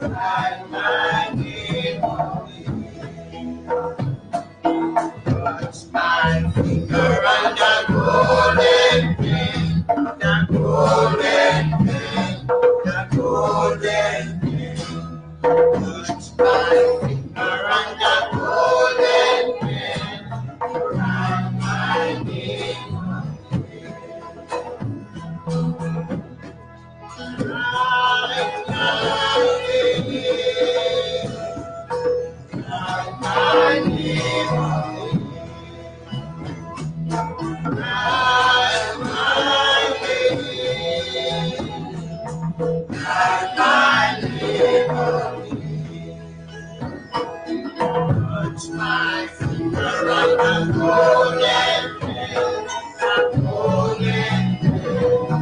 Write my name on it. Touch my finger on the golden pen, the golden pen, the golden pen. Touch my finger on the golden pen. Write my name on it. Write my name. Write my name on it. Write my name. Write my name on it. Touch my finger on the golden pen, the golden pen,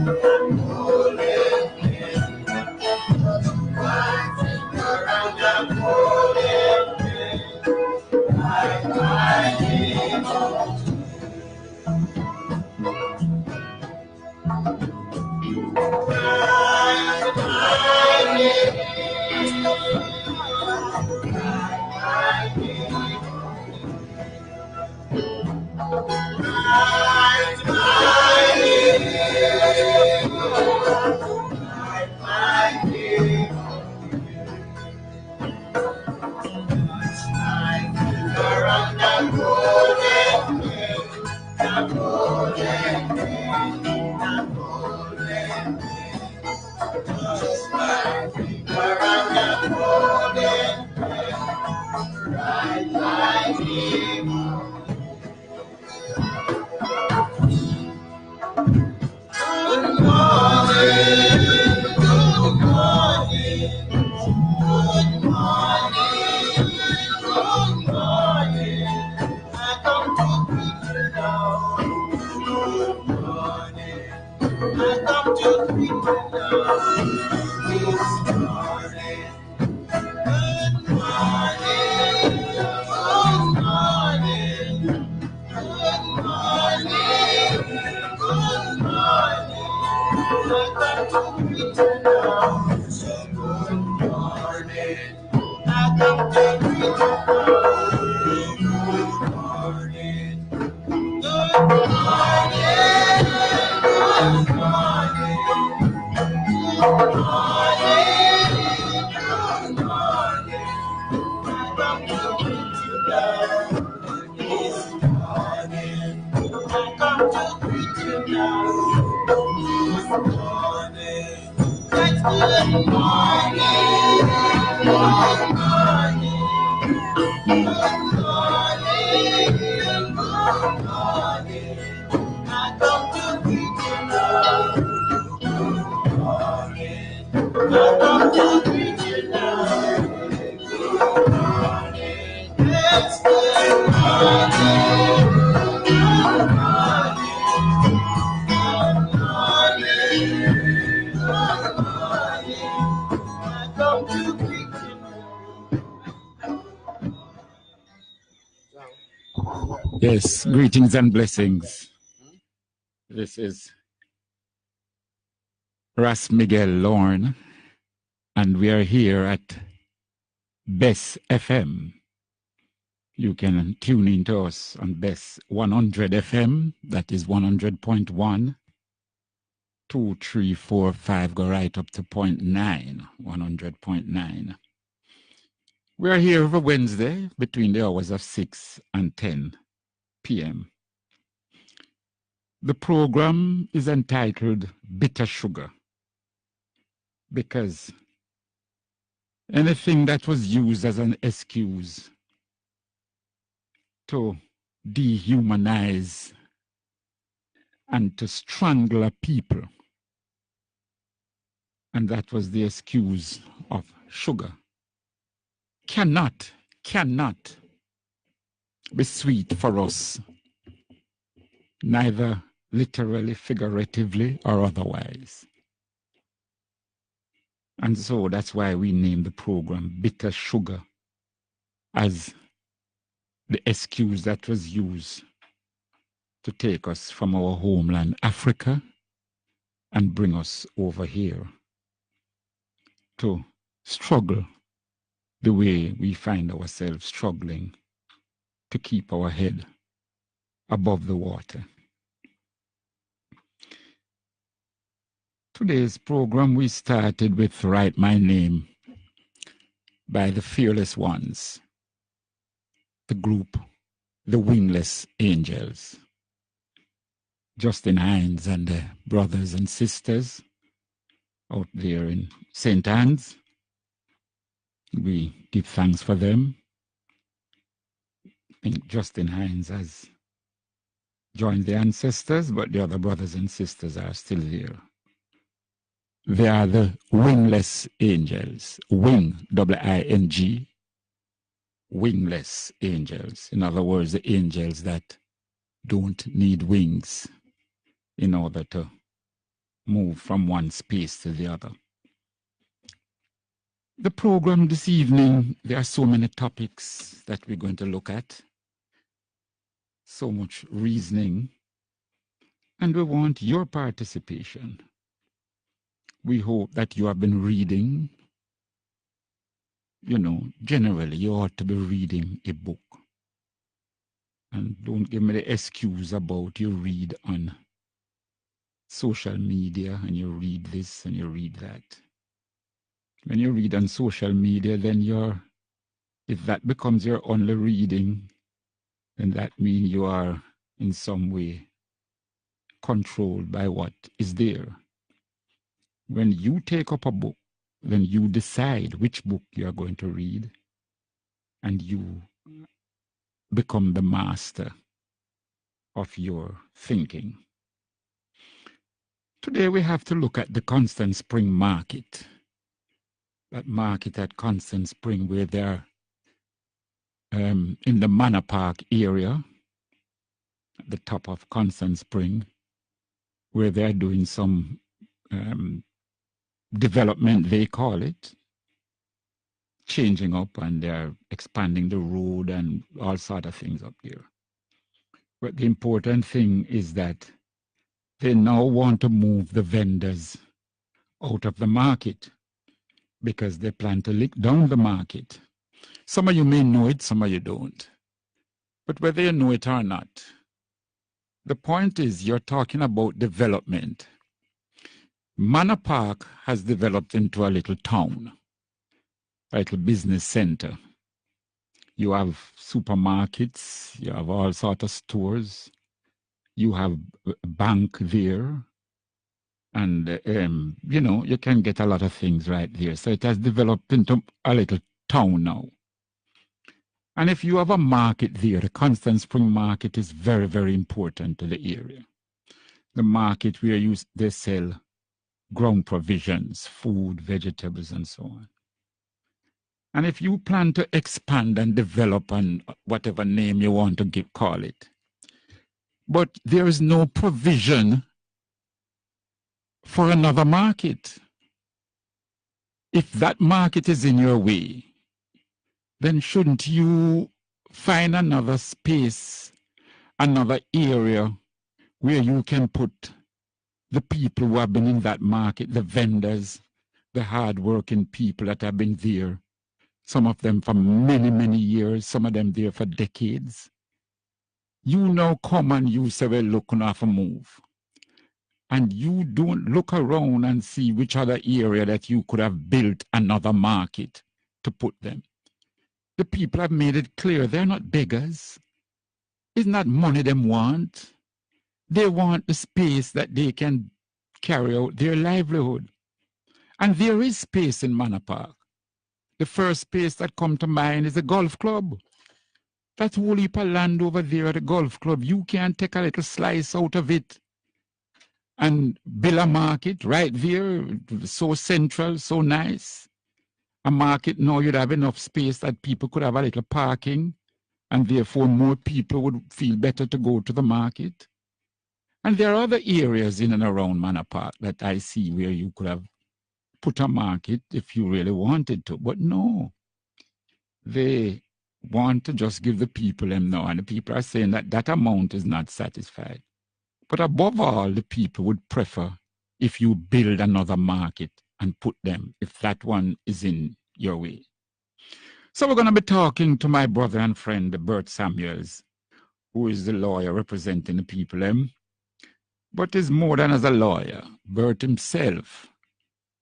the golden pen. Touch my finger on the golden pen. Write my name on it. Write my name. Write my name. Write my name. Write my name. Touch my finger on the golden pen, the golden pen, the golden pen. Touch my finger on the golden pen. Write my name on it. Good morning, good morning, good morning, good morning. I come to greet you now. Good morning, I come to greet you now. This morning. Good morning, good morning, good morning, good morning. I come to greet you now. Say good morning. I come to greet you now. Good morning. Good morning. Good morning. Good morning. Good morning. I come to greet you now. This morning. I come to greet you now. Good morning. That's good morning. Good morning. Good morning. Good morning. I come to greet you now. Good morning. I come to greet you now. Good morning. It's good morning. Good morning. Good morning. Good morning. I come to greet you. Yes, greetings and blessings. This is Ras Miguel Lorne, and we are here at Bess FM. You can tune into us on Bess 100 FM, that is 100.1, 2, 3, 4, 5, go right up to 0.9, 100.9. We are here every Wednesday between the hours of 6 and 10 p.m. The program is entitled Bitter Sugar, because anything that was used as an excuse to dehumanize and to strangle a people, and that was the excuse of sugar, cannot be sweet for us, neither literally, figuratively, or otherwise. And so that's why we named the program Bitter Sugar, as the excuse that was used to take us from our homeland, Africa, and bring us over here to struggle the way we find ourselves struggling to keep our head above the water. Today's program we started with Write My Name by the Fearless Ones, the group The Wingless Angels. Justin Hines and the brothers and sisters out there in St. Anne's, we give thanks for them. I think Justin Hines has joined the ancestors, but the other brothers and sisters are still there. They are the wingless angels. Wing, W-I-N-G, wingless angels. In other words, the angels that don't need wings in order to move from one space to the other. The program this evening, there are so many topics that we're going to look at, so much reasoning, and we want your participation. We hope that you have been reading. Generally, you ought to be reading a book. And don't give me the excuse about you read on social media and you read this and you read that. When you read on social media, then if that becomes your only reading, then that means you are in some way controlled by what is there. When you take up a book, then you decide which book you are going to read, and you become the master of your thinking. Today we have to look at the Constant Spring market. That market at Constant Spring, where they're in the Manor Park area, at the top of Constant Spring, where they're doing some development, they call it, changing up, and they're expanding the road and all sort of things up there. But the important thing is that they now want to move the vendors out of the market because they plan to lick down the market. Some of you may know it, some of you don't. But whether you know it or not, the point is you're talking about development. Manor Park has developed into a little town, a little business center. You have supermarkets, you have all sorts of stores, you have a bank there, and you can get a lot of things right there. So it has developed into a little town now. And if you have a market there, the Constant Spring market is very, very important to the area. The market where they sell ground provisions, food, vegetables, and so on. And if you plan to expand and develop, and whatever name you want to call it, but there is no provision for another market. If that market is in your way, then shouldn't you find another space, another area where you can put the people who have been in that market, the vendors, the hard-working people that have been there, some of them for many, many years, some of them there for decades. You now come and you say, well, look, we have to move. And you don't look around and see which other area that you could have built another market to put them. The people have made it clear they're not beggars. It's not money they want. They want the space that they can carry out their livelihood. And there is space in Manor Park. The first space that comes to mind is a golf club. That whole heap of land over there at the golf club, you can take a little slice out of it and build a market right there, so central, so nice. A market now, you'd have enough space that people could have a little parking, and therefore more people would feel better to go to the market. And there are other areas in and around Manor Park that I see where you could have put a market if you really wanted to. But no, they want to just give the people them now. And the people are saying that that amount is not satisfied. But above all, the people would prefer if you build another market and put them if that one is in your way. So we're going to be talking to my brother and friend, Bert Samuels, who is the lawyer representing the people, but is more than as a lawyer. Bert himself,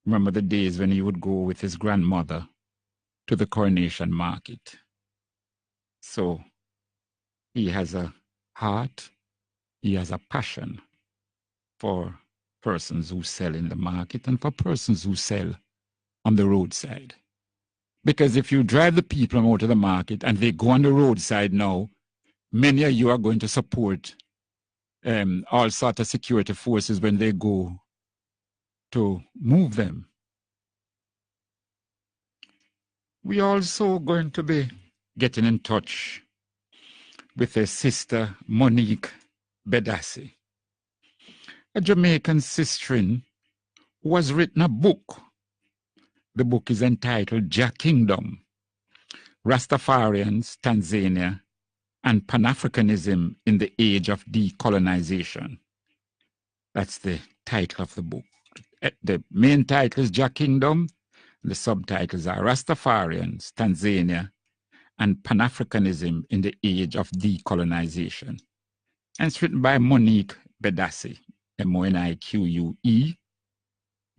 remember the days when he would go with his grandmother to the Coronation Market. So he has a heart, he has a passion for persons who sell in the market and for persons who sell on the roadside. Because if you drive the people out to the market and they go on the roadside now, many of you are going to support all sorts of security forces when they go to move them. We are also going to be getting in touch with a sister, Monique Bedassi, a Jamaican sisterin who has written a book. The book is entitled Jah Kingdom, Rastafarians, Tanzania, and Pan-Africanism in the Age of Decolonization. That's the title of the book. The main title is Jah Kingdom. The subtitles are Rastafarians, Tanzania, and Pan-Africanism in the Age of Decolonization. And it's written by Monique Bedassi, Monique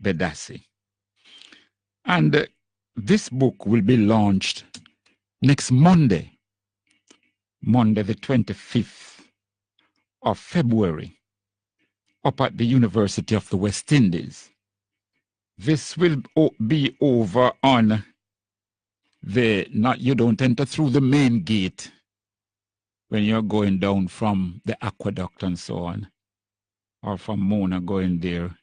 Bedassi. And this book will be launched next Monday the 25th of February, up at the University of the West Indies. This will be over on you don't enter through the main gate when you're going down from the aqueduct and so on, or from Mona going there.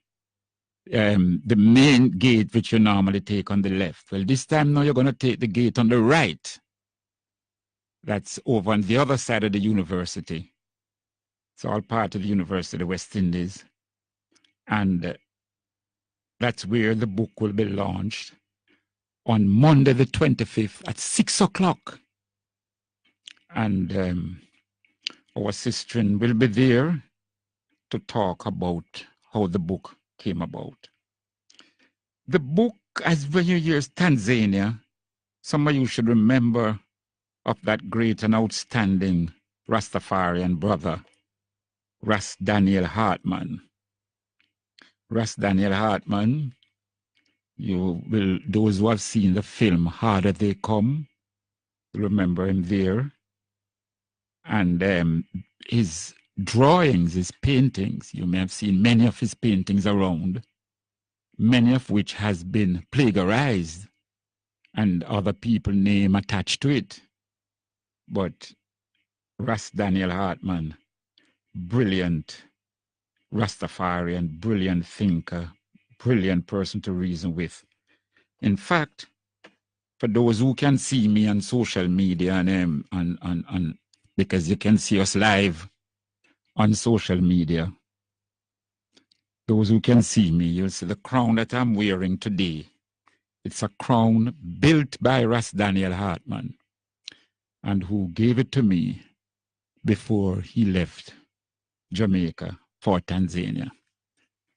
The main gate which you normally take on the left. Well, this time now you're going to take the gate on the right. That's over on the other side of the university. It's all part of the University of the West Indies. And that's where the book will be launched on Monday the 25th at 6 o'clock. And our sister will be there to talk about how the book came about. The book, as when you hear Tanzania, some of you should remember of that great and outstanding Rastafarian brother, Ras Daniel Hartman. Ras Daniel Hartman, those who have seen the film Harder They Come, remember him there. And his drawings, his paintings, you may have seen many of his paintings around, many of which has been plagiarized and other people's name attached to it. But Ras Daniel Hartman, brilliant Rastafarian, brilliant thinker, brilliant person to reason with. In fact, for those who can see me on social media and because you can see us live on social media, those who can see me, you'll see the crown that I'm wearing today. It's a crown built by Ras Daniel Hartman, and who gave it to me before he left Jamaica for Tanzania.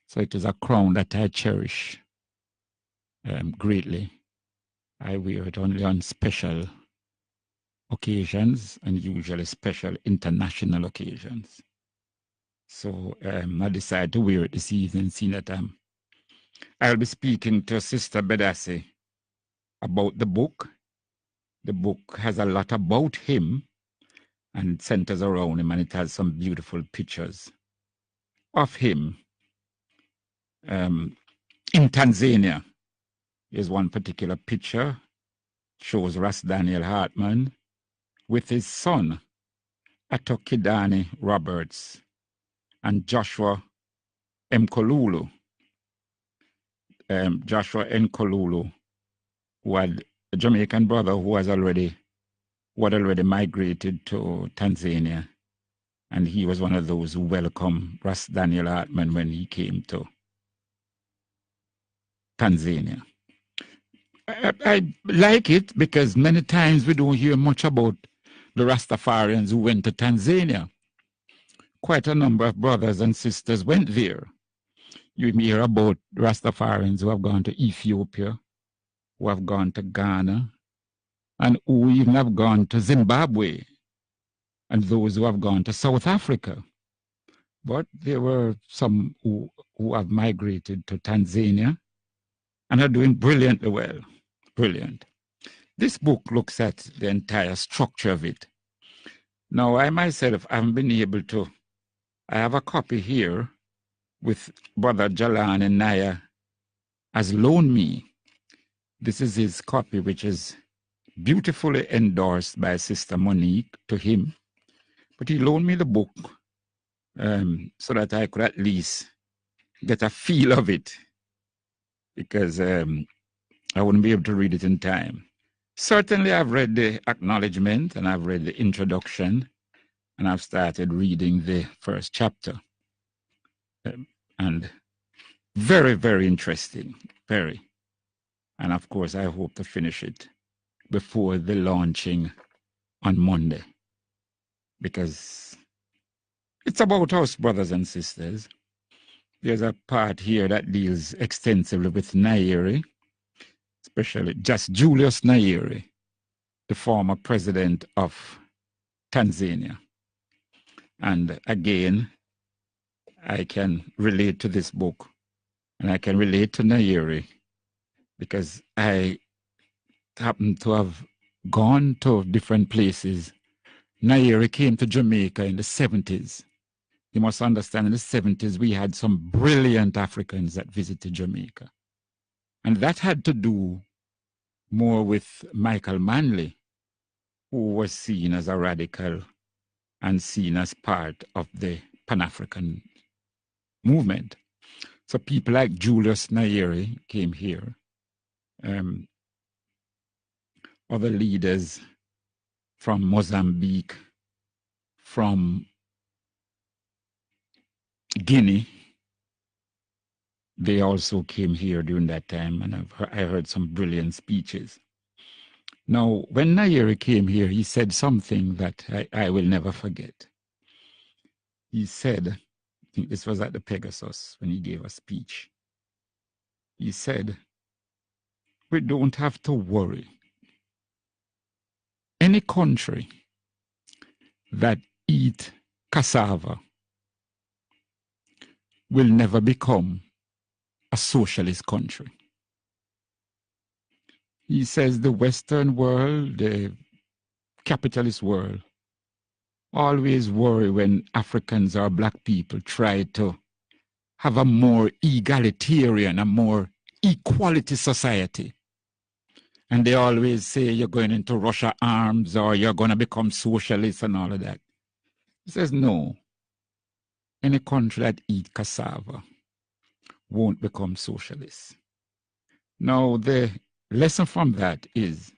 So it is a crown that I cherish greatly. I wear it only on special occasions and usually special international occasions. So I decided to wear it this evening, seeing that I'll be speaking to Sister Bedassi about the book. The book has a lot about him and centers around him, and it has some beautiful pictures of him. In Tanzania, there's one particular picture, shows Ras Daniel Hartman with his son, Atokidani Roberts, and Joshua Mkolulu. Joshua Nkolulu, who had a Jamaican brother who had already migrated to Tanzania, and he was one of those who welcomed Ras Daniel Hartman when he came to Tanzania. I like it because many times we don't hear much about the Rastafarians who went to Tanzania. Quite a number of brothers and sisters went there. You hear about Rastafarians who have gone to Ethiopia, who have gone to Ghana, and who even have gone to Zimbabwe, and those who have gone to South Africa. But there were some who have migrated to Tanzania and are doing brilliantly well. Brilliant. This book looks at the entire structure of it. Now, I myself haven't been able to. I have a copy here with Brother Jalan and Naya has loaned me. This is his copy, which is beautifully endorsed by Sister Monique to him. But he loaned me the book so that I could at least get a feel of it, because I wouldn't be able to read it in time. Certainly, I've read the acknowledgement and I've read the introduction, and I've started reading the first chapter. And very, very interesting, very. And of course, I hope to finish it before the launching on Monday, because it's about us, brothers and sisters. There's a part here that deals extensively with Nyeri, especially just Julius Nyeri, the former president of Tanzania. And again, I can relate to this book, and I can relate to Nyeri, because I happen to have gone to different places. Nyeri came to Jamaica in the 70s. You must understand, in the 70s, we had some brilliant Africans that visited Jamaica. And that had to do more with Michael Manley, who was seen as a radical and seen as part of the Pan-African movement. So people like Julius Nyeri came here. Other leaders from Mozambique, from Guinea, they also came here during that time, and I heard some brilliant speeches. Now, when Nyeri came here, he said something that I will never forget. He said, I think this was at the Pegasus when he gave a speech. He said, we don't have to worry. Any country that eat cassava will never become a socialist country. He says the Western world, the capitalist world, always worry when Africans or black people try to have a more egalitarian, a more equality society. And they always say you're going into Russia arms or you're going to become socialist and all of that. He says, no, any country that eat cassava won't become socialist. Now, the lesson from that is,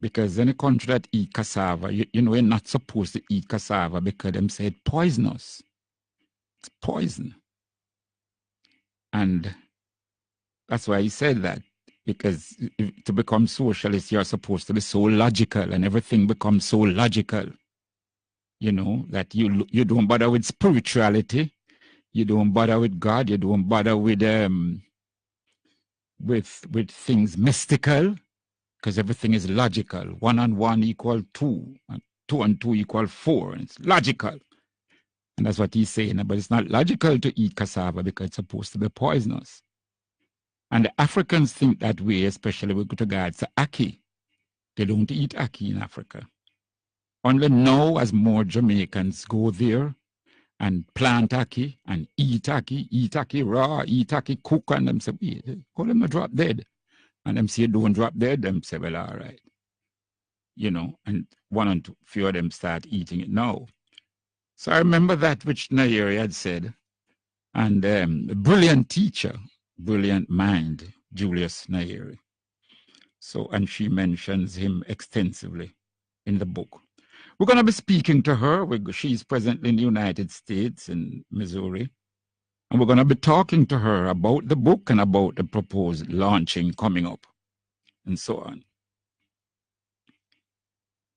because any country that eat cassava, you know, you're not supposed to eat cassava because them say it's poisonous. It's poison. And that's why he said that, because to become socialist, you're supposed to be so logical, and everything becomes so logical, you know, that you don't bother with spirituality, you don't bother with God, you don't bother with things mystical, because everything is logical. 1 and 1 equal 2, and 2 and 2 equal 4, and it's logical. And that's what he's saying, but it's not logical to eat cassava because it's supposed to be poisonous. And the Africans think that way, especially with regards to ackee. They don't eat ackee in Africa. Only now, as more Jamaicans go there and plant ackee and eat ackee raw, eat ackee cook, and them say, call them a drop dead. And them say, don't drop dead. Them say, well, all right. You know, and one and two, few of them start eating it now. So I remember that which Nyeri had said. And a brilliant teacher, brilliant mind, Julius Nyeri. So, and she mentions him extensively in the book. We're going to be speaking to her. She's presently in the United States, in Missouri. And we're going to be talking to her about the book and about the proposed launching coming up and so on.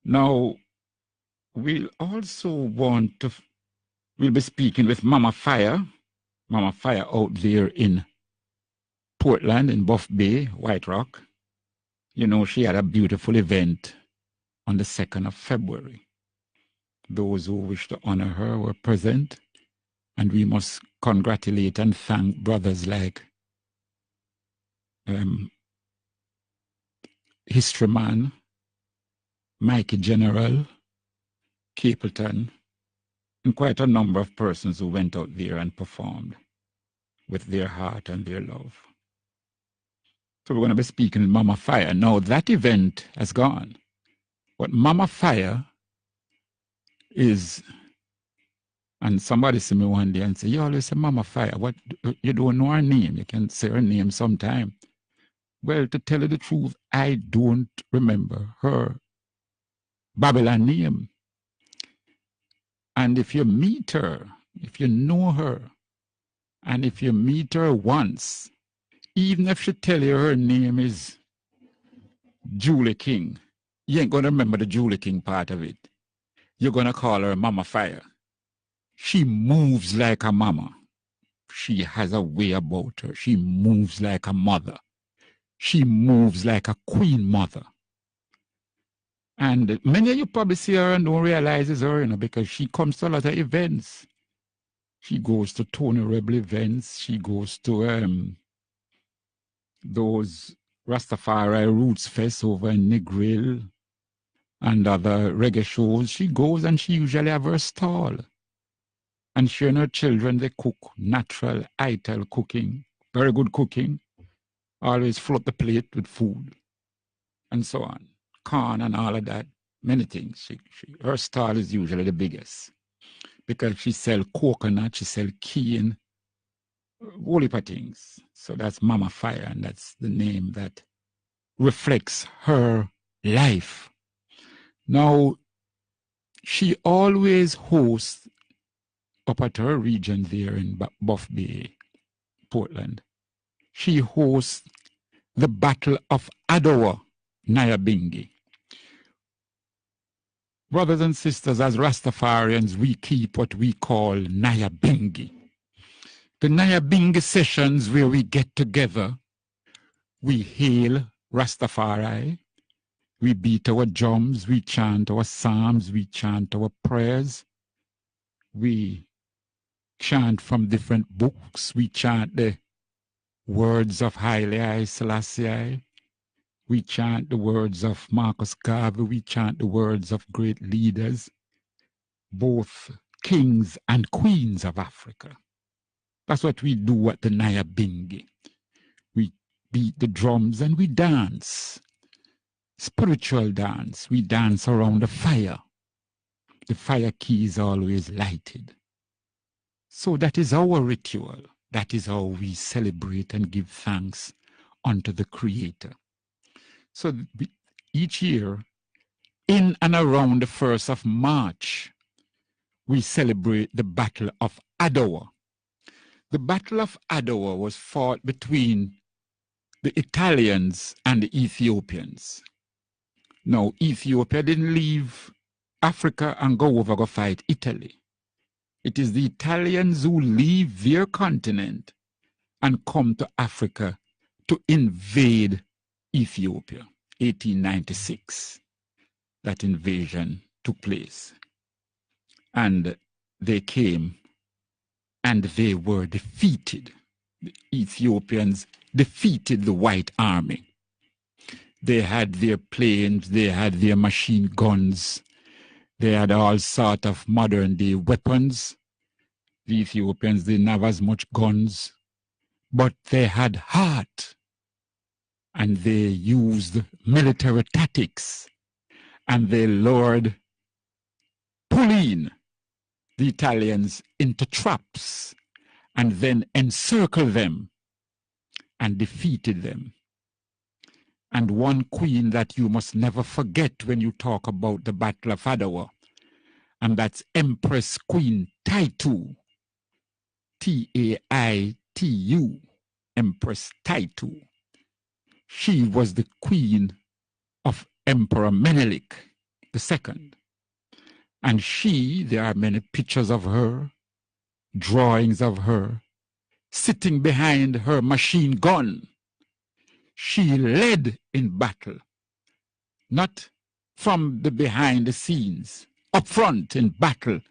Now, we'll also we'll be speaking with Mama Fire, Mama Fire out there in Portland, in Buff Bay, White Rock. You know, she had a beautiful event on the 2nd of February. Those who wish to honor her were present, and we must congratulate and thank brothers like History Man, Mikey General, Capleton, and quite a number of persons who went out there and performed with their heart and their love. So we're going to be speaking with Mama Fire. Now, that event has gone. But Mama Fire is, and somebody see me one day and say, you always say Mama Fire. What, you don't know her name. You can say her name sometime. Well, to tell you the truth, I don't remember her Babylon name. And if you meet her, if you know her, and if you meet her once, even if she tell you her name is Julie King, you ain't going to remember the Julie King part of it. You're going to call her Mama Fire. She moves like a mama. She has a way about her. She moves like a mother. She moves like a queen mother. And many of you probably see her and don't realize it's her, you know, because she comes to a lot of events. She goes to Tony Rebel events. She goes to those Rastafari Roots Fest over in Negril and other reggae shows. She goes and she usually have her stall. And she and her children, they cook natural, ITEL cooking, very good cooking. Always float the plate with food and so on. Corn and all of that, many things. Her stall is usually the biggest because she sell coconut, she sell cane, whole heap of things. So that's Mama Fire, and that's the name that reflects her life. Now, she always hosts up at her region there in Buff Bay, Portland. She hosts the Battle of Adowa, Nyabingi. Brothers and sisters, as Rastafarians, we keep what we call Nyabingi. The Nyabingi sessions where we get together, we hail Rastafari, we beat our drums, we chant our psalms, we chant our prayers, we chant from different books, we chant the words of Haile Selassie, we chant the words of Marcus Garvey, we chant the words of great leaders, both kings and queens of Africa. That's what we do at the Nyabingi. We beat the drums and we dance. Spiritual dance. We dance around the fire. The fire key is always lighted. So that is our ritual. That is how we celebrate and give thanks unto the Creator. So each year, in and around the 1st of March, we celebrate the Battle of Adowa. The Battle of Adowa was fought between the Italians and the Ethiopians. Now, Ethiopia didn't leave Africa and go over to fight Italy. It is the Italians who leave their continent and come to Africa to invade Ethiopia. 1896, that invasion took place. And they came and they were defeated. The Ethiopians defeated the white army. They had their planes, they had their machine guns, they had all sort of modern day weapons. The Ethiopians didn't have as much guns, but they had heart. And they used military tactics, and they lured, pulling the Italians into traps, and then encircled them and defeated them. And one queen that you must never forget when you talk about the Battle of Adowa, and that's Empress Queen Taitu, T-A-I-T-U, Empress Taitu. She was the queen of Emperor Menelik II. And there are many pictures of her, drawings of her, sitting behind her machine gun. She led in battle, not from the behind the scenes, up front in battle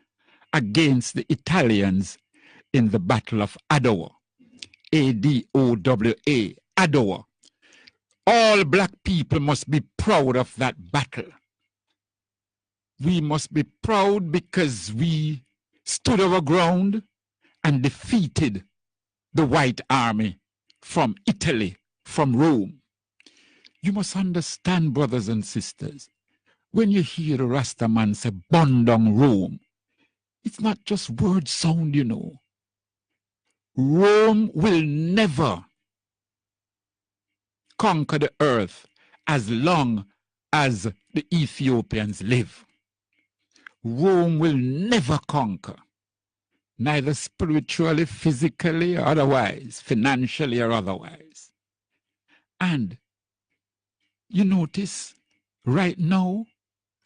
against the Italians in the Battle of Adowa, Adowa, Adowa. All black people must be proud of that battle. We must be proud because we stood our ground and defeated the white army from Italy, from Rome. You must understand, brothers and sisters, when you hear the Rasta man say, burn down Rome, it's not just word sound, you know. Rome will never conquer the earth as long as the Ethiopians live. Rome will never conquer, neither spiritually, physically, or otherwise, financially or otherwise. And you notice right now,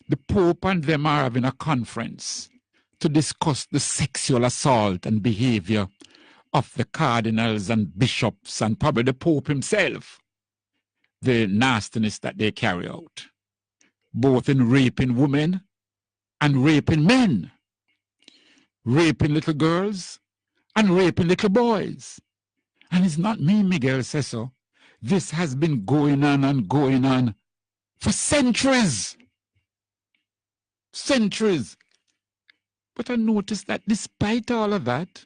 the Pope and them are having a conference to discuss the sexual assault and behavior of the cardinals and bishops and probably the Pope himself, the nastiness that they carry out, both in raping women and raping men, raping little girls and raping little boys. And it's not me, Miguel says so. This has been going on and going on for centuries. Centuries. But I noticed that despite all of that,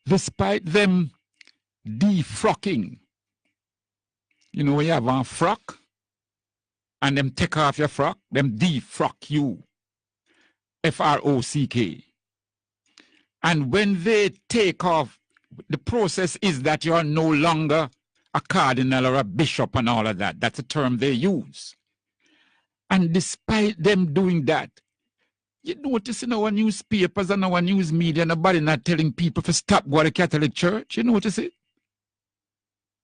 despite them defrocking, you know, when you have a frock and them take off your frock, them defrock you. F-R-O-C-K. And when they take off, the process is that you are no longer a cardinal or a bishop and all of that. That's a term they use. And despite them doing that, you notice in our newspapers and our news media, nobody not telling people to stop going to Catholic Church. You notice it?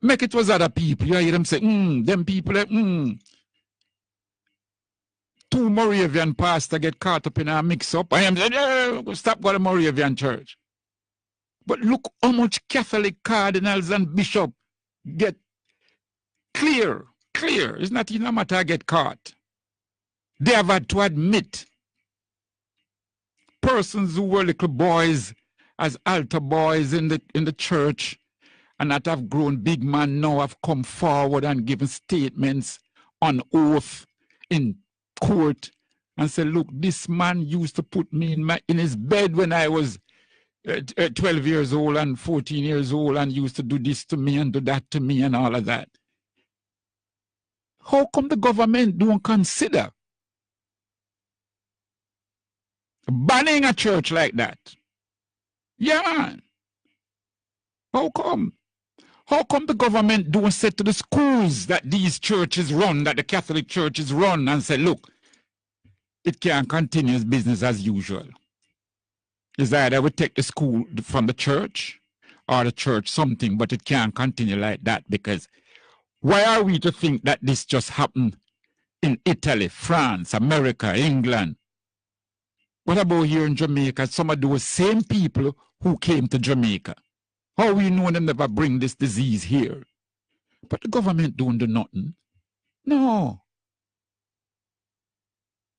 Make it was other people. You hear them say, them people, two Moravian pastors get caught up in a mix-up. I am saying, stop going to Moravian Church. But look how much Catholic cardinals and bishops get clear. It's not even a matter of get caught. They have had to admit persons who were little boys as altar boys in the church and that have grown big men now have come forward and given statements on oath in court and said, look, this man used to put me in his bed when I was 12 years old and 14 years old and used to do this to me and do that to me and all of that. How come the government don't consider banning a church like that? Yeah, man. How come? How come the government don't say to the schools that these churches run, that the Catholic churches run, and say, look, it can't continue as business as usual? It's either we take the school from the church or the church something, but it can't continue like that, because why are we to think that this just happened in Italy, France, America, England? What about here in Jamaica? Some of those same people who came to Jamaica. How we know them never bring this disease here? But the government don't do nothing. No.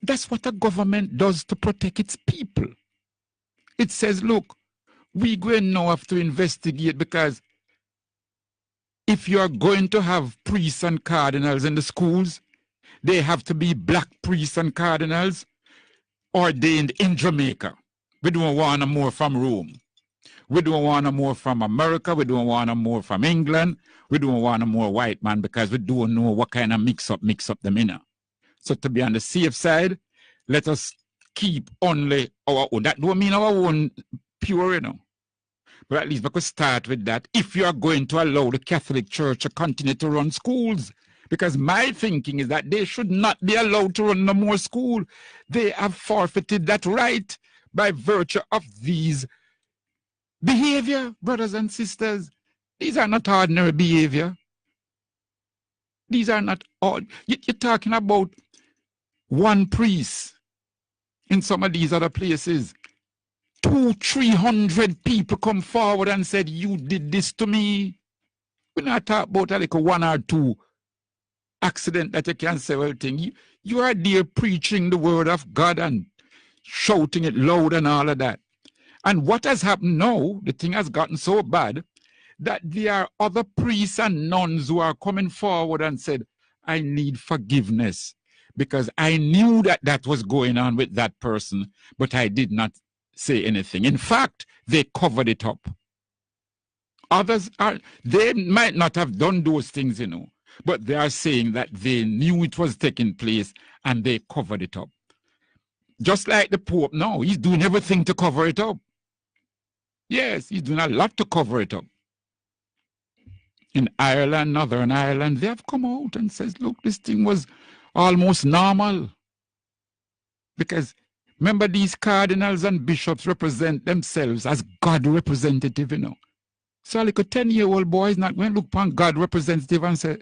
That's what a government does to protect its people. It says, look, we going now have to investigate, because if you are going to have priests and cardinals in the schools, they have to be black priests and cardinals ordained in Jamaica. We don't want more from Rome. We don't want more from America. We don't want more from England. We don't want more white man, because we don't know what kind of mix up them in. So to be on the safe side, let us keep only our own. That don't mean our own pure, you know. But at least we could start with that. If you are going to allow the Catholic Church to continue to run schools, because my thinking is that they should not be allowed to run no more school. They have forfeited that right by virtue of these behavior, brothers and sisters. These are not ordinary behavior. These are not all. You're talking about one priest in some of these other places 200-300 people come forward and said, you did this to me. We're not talking about like a 1 or 2 accident that you can say, well, thing. You are there preaching the word of God and shouting it loud and all of that. And what has happened now, the thing has gotten so bad that there are other priests and nuns who are coming forward and said, I need forgiveness because I knew that that was going on with that person, but I did not say anything. In fact, they covered it up. Others they might not have done those things, but they are saying that they knew it was taking place and they covered it up. Just like the Pope now, he's doing everything to cover it up. Yes, he's doing a lot to cover it up. In Ireland, Northern Ireland, they have come out and says, look, this thing was almost normal. Because remember, these cardinals and bishops represent themselves as God representative, So like a 10-year-old boy is not going to look upon God representative and say,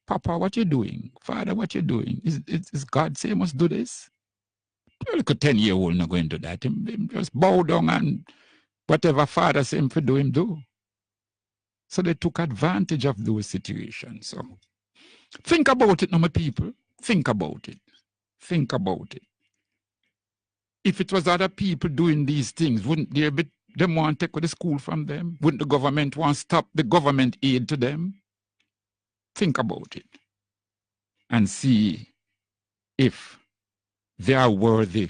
Papa, what you doing? Father, what you doing? Is God say you must do this? Like a 10-year-old not going to do that. Him just bow down and whatever Father say him to do, him do. So they took advantage of those situations. So think about it, my people. Think about it. Think about it. If it was other people doing these things, wouldn't there be them want to take the school from them? Wouldn't the government want to stop the government aid to them? Think about it and see if they are worthy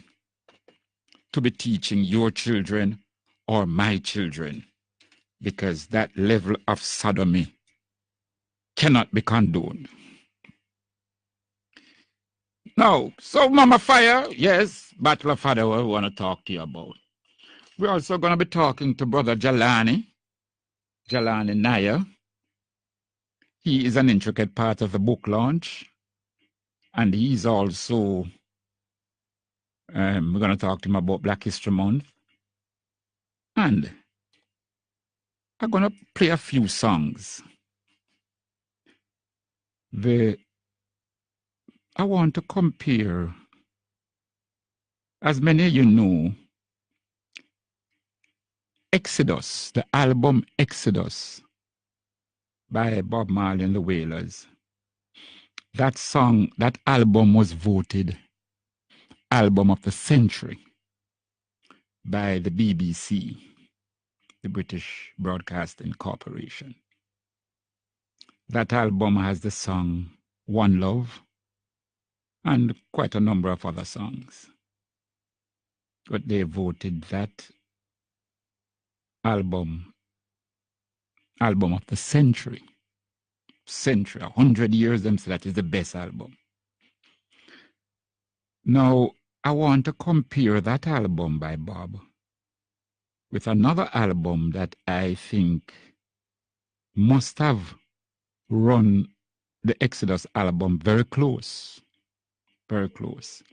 to be teaching your children or my children, because that level of sodomy cannot be condoned. Now, so Mama Fire, yes, Battle of Father, we want to talk to you about. We're also going to be talking to Brother Jalani Nair. He is an intricate part of the book launch, and he's also, we're going to talk to him about Black History Month. And I'm going to play a few songs. I want to compare, as many of you know, Exodus, the album Exodus by Bob Marley and the Wailers. That song, that album was voted Album of the Century by the BBC, the British Broadcasting Corporation. That album has the song One Love and quite a number of other songs. But they voted that album of the century. 100 years, them say that is the best album. Now, I want to compare that album by Bob with another album that I think must have run the Exodus album very close. Very close.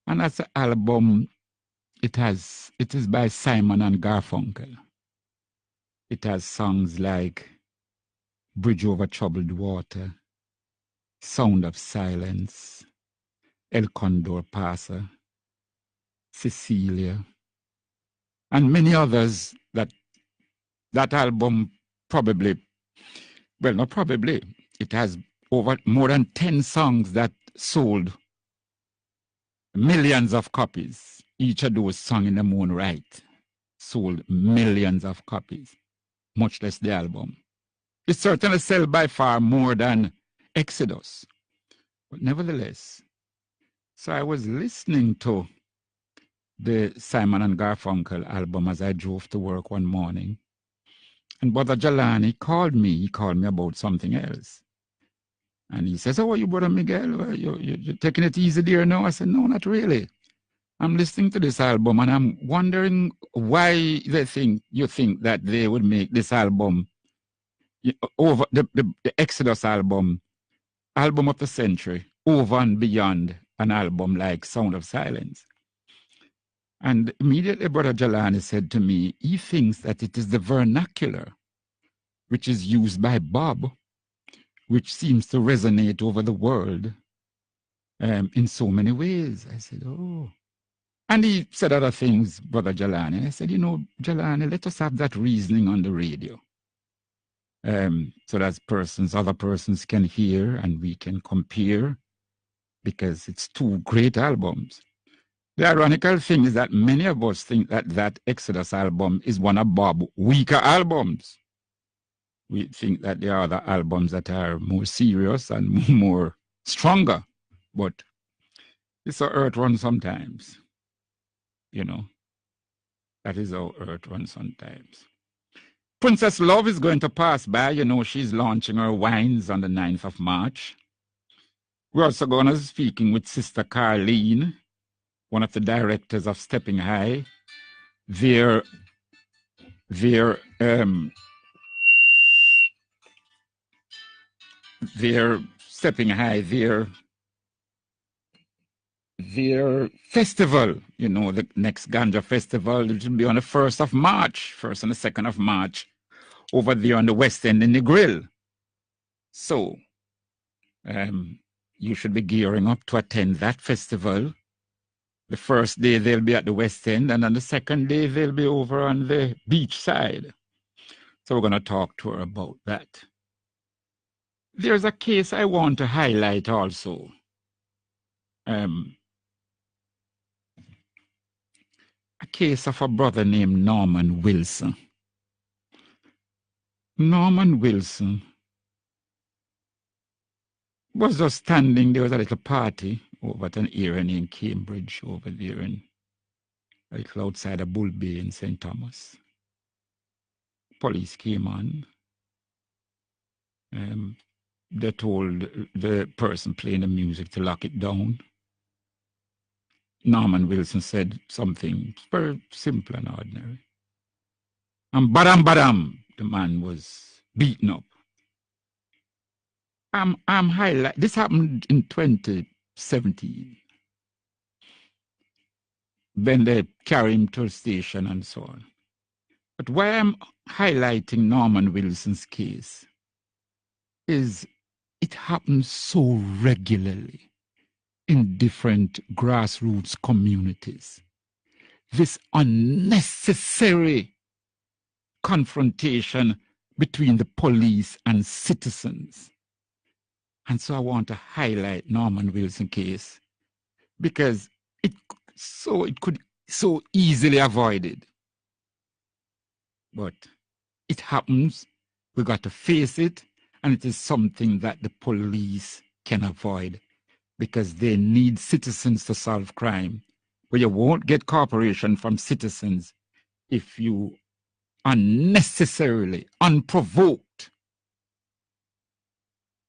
And that's the album, it is by Simon and Garfunkel. It has songs like Bridge Over Troubled Water, Sound of Silence, El Condor Pasa, Cecilia, and many others that album probably, well, not probably, it has more than 10 songs that sold millions of copies. Each of those songs in their own right sold millions of copies, much less the album. It certainly sells by far more than Exodus. But nevertheless, so I was listening to the Simon and Garfunkel album as I drove to work one morning. And Brother Jalani called me. He called me about something else. And he says, how are you, Brother Miguel? You're taking it easy there now? I said, no, not really. I'm listening to this album and I'm wondering why you think that they would make this album over the Exodus album of the century, over and beyond an album like Sound of Silence. And immediately Brother Jalani said to me, he thinks that it is the vernacular which is used by Bob, which seems to resonate over the world in so many ways. I said, oh. And he said other things, Brother Jelani. I said, you know, Jelani, let us have that reasoning on the radio. So that other persons can hear and we can compare, because it's two great albums. The ironical thing is that many of us think that that Exodus album is one of Bob's weaker albums. We think that there are other albums that are more serious and more stronger, but it's how earth runs sometimes. You know, that is how earth runs sometimes. Princess Love is going to pass by. You know, she's launching her wines on the 9th of March. We're also going to be speaking with Sister Carlene, one of the directors of Stepping High. They're Stepping High, their festival, you know, the next Ganja Festival, it will be on the 1st of March, 1st and the 2nd of March, over there on the West End in the Grill. So, you should be gearing up to attend that festival. The first day they'll be at the West End, and on the second day they'll be over on the beach side. So we're going to talk to her about that. There's a case I want to highlight also. A case of a brother named Norman Wilson. Norman Wilson was just standing, there was a little party over at an area in Cambridge, over there in a little outside of Bull Bay in St. Thomas. Police came on. They told the person playing the music to lock it down. Norman Wilson said something very simple and ordinary. And badam, the man was beaten up. This happened in 2017. Then they carried him to a station and so on. But why I'm highlighting Norman Wilson's case is it happens so regularly in different grassroots communities. This unnecessary confrontation between the police and citizens. And so I want to highlight Norman Wilson's case because it could so easily avoided. But it happens, we got to face it, and it is something that the police can avoid because they need citizens to solve crime. But you won't get cooperation from citizens if you unnecessarily, unprovoked,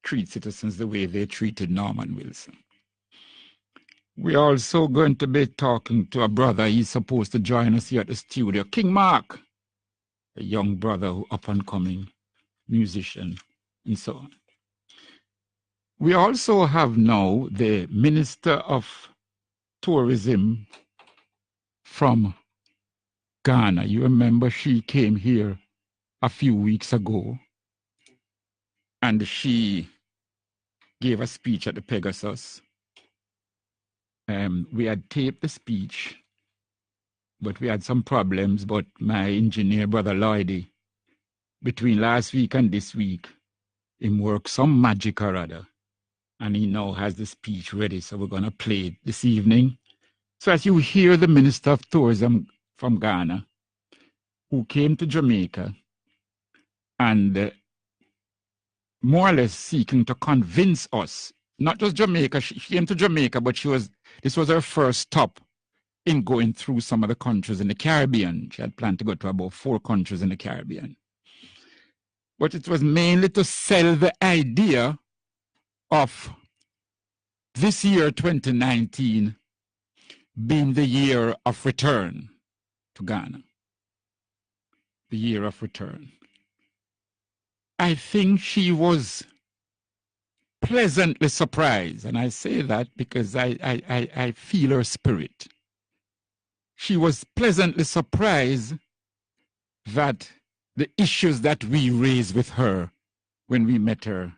treat citizens the way they treated Norman Wilson. We're also going to be talking to a brother. He's supposed to join us here at the studio, King Mark, a young brother, up-and-coming musician, and so on. We also have now the Minister of Tourism from Ghana. You remember she came here a few weeks ago, and she gave a speech at the Pegasus. We had taped the speech, but we had some problems. But my engineer, Brother Lloydie, between last week and this week, he worked some magic or other, and he now has the speech ready. So we're going to play it this evening. So as you hear the Minister of Tourism from Ghana, who came to Jamaica and more or less seeking to convince us, not just Jamaica, she came to Jamaica, but this was her first stop in going through some of the countries in the Caribbean. She had planned to go to about 4 countries in the Caribbean. But it was mainly to sell the idea of this year, 2019, being the year of return to Ghana. The year of return. I think she was pleasantly surprised, and I say that because I feel her spirit. She was pleasantly surprised that the issues that we raised with her when we met her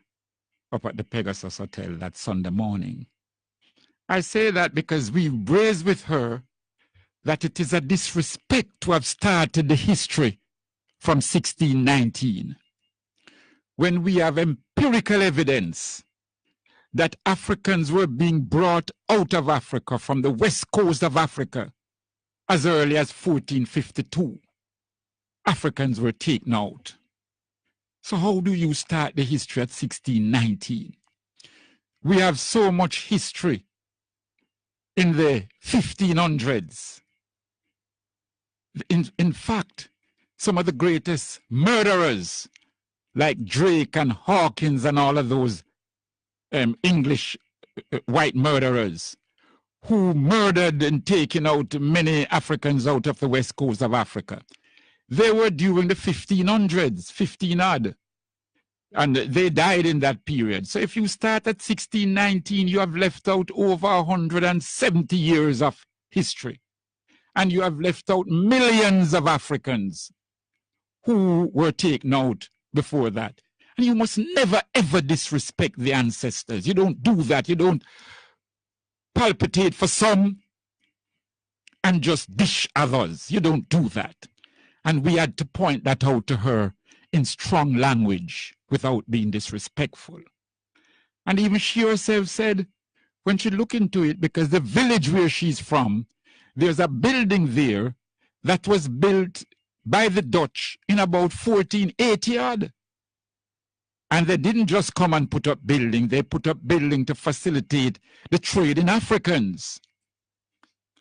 up at the Pegasus Hotel that Sunday morning. I say that because we raised with her that it is a disrespect to have started the history from 1619, when we have empirical evidence that Africans were being brought out of Africa from the west coast of Africa as early as 1452. Africans were taken out. So how do you start the history at 1619? We have so much history in the 1500s. In fact, some of the greatest murderers like Drake and Hawkins and all of those English white murderers who murdered and taken out many Africans out of the west coast of Africa, they were during the 1500s, 15 odd, and they died in that period. So if you start at 1619, you have left out over 170 years of history, and you have left out millions of Africans who were taken out before that. And you must never, ever disrespect the ancestors. You don't do that. You don't palpitate for some and just dish others. You don't do that. And we had to point that out to her in strong language without being disrespectful. And even she herself said, when she looked into it, because the village where she's from, there's a building there that was built by the Dutch in about 1480 odd. And they didn't just come and put up building, they put up building to facilitate the trade in Africans.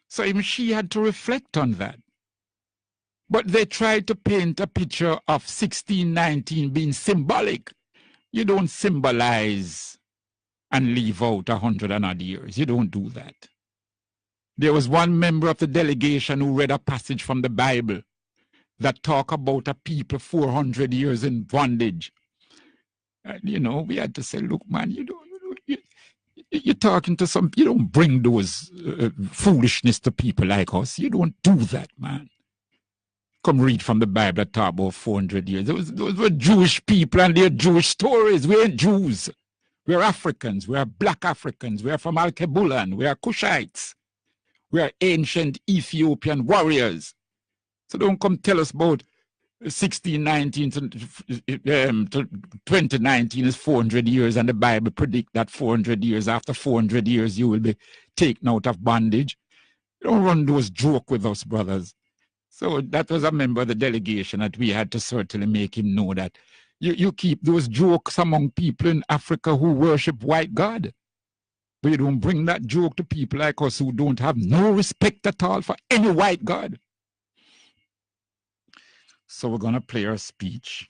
So even she had to reflect on that. But they tried to paint a picture of 1619 being symbolic. You don't symbolize and leave out 100 and odd years. You don't do that. There was one member of the delegation who read a passage from the Bible that talk about a people 400 years in bondage. And, you know, we had to say, look, man, you're talking to some, you don't bring those foolishness to people like us. You don't do that, man. Come read from the Bible that talk about 400 years. Those were Jewish people and their Jewish stories. We ain't Jews. We're Africans. We're black Africans. We're from Al-Kebulan. We are Cushites. We are ancient Ethiopian warriors. So don't come tell us about 1619 to 2019 is 400 years, and the Bible predict that 400 years, after 400 years, you will be taken out of bondage. Don't run those joke with us, brothers. So that was a member of the delegation that we had to certainly make him know that you keep those jokes among people in Africa who worship white God. But you don't bring that joke to people like us who don't have no respect at all for any white God. So we're going to play our speech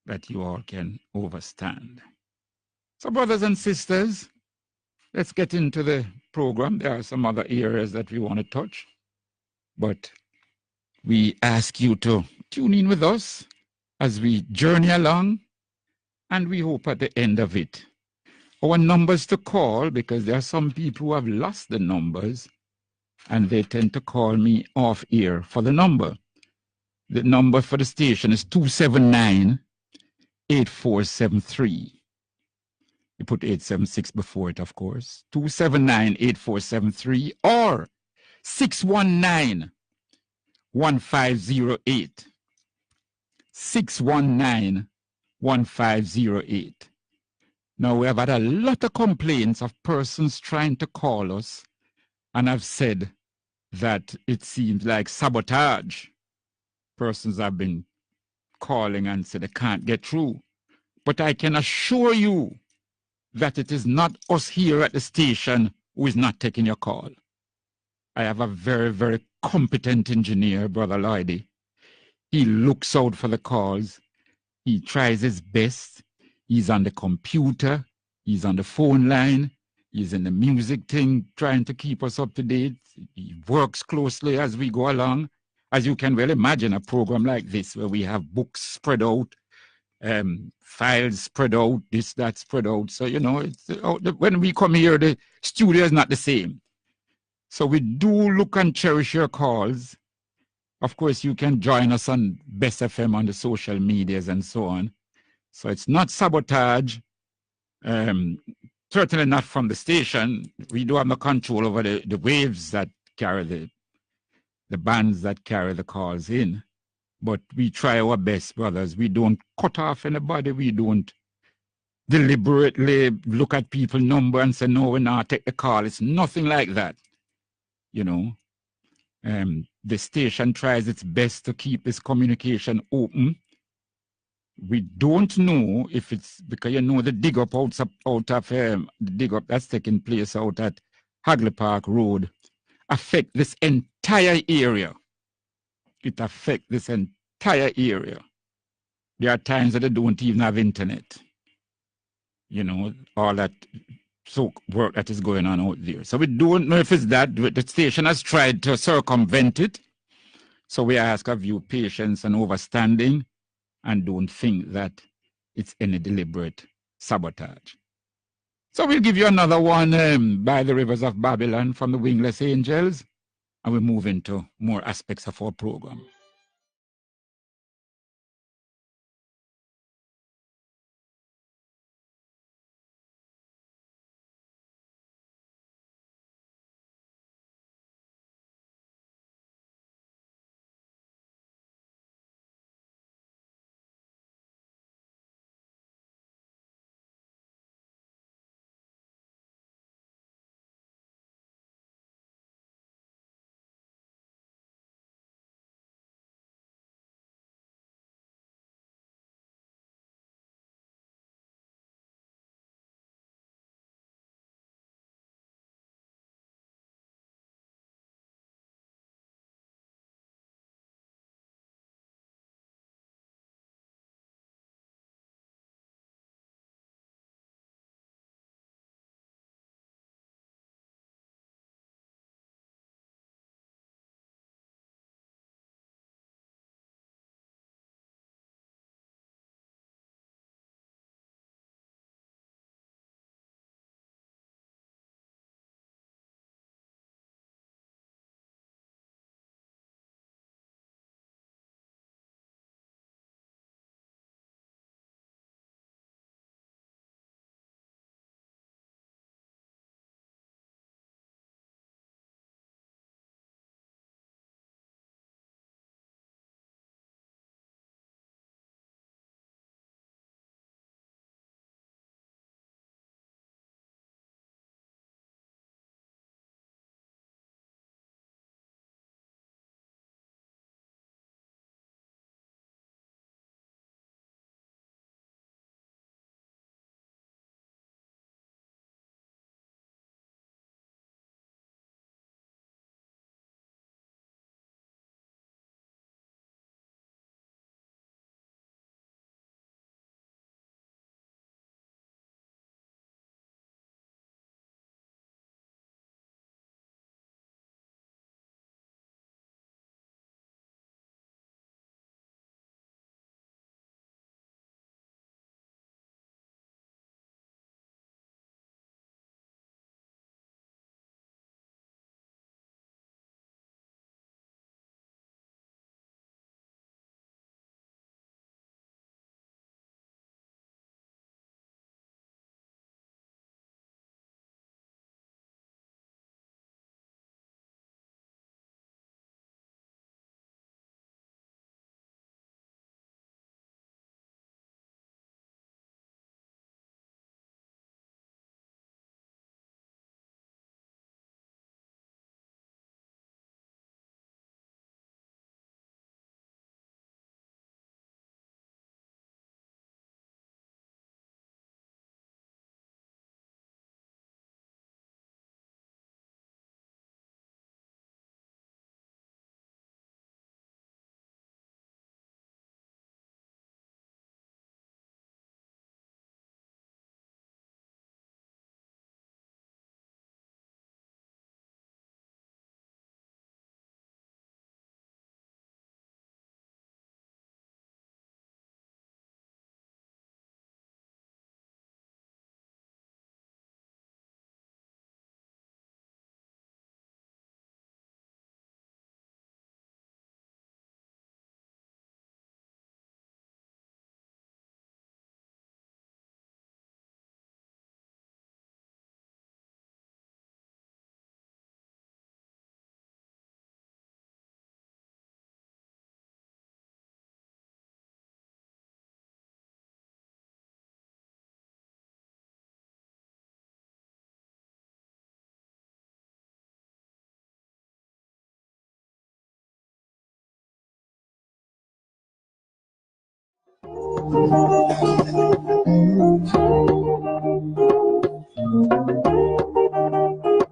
that you all can understand. So brothers and sisters, let's get into the program. There are some other areas that we want to touch, but we ask you to tune in with us as we journey along, and we hope at the end of it, our numbers to call, because there are some people who have lost the numbers, and they tend to call me off air for the number. The number for the station is 279-8473. You put 876 before it, of course. 279-8473 or 619-1508. 619-1508. Now, we have had a lot of complaints of persons trying to call us, and I've said that it seems like sabotage. Persons have been calling and said they can't get through. But I can assure you that it is not us here at the station who is not taking your call. I have a very, very competent engineer, Brother Lloydie. He looks out for the calls. He tries his best. He's on the computer. He's on the phone line. He's in the music thing, trying to keep us up to date. He works closely as we go along. As you can well imagine, a program like this where we have books spread out, files spread out, this, that spread out. So, you know, when we come here, the studio is not the same. So we do look and cherish your calls. Of course, you can join us on Bess FM on the social medias and so on. So it's not sabotage, certainly not from the station. We do have no control over the waves that carry the bands that carry the calls in. But we try our best, brothers. We don't cut off anybody. We don't deliberately look at people's number and say, no, we're not take the call. It's nothing like that. You know, the station tries its best to keep its communication open. We don't know if it's because, you know, the dig up out of the dig up that's taking place out at Hagley Park Road affect this entire area. It affects this entire area. There are times that they don't even have internet. You know, all that work that is going on out there. So we don't know if it's that. The station has tried to circumvent it. So we ask of you patience and understanding, and don't think that it's any deliberate sabotage. So we'll give you another one, By the Rivers of Babylon from the Wingless Angels, and we move into more aspects of our program.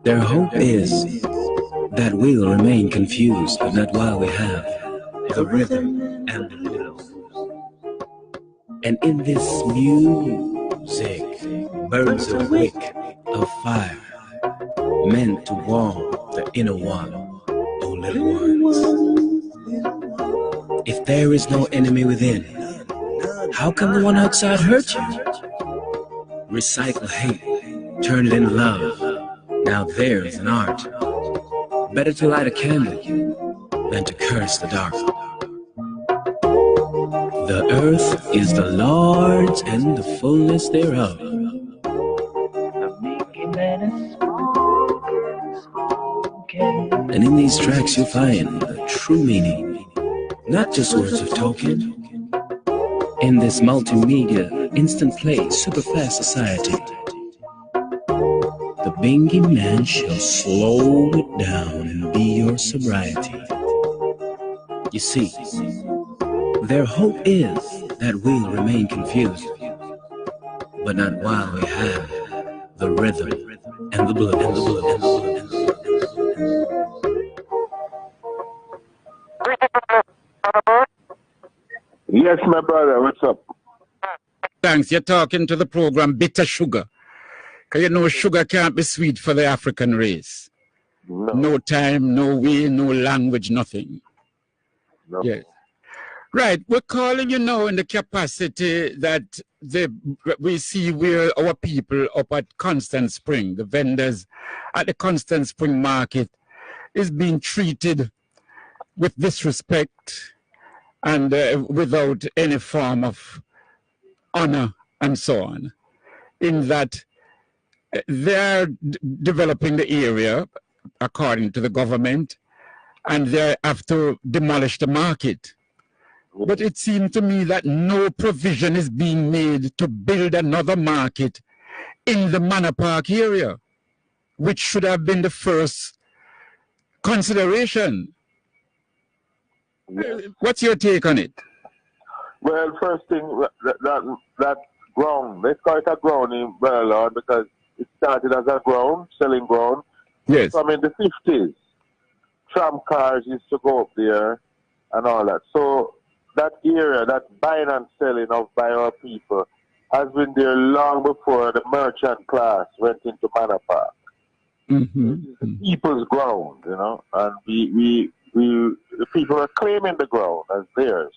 Their hope is that we'll remain confused, but not while we have the rhythm and the blues. And in this music burns a wick of fire, meant to warm the inner one, oh little ones. If there is no enemy within, how can the one outside hurt you? Recycle hate, turn it into love. Now there's an art. Better to light a candle than to curse the dark. The earth is the Lord's and the fullness thereof. And in these tracks you'll find the true meaning, not just words of token. In this multimedia, instant play, super fast society, the Bingy Man shall slow it down and be your sobriety. You see, their hope is that we'll remain confused, but not while we have the rhythm and the blues. Yes, my brother, what's up? Thanks. You're talking to the program Bitter Sugar. Because you know sugar can't be sweet for the African race. No time, no way, no language, nothing. No. Yes. Right. We're calling you now in the capacity that we see where our people up at Constant Spring, the vendors at the Constant Spring market, is being treated with disrespect and without any form of honor and so on, in that they're developing the area according to the government and they have to demolish the market. But it seemed to me that no provision is being made to build another market in the Manor Park area, which should have been the first consideration. What's your take on it? Well, first thing, that ground, let's call it a ground in Berlin because it started as a ground, selling ground. Yes. From in the 50s, tram cars used to go up there and all that. So that area, that buying and selling by our people, has been there long before the merchant class went into Manor Park. Mm-hmm. It's the people's ground, you know, and the people are claiming the ground as theirs.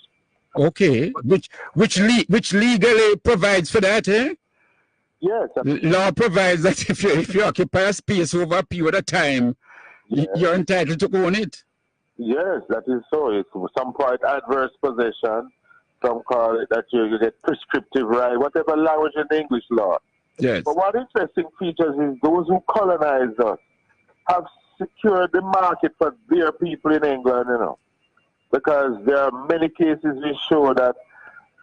Okay, which legally provides for that, eh? Yes. Law provides that if you occupy a space over a period of time, yes, you're entitled to own it. Yes, that is so. It's some point adverse possession, some call it that you get prescriptive right, whatever language in the English law. Yes. But what interesting features is those who colonized us have secured the market for their people in England, you know. Because there are many cases which show that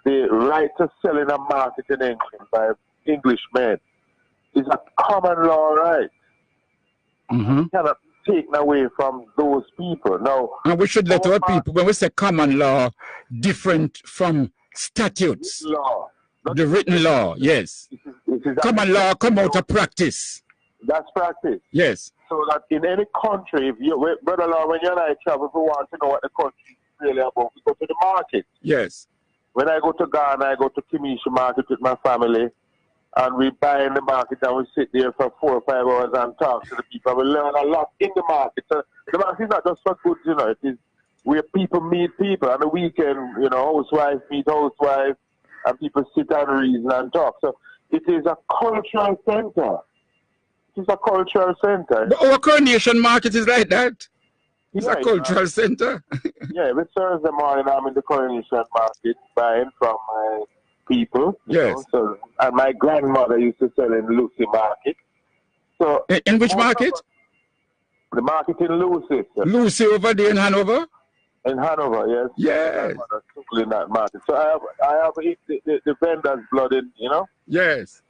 the right to sell in a market in England by Englishmen is a common law right. Mm-hmm. It cannot be taken away from those people. Now, and we should let our people, when we say common law, different from statutes. Law. The written law, yes. It is common law come out of practice. That's practice. Yes. So that in any country, if you, brother law, when you and I travel, if we want to know what the country is really about, we go to the market. Yes. When I go to Ghana, I go to Kimisha market with my family, and we buy in the market and we sit there for 4 or 5 hours and talk to the people. We learn a lot in the market. So the market is not just for goods, you know, it is where people meet people. On the weekend, you know, housewives meet housewives, and people sit and reason and talk. So it is a cultural center. It is a cultural center. But our Coronation Market is like that. It's yeah, a cultural center. Yeah, every Thursday morning I'm in the Coronation Market buying from my people. Yes. Know, so, and my grandmother used to sell in Lucy Market. So in which market? The market in Lucy. Lucy over there in Hanover? In Hanover, yes. Yes. In that market. So I have the vendor's blood in, you know? Yes.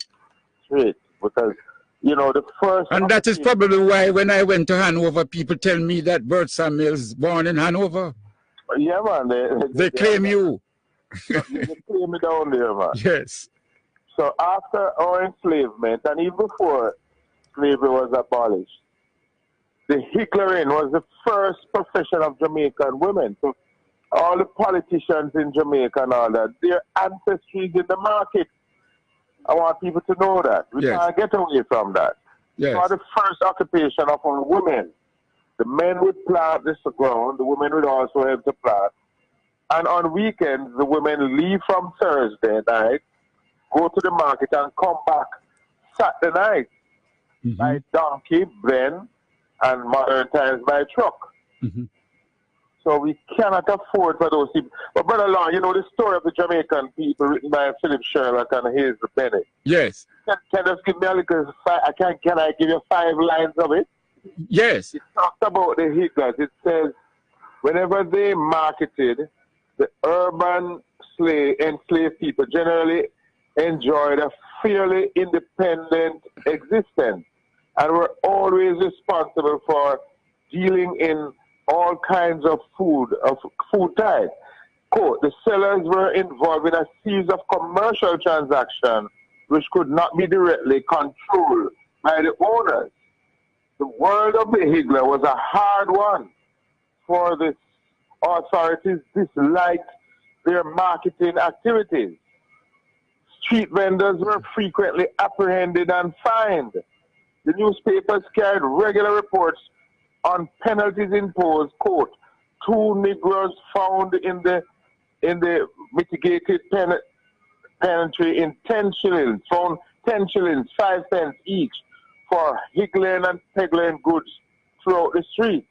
Straight. Because, you know, the first... And that is probably why when I went to Hanover, people tell me that Bert Samuel's born in Hanover. Yeah, man. They claim you. You claim me down there, man. Yes. So after our enslavement, and even before slavery was abolished, the higglering was the first profession of Jamaican women. So all the politicians in Jamaica and all that, their ancestry is in the market. I want people to know that. We can't get away from that. Yes. So the first occupation of our women. The men would plant this ground, the women would also help to plant. And on weekends, the women leave from Thursday night, go to the market and come back Saturday night by donkey, then, and modern times by truck. So we cannot afford for those people. But Brother Long, you know the story of the Jamaican people written by Philip Sherlock and Hazel Bennett. Yes. Can you just give me a little, can I give you 5 lines of it? Yes. It talks about the higglers. It says, whenever they marketed, the urban enslaved people generally enjoyed a fairly independent existence and were always responsible for dealing in all kinds of food type. Quote, the sellers were involved in a series of commercial transactions which could not be directly controlled by the owners. The world of the higgler was a hard one, for the authorities disliked their marketing activities. Street vendors were frequently apprehended and fined. The newspapers carried regular reports on penalties imposed. Quote, 2 Negroes found in the mitigated penalty in 10 shillings, found 10 shillings, 5 pence each for higgling and peddling goods throughout the streets.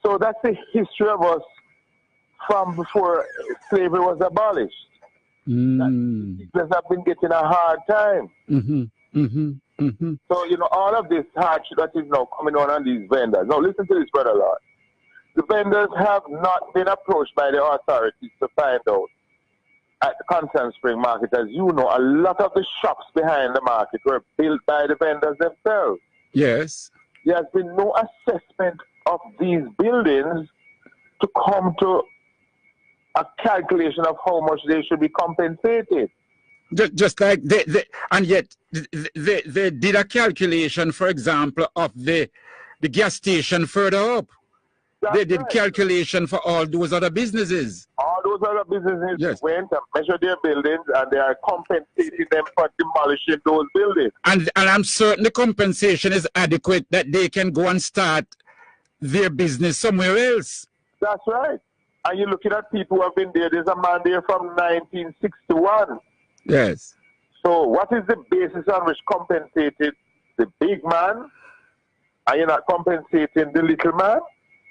So that's the history of us from before slavery was abolished. Higglers have been getting a hard time. So, you know, all of this hardship that is now coming on these vendors. Now, listen to this, Brother Lord. The vendors have not been approached by the authorities to find out. At the Constant Spring Market, as you know, a lot of the shops behind the market were built by the vendors themselves. Yes. There has been no assessment of these buildings to come to a calculation of how much they should be compensated. Just like and yet they did a calculation, for example, of the gas station further up. They did calculation for all those other businesses. All those other businesses went and measured their buildings, and they are compensating them for demolishing those buildings. And I'm certain the compensation is adequate that they can go and start their business somewhere else. That's right. And you're looking at people who have been there. There's a man there from 1961. Yes. So what is the basis on which compensated the big man, and you're not compensating the little man?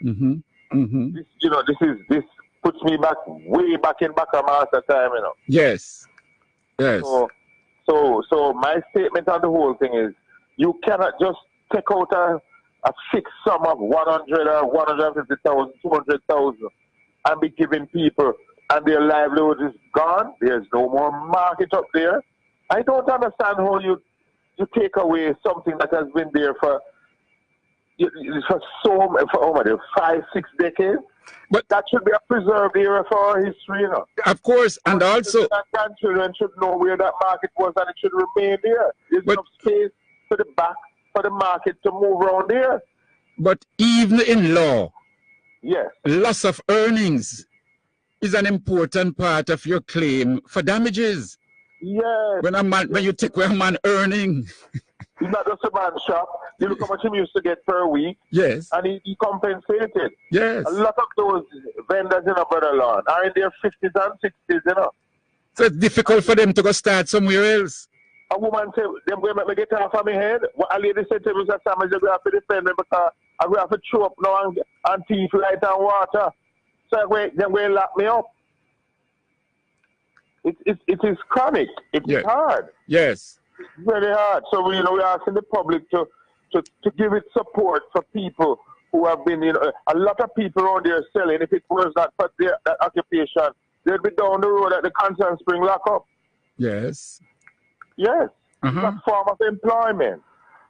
This, you know, this puts me back way back in Master time, you know. Yes. Yes. So my statement on the whole thing is, you cannot just take out a fixed sum of 100 or 150,000, 200,000 and be giving people, and their livelihood is gone. There's no more market up there. I don't understand how you take away something that has been there for 5-6 decades. But that should be a preserved era for our history, you know. Of course, and also grandchildren should know where that market was, and it should remain there. There's enough space to the back for the market to move around there. But even in law, yes, loss of earnings is an important part of your claim for damages. Yes. When you take away a man earning. He's not just a man shop. You look how much he used to get per week. Yes. And he compensated. Yes. A lot of those vendors in a brother land are in their 50s and 60s, you know. So it's difficult for them to go start somewhere else. A woman said, "Them going to make me get off of my head." What a lady said to me, "Sam, I'm going to have to defend me because I'm going to have to chew up now and teeth, light and water. So they're going to lock me up." It is chronic. It's hard. Yes. It's very hard. So we're asking the public to give it support for people who have been, a lot of people out there selling. If it was not for that occupation, they'd be down the road at the Constant Spring lockup. Yes. Yes. It's a form of employment.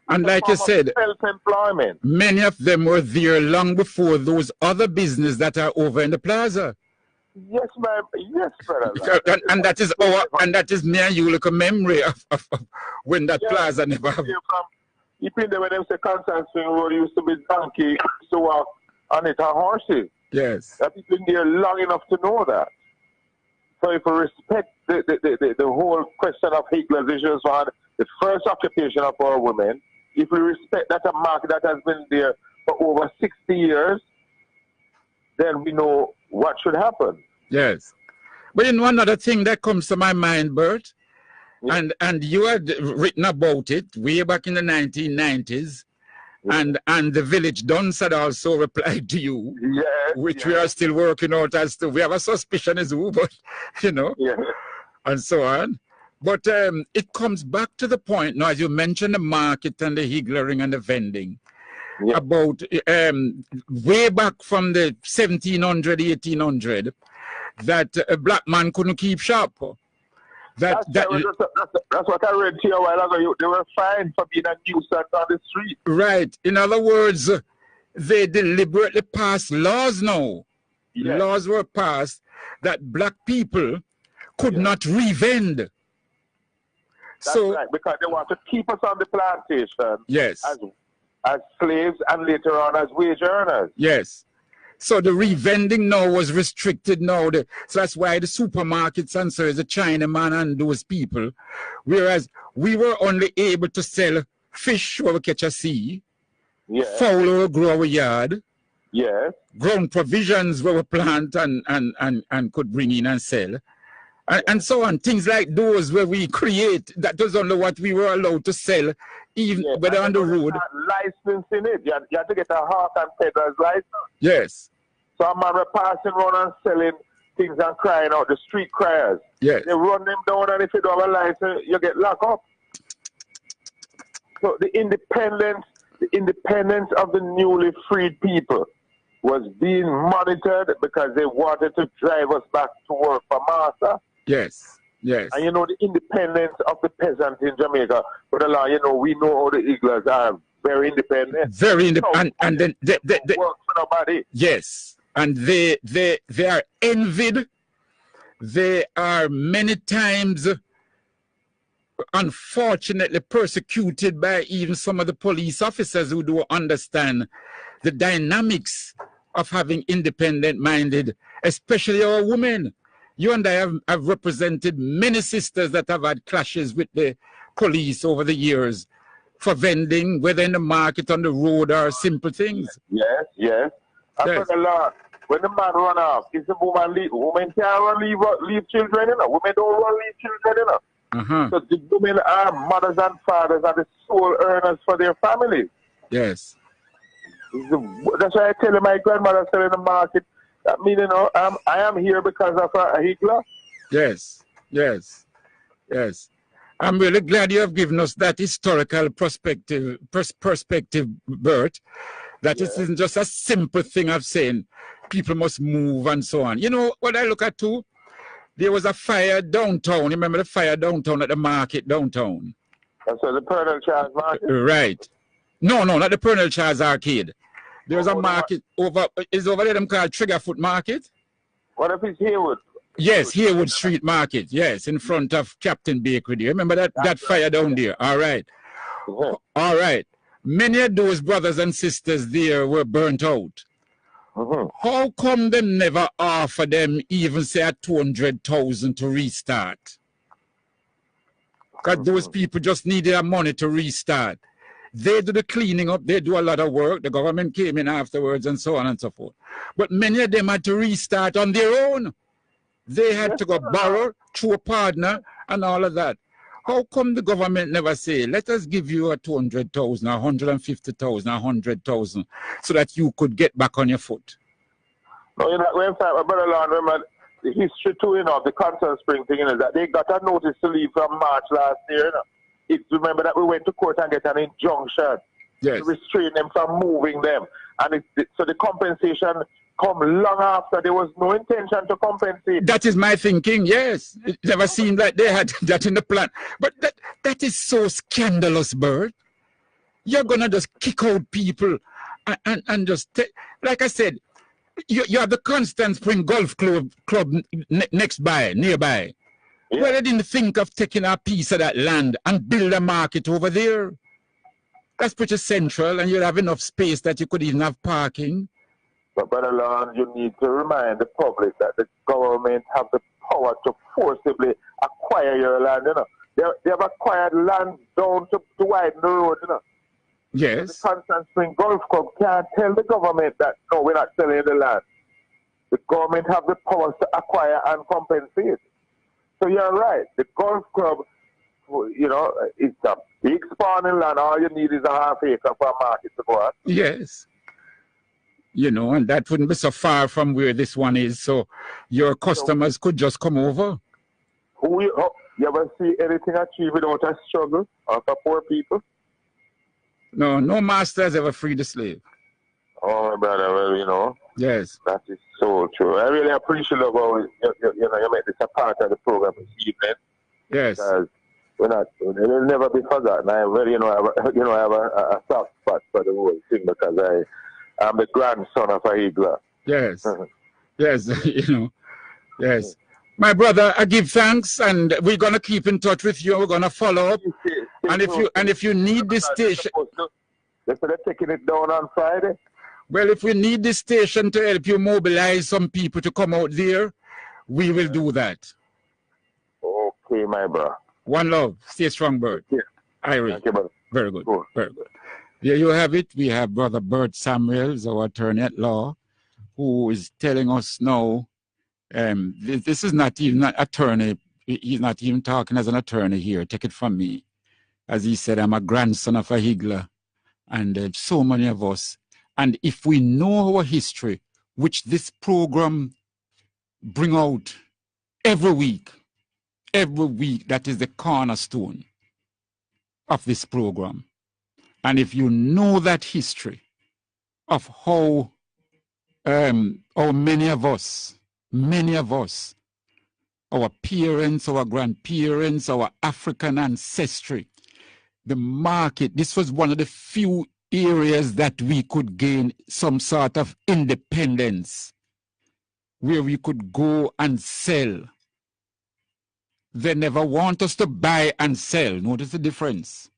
And like you said, self-employment. Many of them were there long before those other businesses that are over in the plaza. Yes, ma'am. Yes, brother. And that is me and you look a memory of when that plaza never have. You think that when them say Constant Spring Road used to be donkey, used to walk on it on horses. Yes. That people been there long enough to know that. So if we respect the whole question of Higgler's issues on the first occupation of our women, if we respect that a market that has been there for over 60 years, then we know what should happen. Yes. But you know another thing that comes to my mind, Bert, and you had written about it way back in the 1990s, and the village Duns had also replied to you, which we are still working out as to, we have a suspicion as who, but and so on. But it comes back to the point now, as you mentioned, the market and the higglering and the vending, about way back from the 1700, 1800, that a black man couldn't keep shop. That's what I read to you a while ago. They were fined for being a nuisance on the street. Right. In other words, they deliberately passed laws now. Yes. Laws were passed that black people could not revend. That's right, because they want to keep us on the plantation as slaves and later on as wage earners. Yes. So the revending now was restricted now. So that's why the supermarkets and so is the Chinaman and those people. Whereas we were only able to sell fish where we catch a sea, fowl where we grow a yard, grown provisions where we plant and could bring in and sell. And so on. Things like those where we create, that was only what we were allowed to sell, even whether on the road. License in it. You have to get a hawk and peddler's license. Yes. So a man were passing around and selling things and crying out, the street criers. Yes. They run them down, and if you don't have a license, you get locked up. So the independence of the newly freed people was being monitored because they wanted to drive us back to work for master. Yes, yes. And you know, the independence of the peasant in Jamaica, but you know, we know how the Eagles are very independent. Very independent. And then they work for nobody. Yes. And they are envied. They are many times, unfortunately, persecuted by even some of the police officers who do understand the dynamics of having independent-minded, especially our women. You and I have represented many sisters that have had clashes with the police over the years for vending, whether in the market, on the road, or simple things. Yes, yes. Yes. When the man run off, is the woman leave? Women can't leave children, you know. Women don't run leave children, you know. So the women are mothers and fathers are the sole earners for their families. Yes. That's why I tell my grandmother still in the market. That means, you know, I am here because of a Higgler. Yes, yes, yes. I'm really glad you have given us that historical perspective, Bert, that it isn't just a simple thing of saying people must move and so on. You know what I look at too? There was a fire downtown. Remember the fire downtown at the market downtown? That's the Pernell Charles Market? Right. No, not the Pernell Charles Arcade. There's a market over there them called Triggerfoot Market. What if it's Haywood? Yes, Haywood Street Market. Yes, in front of Captain Bakery. Do you remember that fire down there? All right. All right. Many of those brothers and sisters there were burnt out. How come them never offer them even say a 200,000 to restart? Because those people just need their money to restart. They do the cleaning up, they do a lot of work, the government came in afterwards and so on and so forth. But many of them had to restart on their own. They had to go borrow through a partner and all of that. How come the government never say, let us give you a 200,000, 150,000, 100,000, so that you could get back on your foot? No, you know, when my brother Lord, remember the history too, you know, the Constant Spring thing, you know, that they got a notice to leave from March last year, you know. Remember that we went to court and get an injunction to restrain them from moving them. And so the compensation come long after there was no intention to compensate. That is my thinking, yes. It never seemed like they had that in the plan. But that is so scandalous, Bert. You're going to just kick out people and just, like I said, You have the Constant Spring Golf Club nearby. Yeah. Well, I didn't think of taking a piece of that land and build a market over there. That's pretty central, and you'll have enough space that you could even have parking. But Brother Lon, you need to remind the public that the government have the power to forcibly acquire your land, you know. They have acquired land down to widen the road, you know. Yes. The Constant Spring Golf Club can't tell the government that, no, we're not selling the land. The government have the powers to acquire and compensate. So you're right. The golf club, you know, it's a big spawning land. All you need is a half acre for a market to go at. Yes. You know, and that wouldn't be so far from where this one is. So your customers could just come over. You ever see anything achieved without a struggle or for poor people? No master has ever freed a slave. Oh, my brother, well, you know. Yes. That is so true. I really appreciate how you make this a part of the program this evening. Yes. Because it'll never be forgotten. I really, I have a soft spot for the whole thing because I'm the grandson of a Igla. Yes. Yes, yes. My brother, I give thanks, and we're gonna keep in touch with you. We're gonna follow up, and if you need this station, they're taking it down on Friday. Well, if we need this station to help you mobilize some people to come out there, we will do that. Okay, my bro. One love. Stay strong, Bert. Yeah. Irie. Thank you, brother. Very good. Cool. Very good. There you have it. We have Brother Bert Samuels, our attorney at law, who is telling us now, this is not even an attorney. He's not even talking as an attorney here. Take it from me. As he said, I'm a grandson of a Higgler, and so many of us. And if we know our history, which this program bring out every week, that is the cornerstone of this program. And if you know that history of how many of us, our parents, our grandparents, our African ancestry, the market, this was one of the few areas that we could gain some sort of independence, where we could go and sell. They never want us to buy and sell. Notice the difference.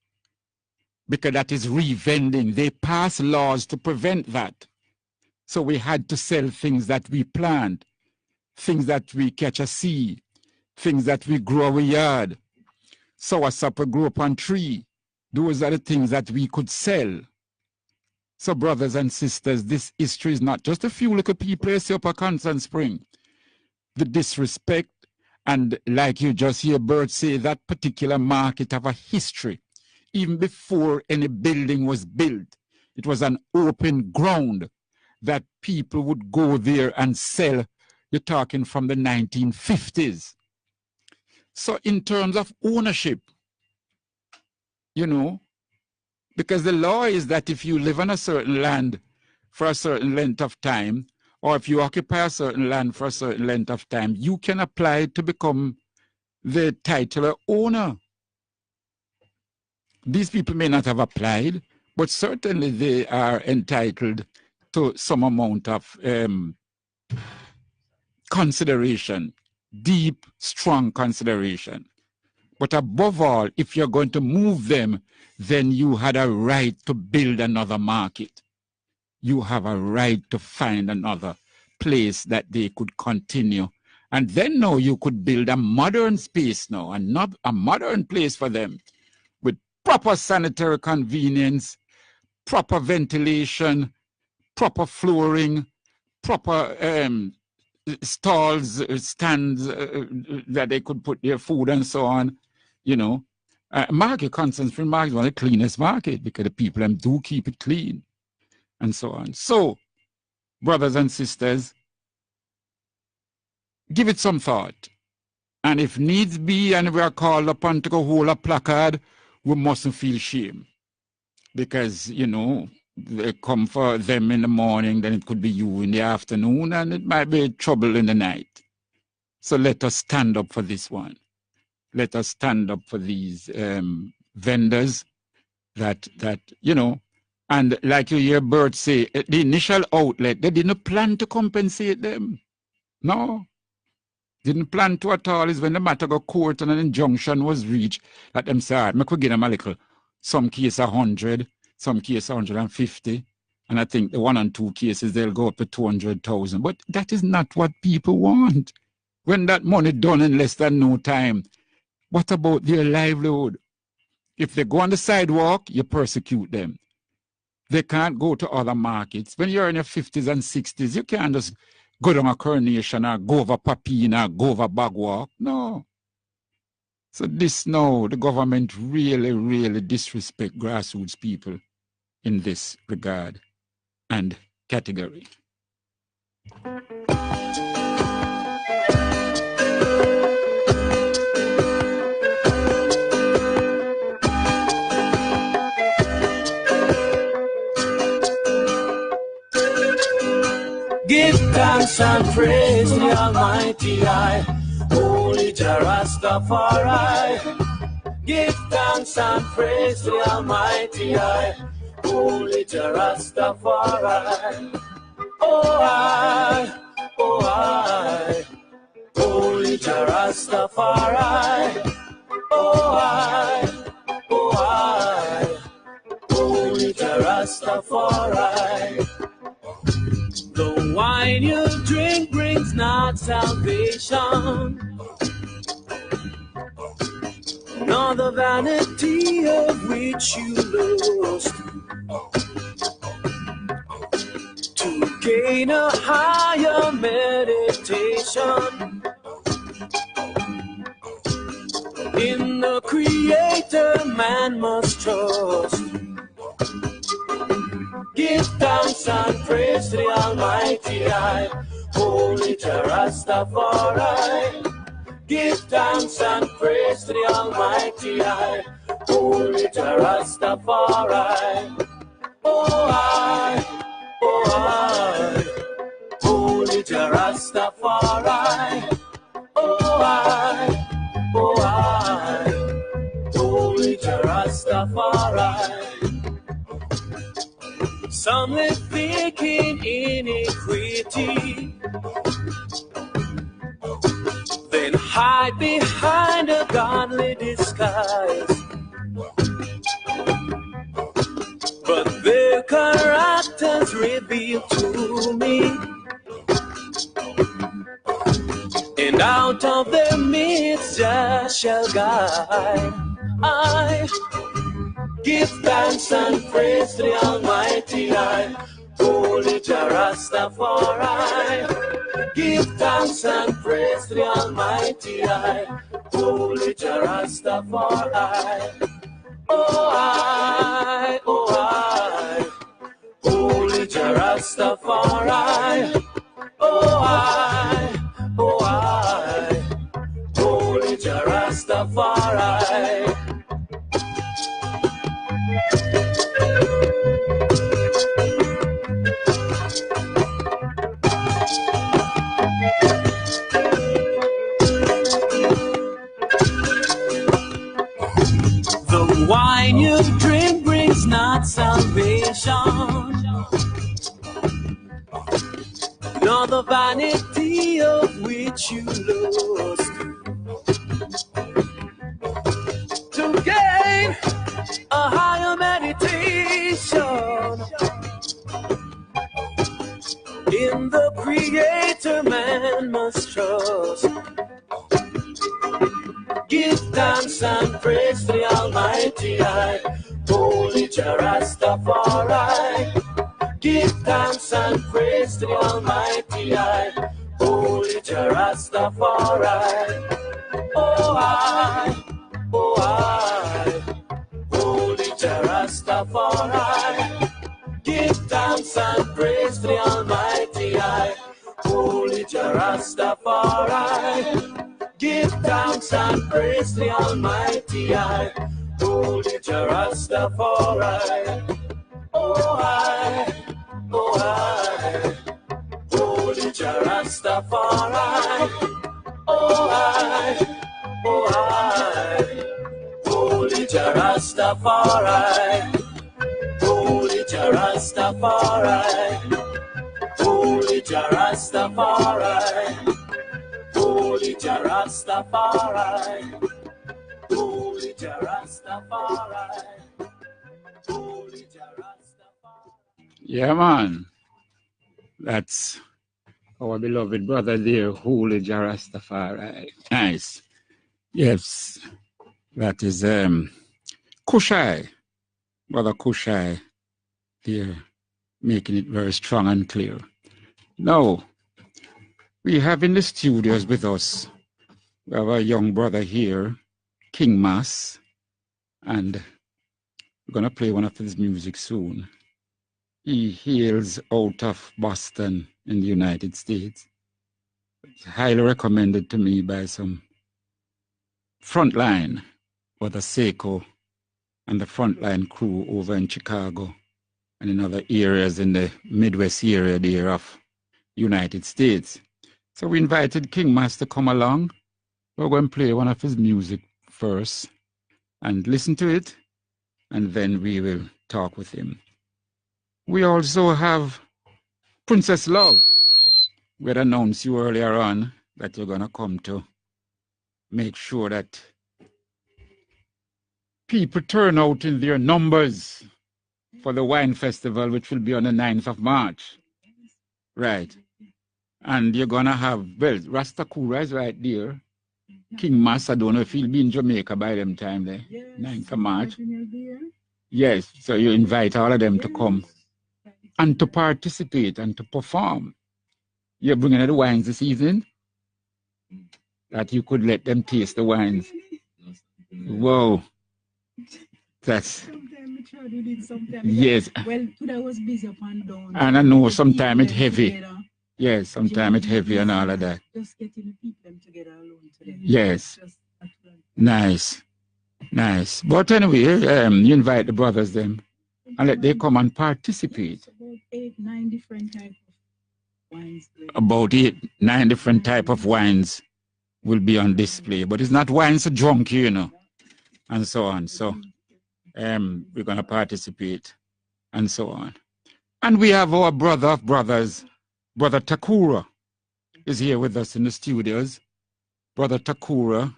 Because that is revending. They pass laws to prevent that. So we had to sell things that we plant, things that we catch a seed, things that we grow a yard. Soursop grew up on tree. Those are the things that we could sell. So, brothers and sisters, this history is not just a few little people here up at Constant Spring. The disrespect, and like you just hear Bert say, that particular market have a history. Even before any building was built, it was an open ground that people would go there and sell. You're talking from the 1950s. So in terms of ownership, because the law is that if you live on a certain land for a certain length of time, or if you occupy a certain land for a certain length of time, you can apply to become the titular owner. These people may not have applied, but certainly they are entitled to some amount of consideration, deep, strong consideration. But above all, if you're going to move them, then you had a right to build another market. You have a right to find another place that they could continue. And then now you could build a modern space now, and not a modern place for them, with proper sanitary convenience, proper ventilation, proper flooring, proper stalls, stands that they could put their food and so on. Market, Constant Spring Market is one of the cleanest market because the people do keep it clean and so on. So, brothers and sisters, give it some thought. And if needs be, and we are called upon to go hold a placard, we mustn't feel shame. Because, they come for them in the morning, then it could be you in the afternoon, and it might be trouble in the night. So let us stand up for this one. Let us stand up for these vendors that And like you hear Bert say, the initial outlet, they didn't plan to compensate them. No. Didn't plan to at all. Is when the matter got court and an injunction was reached that them say, I could give them a little, some case 100, some case 150. And I think the 1 and 2 cases, they'll go up to 200,000. But that is not what people want. When that money done in less than no time, what about their livelihood? If they go on the sidewalk, you persecute them. They can't go to other markets. When you're in your 50s and 60s, you can't just go down a Coronation or go over Papina, go over Bagwalk. No. So this now, the government really, really disrespect grassroots people in this regard and category. Give thanks and praise to the Almighty I, Holy Jah Rastafari. Give thanks and praise to the Almighty I, Holy Jah Rastafari. Oh I, Holy Jah Rastafari. Oh I, Holy Jah Rastafari. The wine you drink brings not salvation, nor the vanity of which you lust, to gain a higher meditation in the Creator man must trust. Give thanks and praise to the Almighty I, Holy Jah Rastafari. Give thanks and praise to the Almighty I, Holy Jah Rastafari. Oh I, Holy Jah Rastafari. Oh I, Holy Jah Rastafari. Some live thinking iniquity, then hide behind a godly disguise. But their characters reveal to me, and out of their midst I shall guide. I give thanks and praise to the Almighty I, Holy Jah Rastafari. Give thanks and praise to the Almighty I, Holy Jah Rastafari. Oh I, Holy Jah Rastafari. Oh I, Holy Jah Rastafari. The wine you drink brings not salvation, nor the vanity of which you lust, to gain a higher meditation in the Creator man must trust. Give thanks and praise to the Almighty I, Holy Jah Rastafari. Give thanks and praise to the Almighty I, Holy Jah Rastafari. Oh I, Holy Jah Rastafari. Give thanks and praise to the Almighty I, Holy Jah Rastafari. Give thanks and praise to the Almighty I, Holy Jah Rastafari. Oh I, Holy Jah Rastafari. Oh I, Holy Jah Rastafari. Holy Jah Rastafari, Holy Jah Rastafari, Holy Jah Rastafari, Holy Jah Rastafari, Holy Jah Rastafari. Yeah, man. That's our beloved brother there, Holy Jah Rastafari. Nice. Yes, that is Kushai, Brother Kushai there, making it very strong and clear. Now, we have in the studios with us, we have a young brother here, King Mass, and we're going to play one of his music soon. He hails out of Boston in the United States. It's highly recommended to me by some frontline, Brother Seiko, and the frontline crew over in Chicago and in other areas in the Midwest area there of United States. So we invited King Mass to come along. We're going to play one of his music first and listen to it, and then we will talk with him. We also have Princess Love. We had announced you earlier on that you're going to come to make sure that people turn out in their numbers for the wine festival, which will be on the 9th of March. Right. And you're going to have, well, Rastakura is right there. King Mass, I don't know if he'll be in Jamaica by them time there. Yes, 9th of March. Yes, so you invite all of them to come and to participate and to perform. You're bringing the wines this evening? That you could let them taste the wines. Whoa. That's... Yes. Well, today was busy up and down. And I know sometimes it's heavy. Yes, sometimes it's heavy and all of that. Just getting the people together alone today. Yes. Nice. Nice. But anyway, you invite the brothers them and let they come and participate. About 8, 9 different types of wines. About 8, 9 different types of wines will be on display. But it's not wine so drunk, you know, and so on. So we're going to participate and so on. And we have our brother of brothers, Brother Takura, is here with us in the studios. Brother Takura,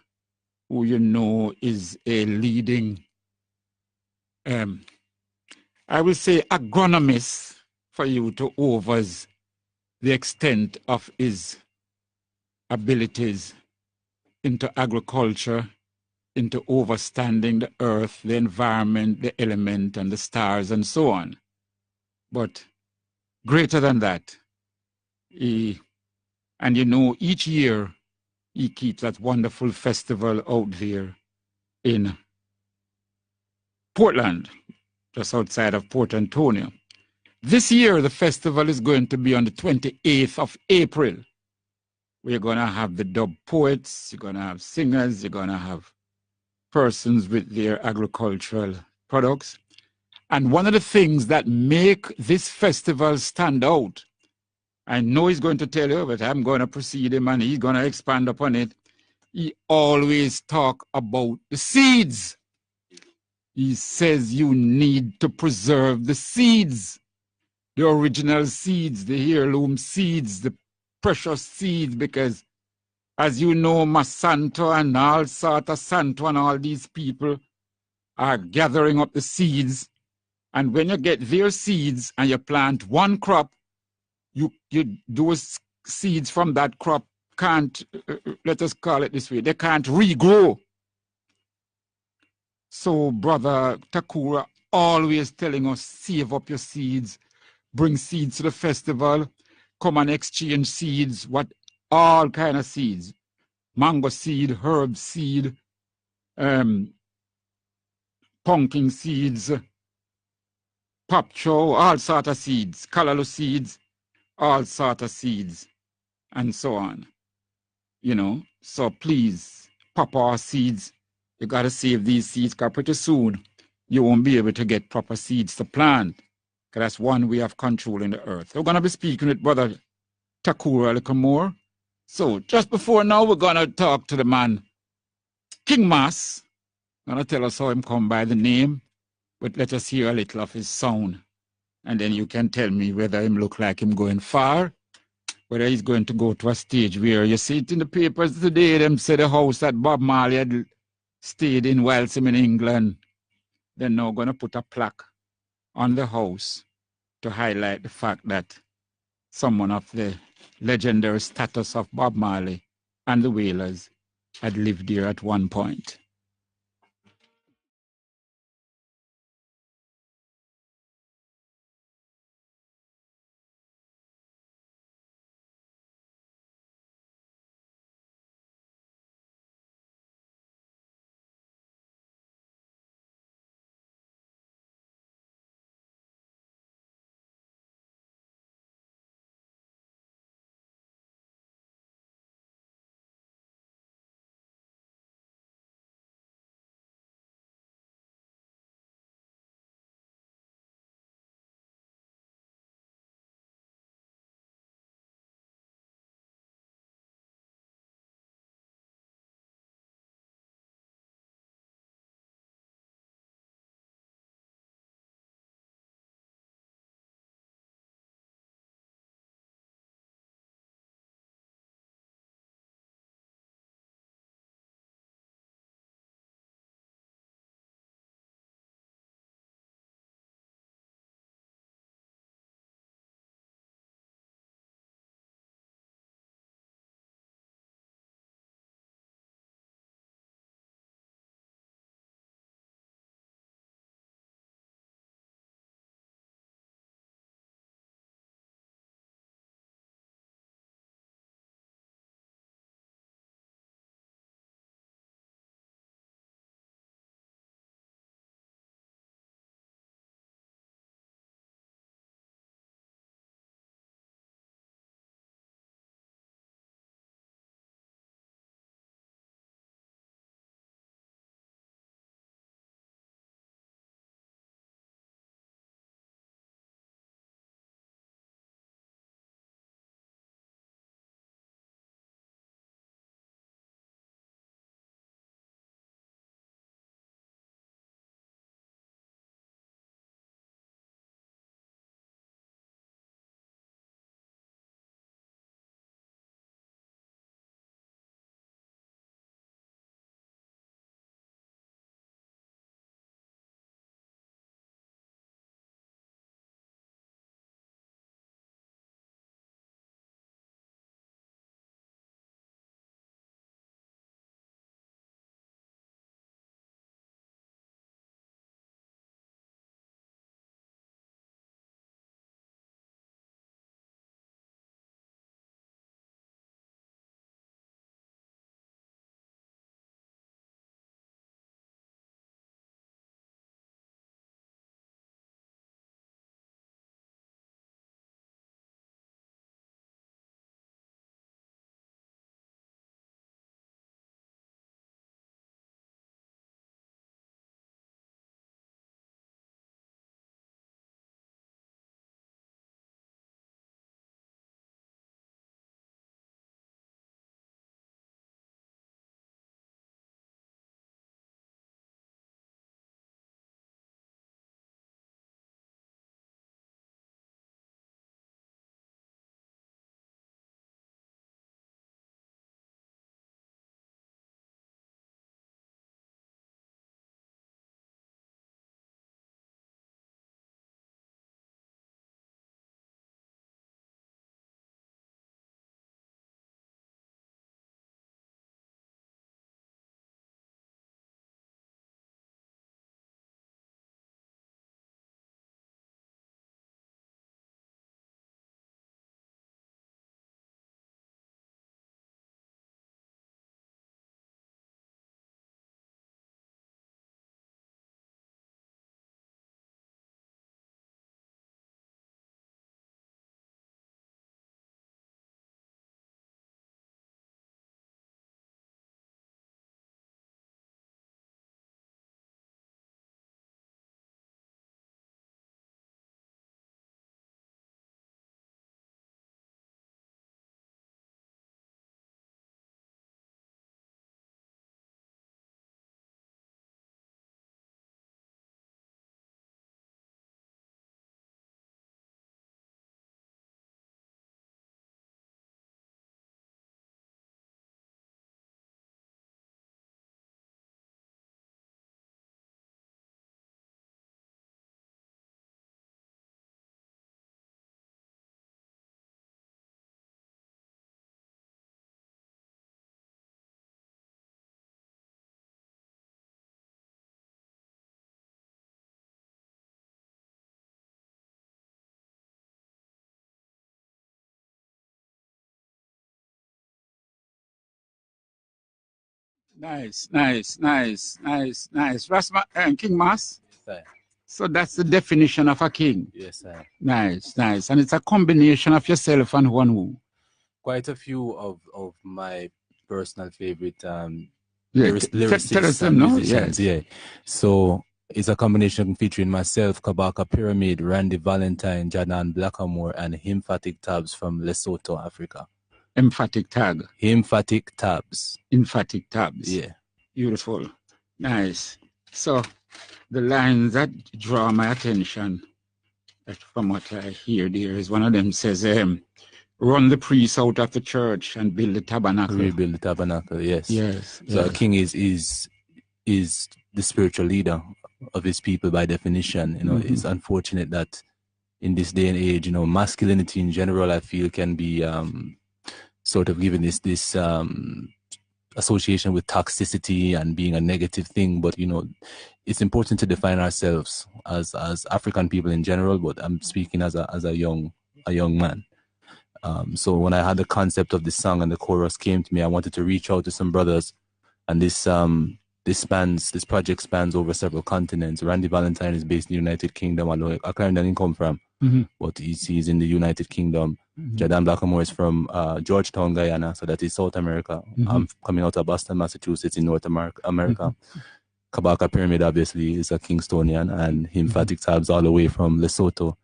who you know is a leading, I will say, agronomist for you to overs the extent of his abilities into agriculture, into overstanding the earth, the environment, the element, and the stars, and so on. But greater than that, and you know, each year he keeps that wonderful festival out there in Portland, just outside of Port Antonio. This year, the festival is going to be on the 28th of April. We're going to have the dub poets, you're going to have singers, you're going to have persons with their agricultural products. And one of the things that make this festival stand out, I know he's going to tell you, but I'm going to precede him and he's going to expand upon it. He always talk about the seeds. He says you need to preserve the seeds, the original seeds, the heirloom seeds, the precious seeds, because as you know, Masanto and all sort of Santo and all these people are gathering up the seeds. And when you get their seeds and you plant one crop, those seeds from that crop can't, let us call it this way, they can't regrow. So Brother Takura always telling us, save up your seeds, bring seeds to the festival, come and exchange seeds, all kind of seeds, mango seed, herb seed, pumpkin seeds, popcho, all sort of seeds, callaloo seeds, all sort of seeds, and so on. You know, so please, pop our seeds. You got to save these seeds, because pretty soon you won't be able to get proper seeds to plant, because that's one way of controlling the earth. We're going to be speaking with Brother Takura a little more. So just before now, we're going to talk to the man, King Mass. Going to tell us how him come by the name, but let us hear a little of his sound And then you can tell me whether him look like him going far, whether he's going to go to a stage where you see it in the papers today, them say the house that Bob Marley had stayed in whilst him in England, they're now going to put a plaque on the house to highlight the fact that someone of the legendary status of Bob Marley and the Wailers had lived there at one point. Nice. Rasma and King Mas. Yes, sir. So that's the definition of a king. Yes, sir. Nice. And it's a combination of yourself and one who. Quite a few of my personal favorite lyricists tell us them, and no? musicians. Yes. Yeah. So it's a combination featuring myself, Kabaka Pyramid, Randy Valentine, Jadan Blackamore, and Emphatic Tabs from Lesotho, Africa. Emphatic Tabs. Yeah. Beautiful. Nice. So the lines that draw my attention, from what I hear there, is one of them says, run the priests out of the church and build the tabernacle. Rebuild the tabernacle, yes. Yes. So a king is the spiritual leader of his people by definition. You know, it's unfortunate that in this day and age, you know, masculinity in general, I feel, can be sort of given this association with toxicity and being a negative thing. But, you know, it's important to define ourselves as African people in general, but I'm speaking as a young man. So when I had the concept of this song and the chorus came to me, I wanted to reach out to some brothers, and this project spans over several continents. Randy Valentine is based in the United Kingdom, although I can't didn't come from, but he's in the United Kingdom. Jadan Blackamore is from Georgetown, Guyana, so that is South America. I'm coming out of Boston, Massachusetts in North America. Kabaka Pyramid obviously is a Kingstonian, and Emphatic Tabs all the way from Lesotho.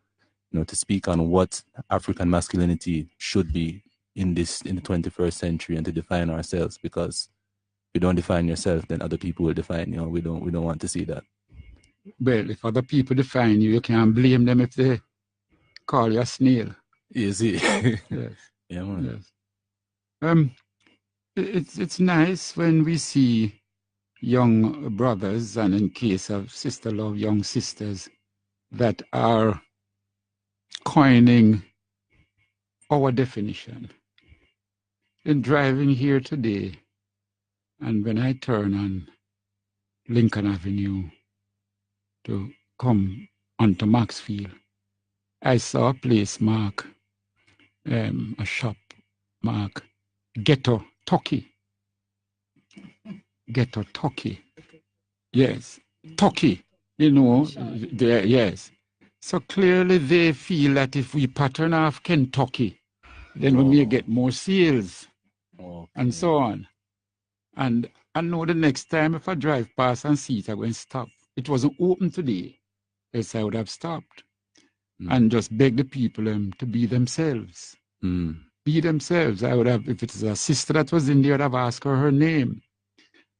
You know, to speak on what African masculinity should be in the 21st century, and to define ourselves, because if you don't define yourself, then other people will define you. We don't want to see that. Well, if other people define you, you can't blame them if they call you a snail. You see? Yes. Yeah, man. Yes. It's nice when we see young brothers, and in case of Sister Love, young sisters that are coining our definition. In driving here today, and when I turn on Lincoln Avenue to come onto Maxfield, I saw a place mark, a shop mark, Ghetto Turkey. Ghetto Turkey. Yes, Turkey, you know, there, yes. So clearly they feel that if we pattern off Kentucky, then we may get more sales, and so on. And I know the next time if I drive past and see it, I'm going to stop. It wasn't open today, else I would have stopped. And just beg the people to be themselves. Be themselves. I would have, if it is a sister that was in there, I'd have asked her name.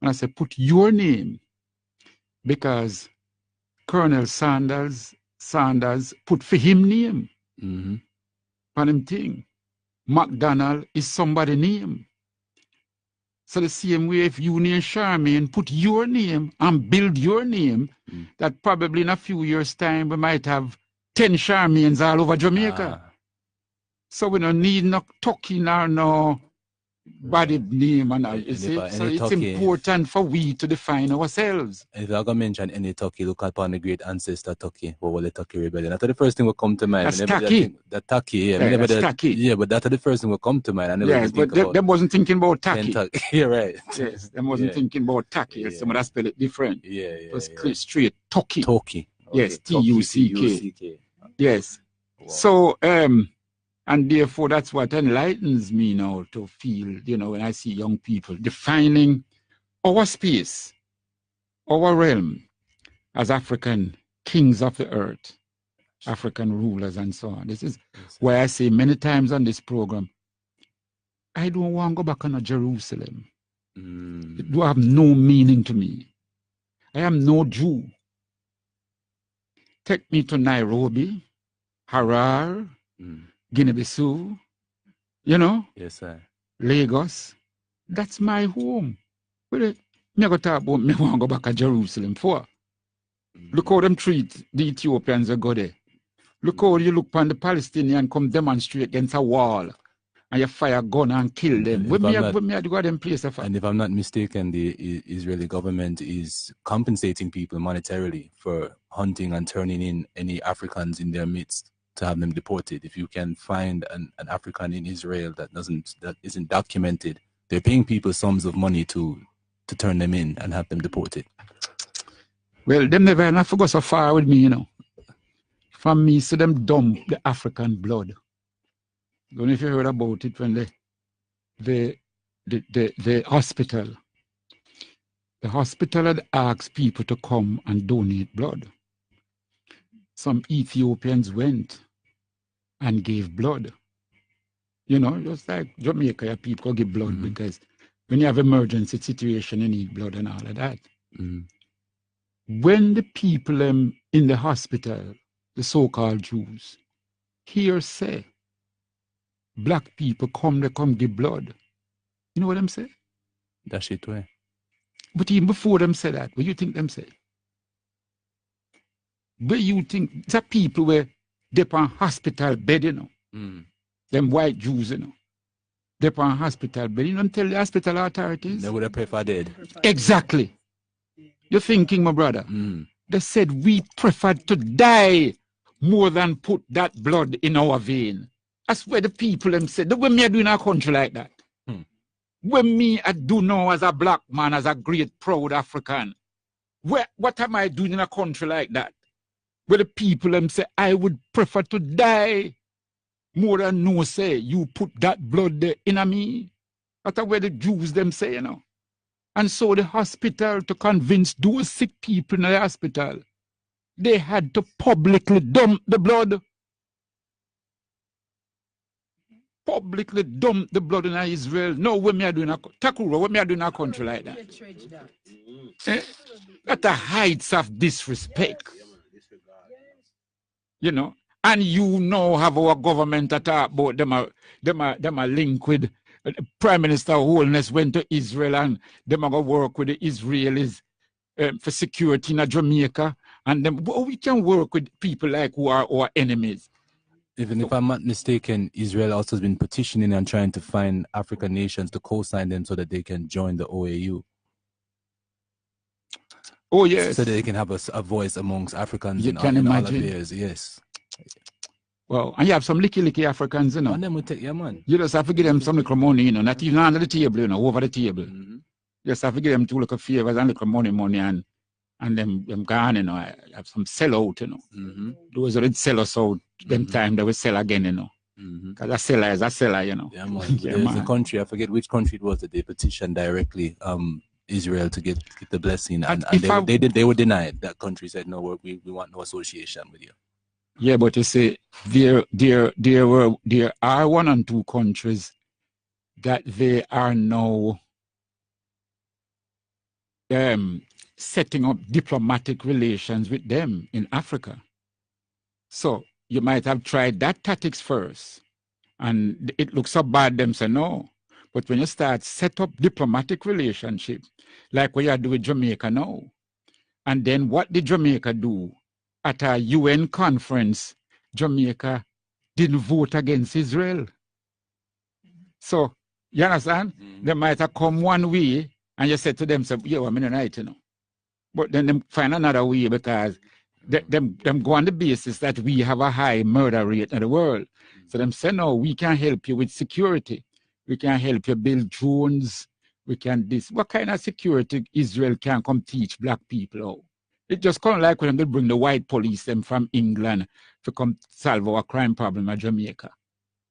And I said, put your name, because Colonel Sanders put for him name. On him thing. McDonald is somebody name. So the same way, if you name Charmaine, put your name and build your name, that probably in a few years' time we might have 10 Charmaines all over Jamaica. So we don't need no talking or no body name and all. You see? So it's important for we to define ourselves. If I'm going to mention any Turkey, look upon the great ancestor Turkey, what was the Turkey rebellion? That's the first thing will come to mind. That's Turkey. The Turkey, yeah. That's Turkey. Yeah, but that's the first thing will come to mind. I never yes, but they wasn't thinking about Turkey. Yeah, right. Yes, they wasn't thinking about Turkey. Yeah. Someone that spell it different. Yeah. It was straight Turkey. Turkey. Okay. Yes, Tuck. Yes. Wow. So, and therefore that's what enlightens me now to feel, you know, when I see young people defining our space, our realm as African kings of the earth, African rulers and so on. This is why I say many times on this program, I don't want to go back on Jerusalem. It do have no meaning to me. I am no Jew. Take me to Nairobi, Harar, Guinea-Bissau, you know? Yes, sir. Lagos. That's my home. But me go talk about me want to go back to Jerusalem for. Look how them treat the Ethiopians that go there. Look how you look upon the Palestinians come demonstrate against a wall and you fire a gun and kill them. When me go them place. And if I'm not mistaken, the Israeli government is compensating people monetarily for hunting and turning in any Africans in their midst to have them deported. If you can find an African in Israel that isn't documented, they're paying people sums of money to to turn them in and have them deported? Well, them never enough to go so far with me, you know. From me, so them dump the African blood. Don't know if you heard about it when the hospital had asked people to come and donate blood. Some Ethiopians went and gave blood. You know, just like Jamaica, people give blood because when you have emergency situation, you need blood and all of that. When the people in the hospital, the so-called Jews, hear say, black people they come give blood. You know what them say? That shit way. But even before them say that, what you think them say? Where you think that people were they on hospital bed, you know? Them white Jews, you know? They on hospital bed. You don't tell the hospital authorities? They would have preferred dead. Exactly. You're thinking, my brother. They said we preferred to die more than put that blood in our vein. That's where the people them said. The way me are doing a country like that. When me I do now as a black man, as a great proud African, what am I doing in a country like that? Where the people them say I would prefer to die more than no say you put that blood there in me. That's where the Jews them say, you know. And so the hospital, to convince those sick people in the hospital, they had to publicly dump the blood. Publicly dump the blood in Israel. No, what me are doing Takura, what me are doing in a country like that? At the heights of disrespect. You know, and you know have our government to talk about them are linked with Prime Minister Holness went to Israel and them are going to work with the Israelis for security in Jamaica. And them, we can work with people like who are our enemies. Even if I'm not mistaken, Israel also has been petitioning and trying to find African nations to co-sign them so that they can join the OAU. Oh, yes. So that they can have a voice amongst Africans in all affairs. Yes. Well, and you have some licky Africans, you know. And them will take, yeah, man. You just have to give them some little money, you know, not even under the table, you know, over the table. You just have to give them two little favors and little money and them gone, you know, have some sell out, you know. Those that sell us out, them time they will sell again, you know. Because a seller is a seller, you know. Yeah, man. There's a country, I forget which country it was, that they petitioned directly Israel to get the blessing, and they were denied. That country said, no, we want no association with you. Yeah, but you see, there are one and two countries that they are now setting up diplomatic relations with them in Africa. So you might have tried that tactics first, and it looks so bad. Them say no, but when you start set up diplomatic relationship, like what you do with Jamaica now, and then what did Jamaica do? At a UN conference, Jamaica didn't vote against Israel. So, you understand? They might have come one way and you said to them, yeah, I'm in right, you know. But then they find another way because them go on the basis that we have a high murder rate in the world. So them say, no, we can help you with security. We can help you build drones. We can this. What kind of security Israel can come teach black people out? It just kind of like when they bring the white police them from England to come solve our crime problem at Jamaica.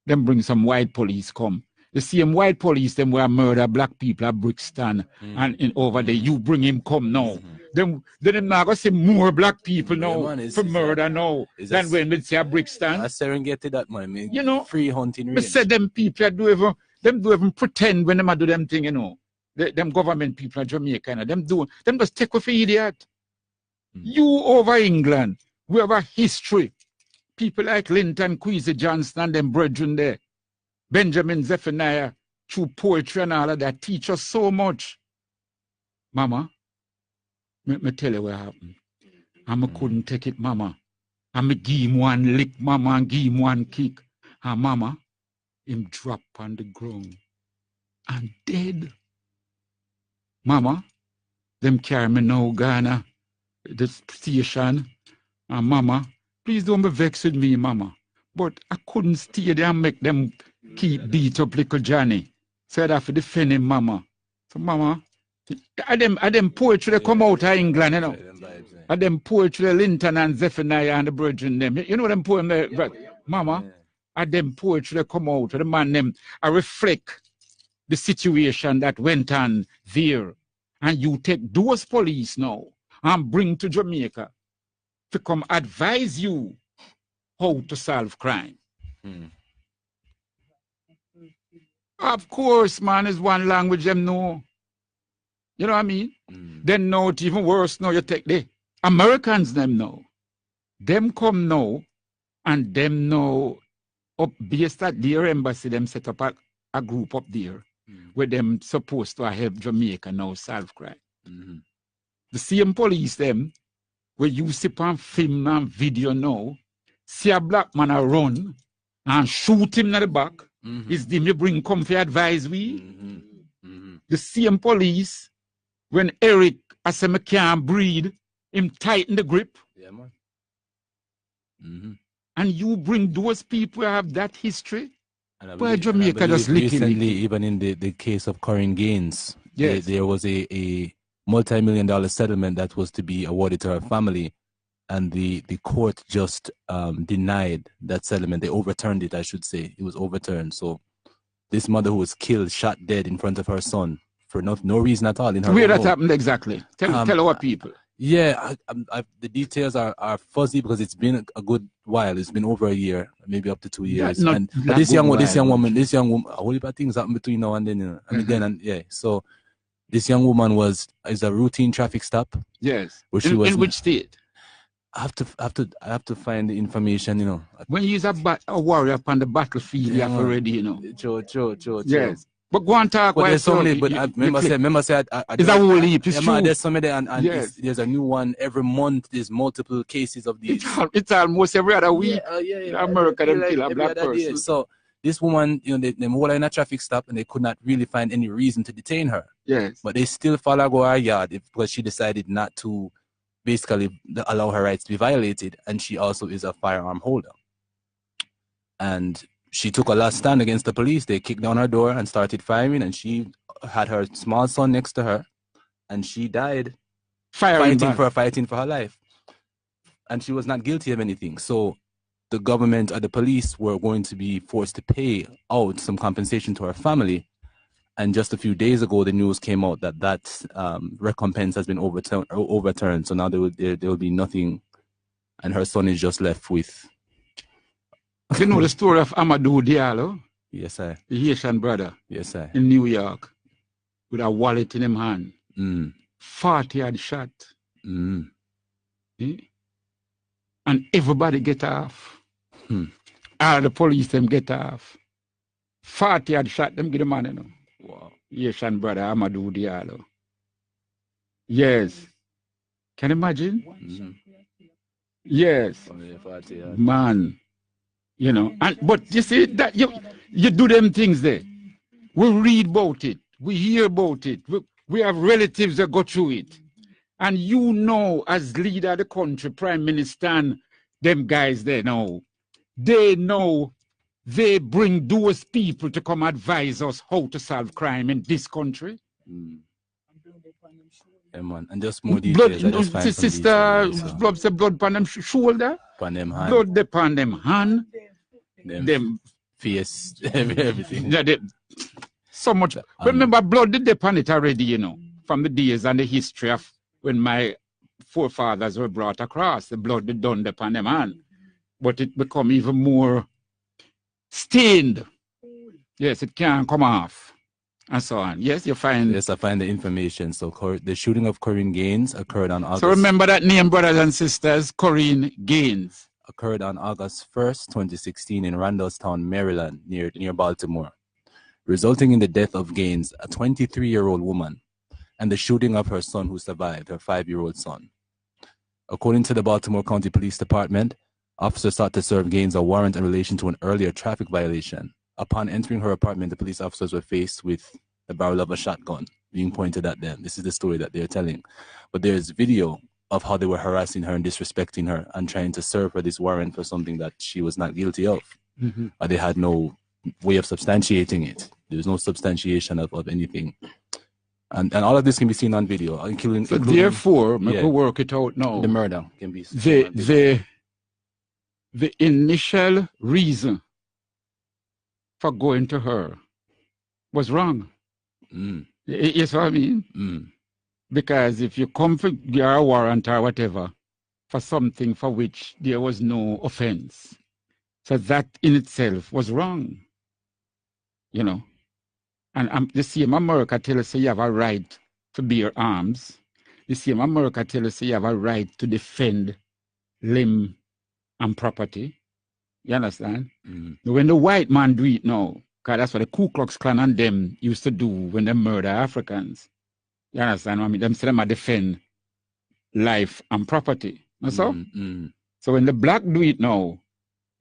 Them bring some white police come. The same white police them were murder black people at Brixton and over there. You bring him come now. Then them not gonna say more black people now for murder now than when they say at Brixton. I Serengeti that man, you know, free hunting range. They say them people do even pretend when they do them thing, you know. Them government people in Jamaica, you know, them just take off idiot. You over England, we have a history. People like Linton, Kwesi Johnson, and them brethren there, Benjamin Zephaniah, through poetry and all of that, teach us so much. Mama, let me tell you what happened. I couldn't take it, Mama. I give him one lick, Mama, and give him one kick. And Mama, him drop on the ground and dead. Mama, them carry me now, Ghana. The station, and Mama, please don't be vexed with me, Mama. But I couldn't stay there and make them keep beat up little Johnny. So I'd have to defend him, Mama. So, Mama, Them poetry they come out of England, you know. And them poetry, Linton and Zephaniah and the brethren them. You know them poem there, Mama? And them poetry they come out, the man them, I reflect the situation that went on there. And you take those police now and bring to Jamaica to come advise you how to solve crime. Of course, man, is one language them know. You know what I mean? Then now it's even worse now you take the Americans them know. Them come now and them know up based at their embassy, them set up a group up there where them supposed to help Jamaica now solve crime. The same police them where you see on film and video now, see a black man a run and shoot him in the back. Is them you bring come for advise we? The same police when Eric I say me can't breathe, him tighten the grip. Yeah, man. And you bring those people who have that history. Why Jamaica Jamaica just recently, even in the case of Corinne Gaines, yes, there was a multi-million-dollar settlement that was to be awarded to her family, and the court just denied that settlement. They overturned it, I should say. It was overturned. So this mother who was killed, shot dead in front of her son for no reason at all in her where that home. happened exactly? Tell our people. Yeah, the details are fuzzy because it's been a good while. It's been over a year, maybe up to 2 years. But this young woman, a whole heap of things happen between now and then, you know. And again, and yeah. So this young woman is a routine traffic stop. Yes. Where she was in which state? I have to find the information, you know. When you're a warrior upon the battlefield, you have already, you know. True. Yes. But go and talk. But there's so many. But I remember say it's a whole heap. It's true. There's so many, and yes, there's a new one every month. There's multiple cases of these. It's almost every other week. America them kill a black person. Day. So this woman, you know, they were in a traffic stop and they could not really find any reason to detain her. Yes. But they still follow her yard because she decided not to basically allow her rights to be violated, and she also is a firearm holder. And she took a last stand against the police. They kicked down her door and started firing, and she had her small son next to her, and she died fighting for her life. And she was not guilty of anything. So the government or the police were going to be forced to pay out some compensation to her family. And just a few days ago, the news came out that recompense has been overturned. So now there will be nothing, and her son is just left with. You know the story of Amadou Diallo? Yes, sir. The Haitian brother. Yes, sir. In New York, with a wallet in his hand. 40 had shot. And everybody get off. All the police them get off. 40 had shot them, get the man, you know. Wow. Haitian brother Amadou Diallo. Yes. Can you imagine? Yes. Man. You know, but you see that you do them things there. We read about it, we hear about it, we have relatives that go through it. And you know, as leader of the country, Prime Minister and them guys there now, they know they bring those people to come advise us how to solve crime in this country. Yeah, man. And just more details. Sister, blood upon them shoulder, blood upon them hand. Them face, everything. Yeah, so much. Remember, blood did depend it already, you know, from the days and the history of when my forefathers were brought across. The blood did done upon them hand, but it become even more stained. Yes, it can't come off, and so on. Yes, you find. Yes, I find the information. So the shooting of Corinne Gaines occurred on August. So remember that name, brothers and sisters, Corinne Gaines. Occurred on August 1st, 2016 in Randallstown, Maryland, near Baltimore, resulting in the death of Gaines, a 23-year-old woman, and the shooting of her son who survived, her 5-year-old son. According to the Baltimore County Police Department, officers sought to serve Gaines a warrant in relation to an earlier traffic violation. Upon entering her apartment, the police officers were faced with the barrel of a shotgun being pointed at them. This is the story that they're telling. But there's video of how they were harassing her and disrespecting her and trying to serve her this warrant for something that she was not guilty of. They had no way of substantiating it. There was no substantiation of anything. And all of this can be seen on video, including. Therefore, we'll work it out now. The murder can be seen on video. The initial reason for going to her was wrong. You see what I mean? Because if you come for your warrant or whatever for something for which there was no offense, so that in itself was wrong. You know, and the same America tell us you have a right to bear arms. The same America tell us you have a right to defend limb and property. You understand? When the white man do it now, because that's what the Ku Klux Klan and them used to do when they murder Africans. You understand what I mean? Them say them a defend life and property. So when the black do it now,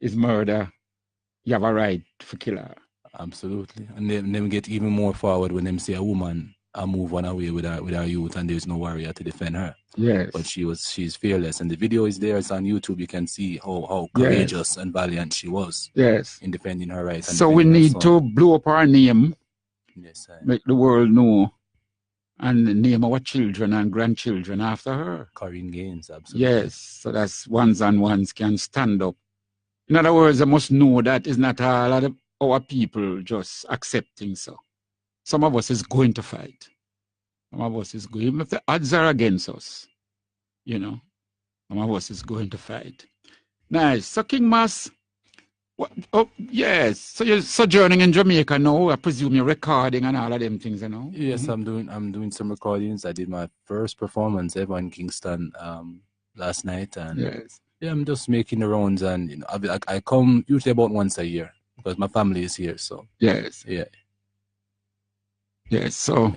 is murder, you have a right to kill her. Absolutely. And them get even more forward when them see a woman move on away with her youth and there's no warrior to defend her. Yes. But she's fearless. And the video is there, it's on YouTube. You can see how courageous and valiant she was. Yes. In defending her rights. So we need to blow up our name. Yes, sir. Make the world know. And name our children and grandchildren after her. Corinne Gaines, absolutely. Yes. So that's ones and ones can stand up. In other words, I must know that it's not all of our people just accepting so. Some of us is going to fight. Some of us is going, even if the odds are against us, you know, some of us is going to fight. Nice. So King Mas, oh yes. So you're sojourning in Jamaica now. I presume you're recording and all of them things, you know. Yes, I'm doing some recordings. I did my first performance ever in Kingston last night, and yes. Yeah, I'm just making the rounds, and you know, I come usually about once a year because my family is here. So yes, yeah, yes. So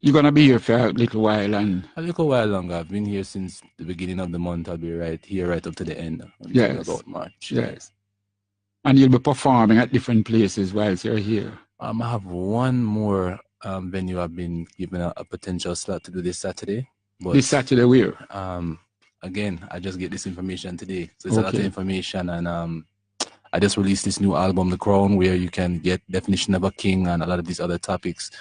you're gonna be here for a little while, and a little while longer. I've been here since the beginning of the month. I'll be right here right up to the end. Yes, about March. Yes, and you'll be performing at different places whilst you're here. I have one more venue I've been given a potential slot to do this Saturday. But, this Saturday where? Again, I just get this information today. So it's a lot of information, and I just released this new album, The Crown, where you can get definition of a king and a lot of these other topics.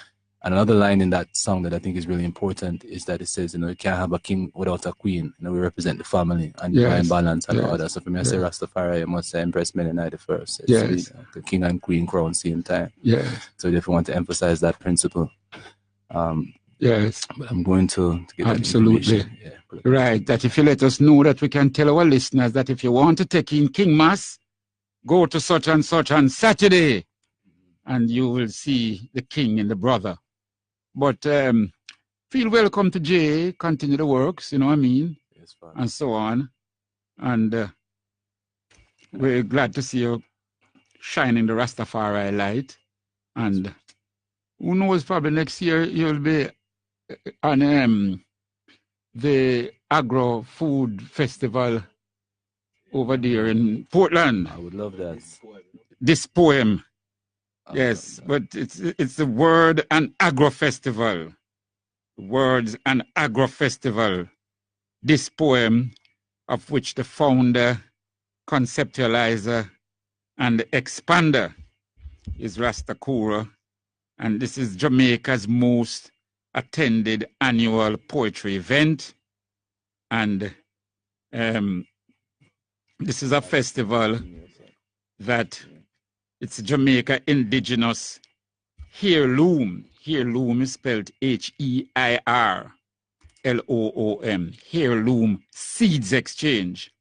And another line in that song that I think is really important is that it says, you know, you can't have a king without a queen. You know, we represent the family and divine balance and all that. So for me, I say Rastafari, I must say Empress Mennonite the first. It's the king and queen crown same time. So if you want to emphasize that principle. Yes. But I'm going to get that absolutely. Right. That if you let us know that we can tell our listeners that if you want to take in King Mas, go to such and such on Saturday and you will see the king and the brother. But feel welcome to Jay, continue the works, you know what I mean? Yes, fine. And so on. And we're glad to see you shining the Rastafari light. And who knows, probably next year you'll be on the Agro Food Festival over there in Portland. I would love that. This poem. Yes, but it's the Word and Agro Festival. Words and Agro Festival. This poem, of which the founder, conceptualizer, and expander is Rasta Kura. And this is Jamaica's most attended annual poetry event. And this is a festival that it's Jamaica indigenous heirloom. Heirloom is spelled H-E-I-R-L-O-O-M. Heirloom seeds exchange.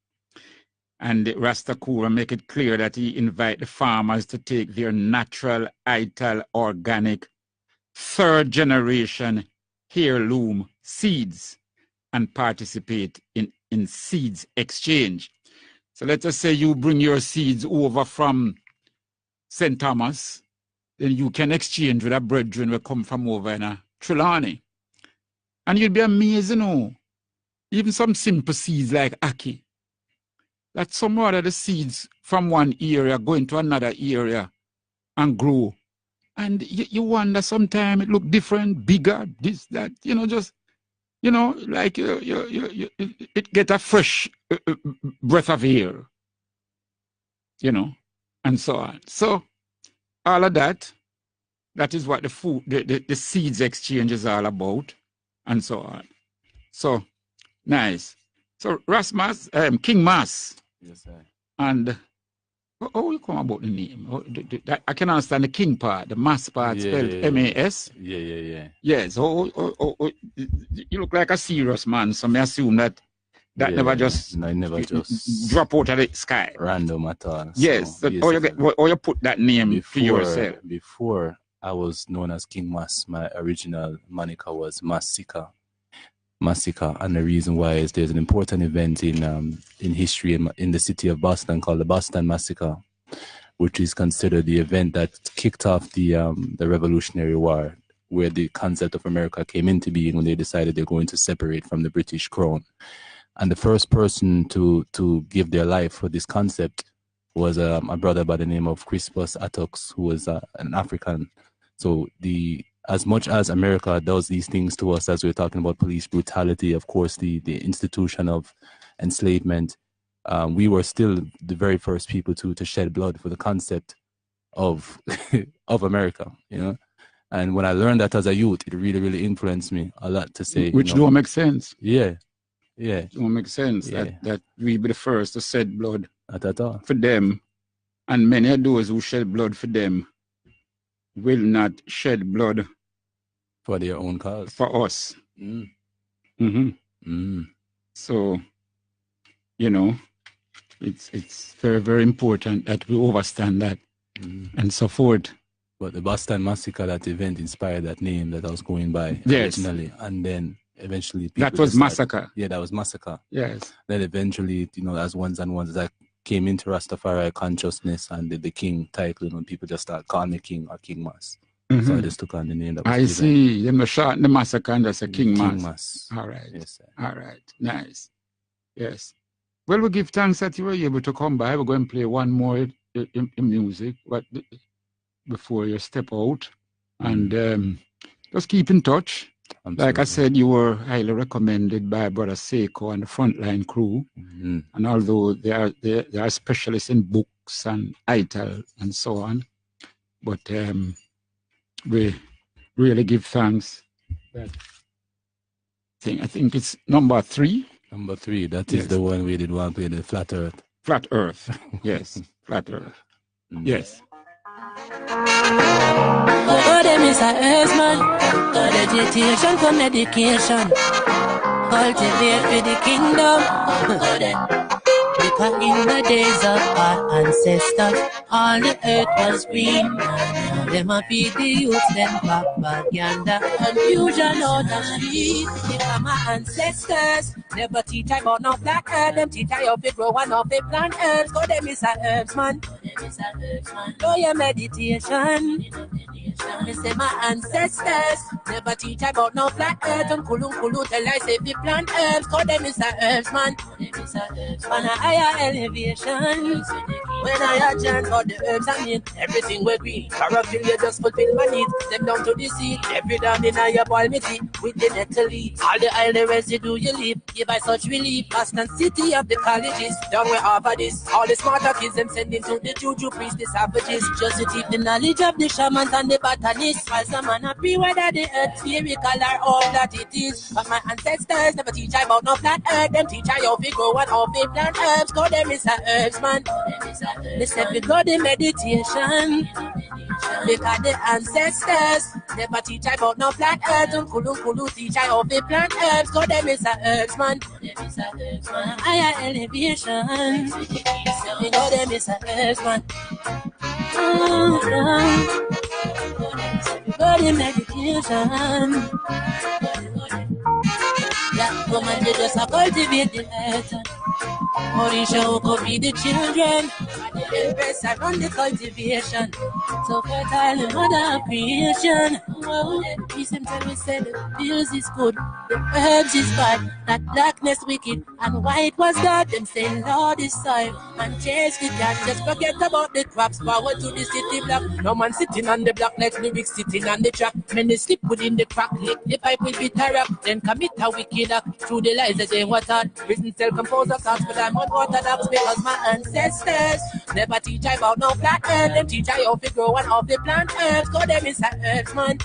And Rastakura make it clear that he invite the farmers to take their natural, ital, organic, third generation heirloom seeds and participate in seeds exchange. So let us say you bring your seeds over from St. Thomas, then you can exchange with a brethren who come from over in Trelawney. And you'll be amazed, you know, even some simple seeds like ackee, that some of the seeds from one area go into another area and grow. And you wonder sometimes it look different, bigger, this, that, you know, just, you know, like it get a fresh breath of air, you know, and so on. So all of that That is what the food, the seeds exchange is all about, and so on. So nice. So Rasmus, King Mas. Yes, sir. And how you come about the name? I can understand the King part, the Mas part spelled M-A-S. Yeah. Yes. You look like a serious man, so I assume that never just drop out of the sky. Random at all. Yes. So or you put that name to yourself. Before I was known as King Mas, my original moniker was Massika, and the reason why is there's an important event in history in the city of Boston called the Boston Massacre, which is considered the event that kicked off the Revolutionary War, where the concept of America came into being when they decided they're going to separate from the British crown. And the first person to give their life for this concept was a brother by the name of Crispus Attucks, who was an African. So as much as America does these things to us, as we're talking about police brutality, of course, the institution of enslavement, we were still the very first people to shed blood for the concept of of America, you know. And when I learned that as a youth, it really, really influenced me a lot to say, which don't make sense. Yeah. It don't make sense that we be the first to shed blood at all for them, and many of those who shed blood for them will not shed blood for their own cause, for us. So, you know, it's very, very important that we understand that and so forth. But the Boston Massacre, that event inspired that name that I was going by originally, and then eventually that was Massacre. Yeah, that was Massacre. Yes. Then eventually, you know, as ones I came into Rastafari consciousness and the King title, when people just start calling me King or King Mas. So I just took on the name that was I see. Them short the Massacre and just a King Mas. All right. Yes, sir. All right. Nice. Yes. Well, we give thanks that you were able to come by. We're going to play one more in music before you step out. And just keep in touch. Absolutely. Like I said, you were highly recommended by Brother Seiko and the Frontline crew. And although they are specialists in books and ITAL and so on, but we really give thanks. I think it's number 3. Number 3, that is the one we did one play, the Flat Earth. Flat Earth, yes, Flat Earth, yes. Oh, them is a herdsman. Vegetation for medication. Cultivate for the kingdom. Because in the days of our ancestors, all the earth was green. Now them a feed the youth, them propaganda, confusion on the street. Because my ancestors never teach I about no black earth. Them teach I how to grow and how to plant herbs. Cause them is a herbsman. Do your meditation. They say my ancestors never teach about no flat earth. And kulu tell I say we plant herbs. Cause them is a herbsman. On a higher elevation. When I chant for the herbs I need, everything will green. Chlorophyll you just fulfill my needs. Them down to the sea. Every down in your palmity with the nettle leaf. All the island residue you leave. Give I such relief. Boston city of the colleges. Down where over this. All the smarter kids them sending to the juju priest, the savages. Just to teach the knowledge of the shamans and the botanists. While some man happy whether the earth spherical or all that it is. But my ancestors never teach I about no flat earth. Them teach I how to grow and how to plant herbs. Cause them is a herbsman. They said we go the meditation. Because the ancestors never teach I about no flat earth. And kulu teach I how to plant herbs. Cause them is a herbsman. Higher elevation. We know them is a herbsman. Body meditation. Black woman, they just cultivate the earth. Orisha could be the children. The empress I run the cultivation. So fertile the mother of creation. Wow, peace them tell me say the pills is good, the herbs is bad, that blackness wicked and white was God. Them say Lord is soil and chase the cat. Just forget about the crops, power to the city block. No man sitting on the block like lyrics sitting on the track. Many slip within the crack, lick the pipe will be tear up. Then commit a wicked act through the lies that they what on. Prison cell compose of thoughts, but I'm unorthodox because my ancestors never teach I about no flat earth. Them teach I how to grow and how to plant herbs. Go them is a herbs, man.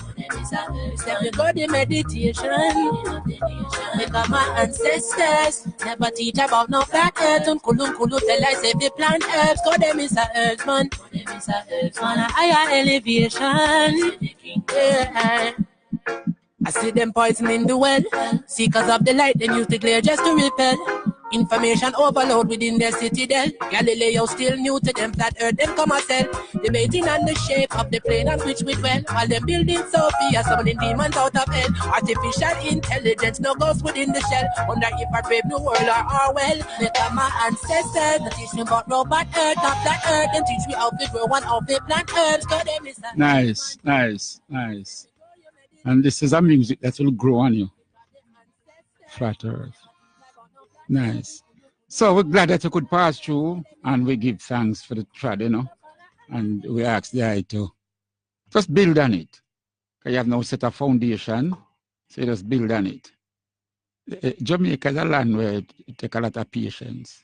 Step you go the meditation. Because my ancestors never teach about no flat earth. Kulu tell I say the plant herbs. Go them is a herbs, man. On a higher elevation. Yeah. I see them poisoning the well. Seekers of the light, them use the glare just to repel. Information overload within their citadel. Galileo still new to them, flat earth, them come a sell. Debating on the shape of the plane on which we dwell. While them building Sophia, summoning demons out of hell. Artificial intelligence, no ghost within the shell. Wonder if a brave new world or our well. Because my ancestors, they teach me about robot earth, not flat earth. Them teach me how to grow and how to plant herbs. Nice. And this is a music that will grow on you. Flat earth. Nice. So we're glad that you could pass through, and we give thanks for the trad, and we ask the eye to just build on it. Because you have now set a foundation, so you just build on it. Jamaica is a land where it takes a lot of patience.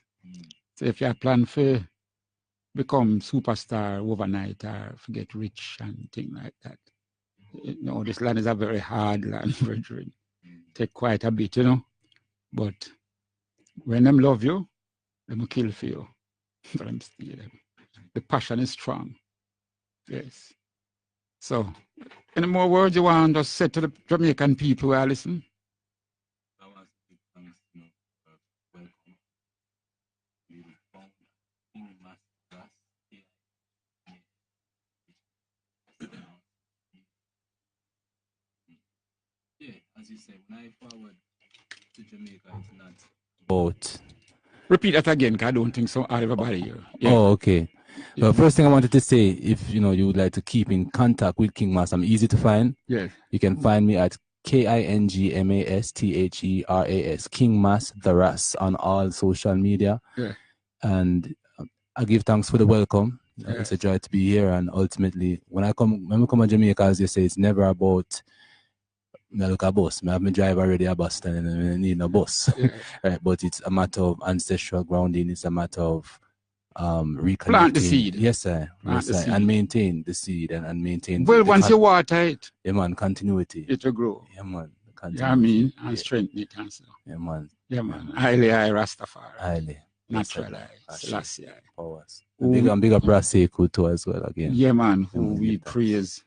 So if you have planned for become superstar overnight or get rich and things like that, this land is a very hard land, brethren. Take quite a bit, but when them love you, them will kill for you. The passion is strong. Yes. So, any more words you want to say to the Jamaican people who are listening? I want to give thanks, welcome. We found King Master. Yeah, as you said, when I forward to Jamaica, it's not about. Repeat that again, because I don't think so. Everybody here. Yeah. Oh, okay. The first thing I wanted to say, if you would like to keep in contact with King Mas, I'm easy to find. Yes. You can find me at KingMassTheras, King Mas the Ras, on all social media. Yeah. And I give thanks for the welcome. Yes. It's a joy to be here. And ultimately, when we come to Jamaica, as you say, it's never about I look a bus. I have my drive already a bus and I need no bus. Yeah. Right. But it's a matter of ancestral grounding. It's a matter of reconnecting. Plant the seed. Yes, sir. Plant the seed. And maintain the seed and maintain. Well, once you water it, yeah, man, continuity. it will grow. Yeah, man. And strengthen it also. Yeah, man. Yeah, man. Highly I Rastafari. Highly. Natural I. Selassie I. Powers. Big up Braseku too as well again. Yeah, man. Who we praise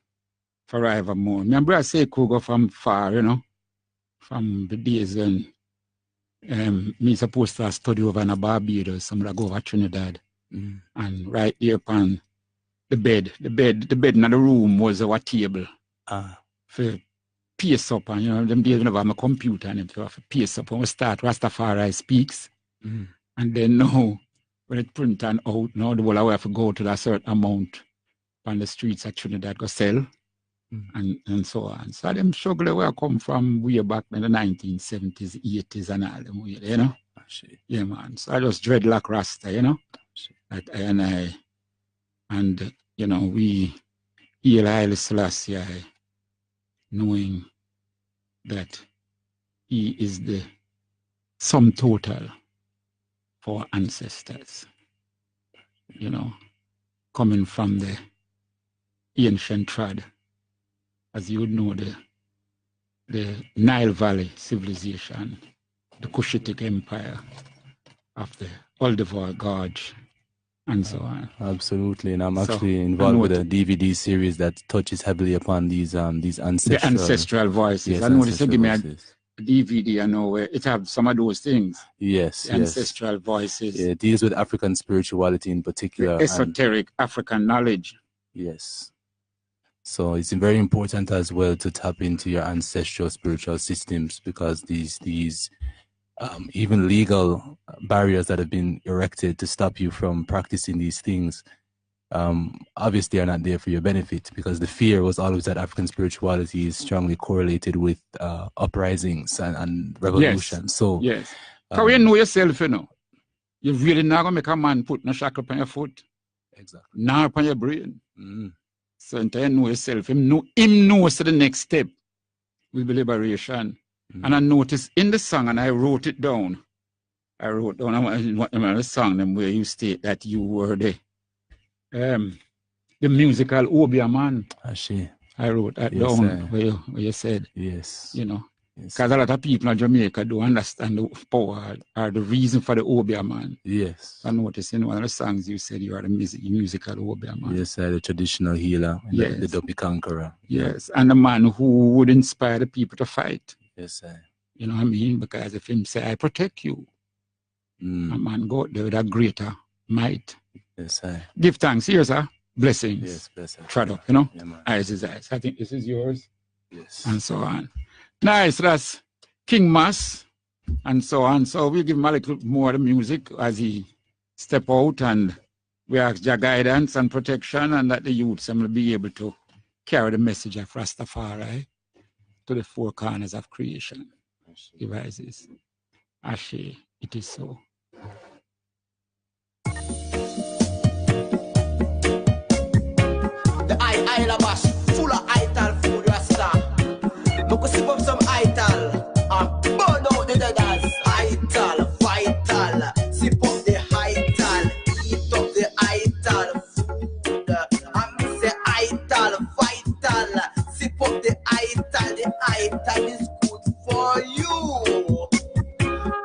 forevermore. Remember I say go from far, from the days when me supposed to study over in Barbados, somebody go over Trinidad. And right there upon the bed in the room was our table. For pace up, and them days when I have my computer and you have to pace up and we start Rastafari speaks. And then now when it print and out, now the whole I have to go to that certain amount on the streets of Trinidad go sell. And so on. So them struggle where I come from way back in the 1970s, 80s and all them way, Yeah, man. So I just dreadlock Rasta, That and we heal Haile Selassie, knowing that he is the sum total for ancestors, coming from the ancient trad. As you would know, the Nile Valley civilization, the Cushitic Empire of the Oldevar Gorge, and so on. Absolutely, and I'm actually involved with a DVD series that touches heavily upon these ancestral... The ancestral voices. Yes, I know this. Give me a DVD, where it have some of those things. Yes, ancestral voices. Yeah, it deals with African spirituality in particular. The esoteric African knowledge. Yes. So it's very important as well to tap into your ancestral spiritual systems, because these even legal barriers that have been erected to stop you from practicing these things obviously are not there for your benefit, because the fear was always that African spirituality is strongly correlated with uprisings and revolution. Yes. So yes, because you know yourself, you really not gonna make a man put no shackle upon your foot. Exactly. Now upon your brain. So until you know yourself, him knows the next step will be liberation. And I noticed in the song, and I wrote it down. I wrote down the song where you state that you were the the musical Obia Man. Ashe. I wrote that Yes, down where you said, Yes. you know, Yes. because a lot of people in Jamaica don't understand the power or the reason for the Obia Man. Yes. I noticed in one of the songs you said you are the musical Obia Man. Yes, the traditional healer, Yes. the Dopey Conqueror. Yes, and the man who would inspire the people to fight. Yes, sir. You know what I mean? Because if him say, I protect you, a man go out there with a greater might. Yes, sir. Give thanks. Here's a blessings. Yes, blessings. Trot up, you know? Yeah, man. Eyes is eyes. I think this is yours. Yes. And so on. Nice. That's King Mas and so on. So we'll give him a little more of the music as he step out, and we ask your guidance and protection, and that the youths will be able to carry the message of Rastafari to the four corners of creation. Devices. Ashe, it is so. The Isla Bash, full of ital food, Rasta. Look, we sip up some ital and burn out the deaders. Ital, vital, sip up the ital, eat up the ital food. And me say ital, vital, sip up the ital is good for you.